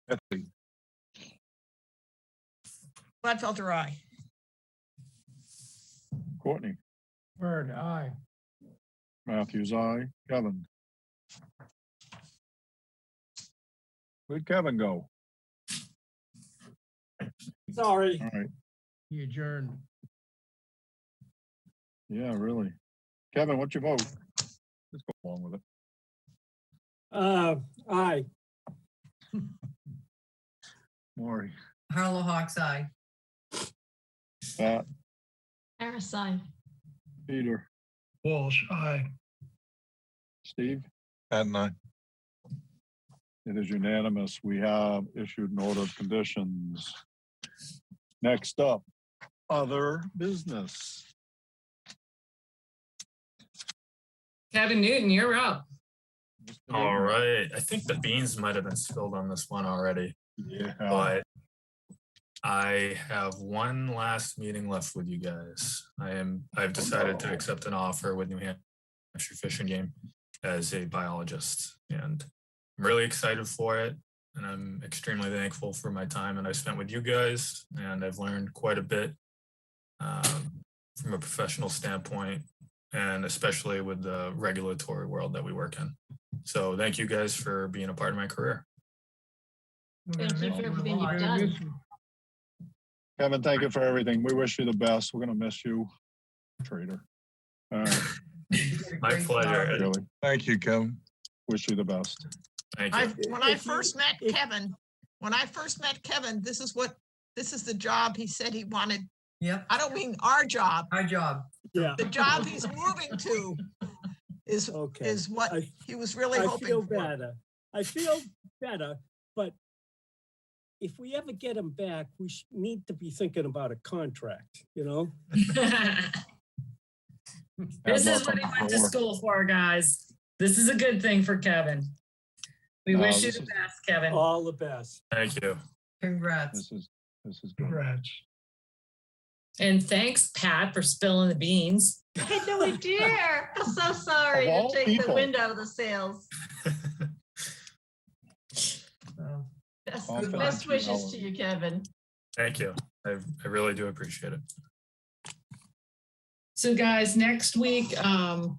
Betsy, Gladfelter, aye. Courtney, Bird, aye. Matthews, aye. Kevin. Where'd Kevin go? sorry. All right, He adjourned. yeah, really. Kevin, what's your vote? Let's go along with it. Aye. Maury, Harlow Hawk's eye. Pat, Harris, aye. Peter, Walsh, aye. Steve. Pat and I. It is unanimous. We have issued an order of conditions. Next up, other business. Kevin Newton, you're up. All right. I think the beans might have been spilled on this one already, Yeah. but I have one last meeting left with you guys. I've decided to accept an offer with New Hampshire Fish and Game as a biologist, and I'm really excited for it. And I'm extremely thankful for my time that I spent with you guys, and I've learned quite a bit from a professional standpoint, and especially with the regulatory world that we work in. So thank you guys for being a part of my career. We're gonna Thank you miss for you a everything lot. you've Gonna done. miss you. Kevin, thank you for everything. We wish you the best. We're gonna miss you, Trader. All right, My Great pleasure. job. really, Thank you, Kevin. wish you the best. Thank you. When I If you- first met if- Kevin, this is the job he said he wanted. Yep, I don't mean our job, our job. Yeah. the job he's moving to is, Okay. is what I- he was really I hoping feel for. better. I feel better, but if we ever get him back, we need to be thinking about a contract, you know? This Bad is luck what he on the went to floor. school for, guys. This is a good thing for Kevin. We No, wish you this the is- best, Kevin. All the best. Thank you. Congrats. This is good. Congrats. And thanks, Pat, for spilling the beans. I had no idea. I'm so sorry Of to all take the people. wind out of the sails. So, Best, Confidentiality. best wishes to you, Kevin. Thank you. I really do appreciate it. So guys, next week,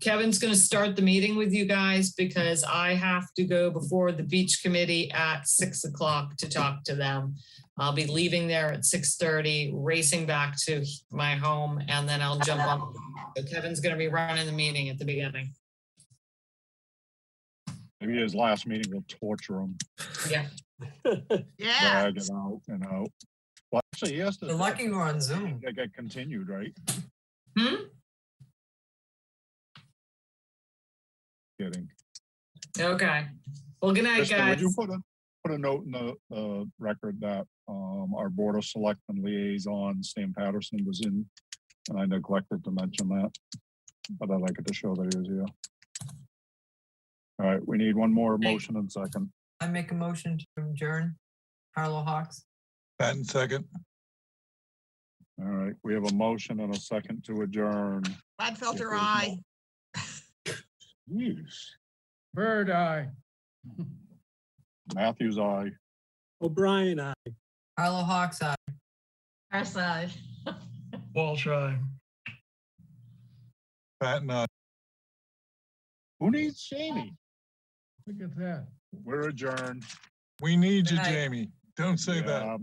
Kevin's gonna start the meeting with you guys because I have to go before the beach committee at 6 o'clock to talk to them. I'll be leaving there at 6:30, racing back to my home, and then I'll jump on. So Kevin's gonna be running the meeting at the beginning. Maybe his last meeting will torture him, Yeah. Yeah, drag it out and out. Well, actually, he has to. We're lucky we're on Zoom. They get continued, right? Kidding. Okay. Well, good night, Krista, would you guys. put a note in the record that our Board of Selectmen liaison, Stan Patterson, was in, and I neglected to mention that, but I'd like it to show that he was here. All right, we need one more motion and second. I make a motion to adjourn. Harlow Hawks. Patton second. All right, we have a motion and a second to adjourn. Gladfelter, aye. Yeesh. Bird eye. Matthews, aye. O'Brien, I. Harlow Hawks, aye. Our side. Walsh, aye. Patton, aye. Who needs Jamie? Look at that. We're adjourned. We need you, Good night. Jamie. Don't say that. Yeah,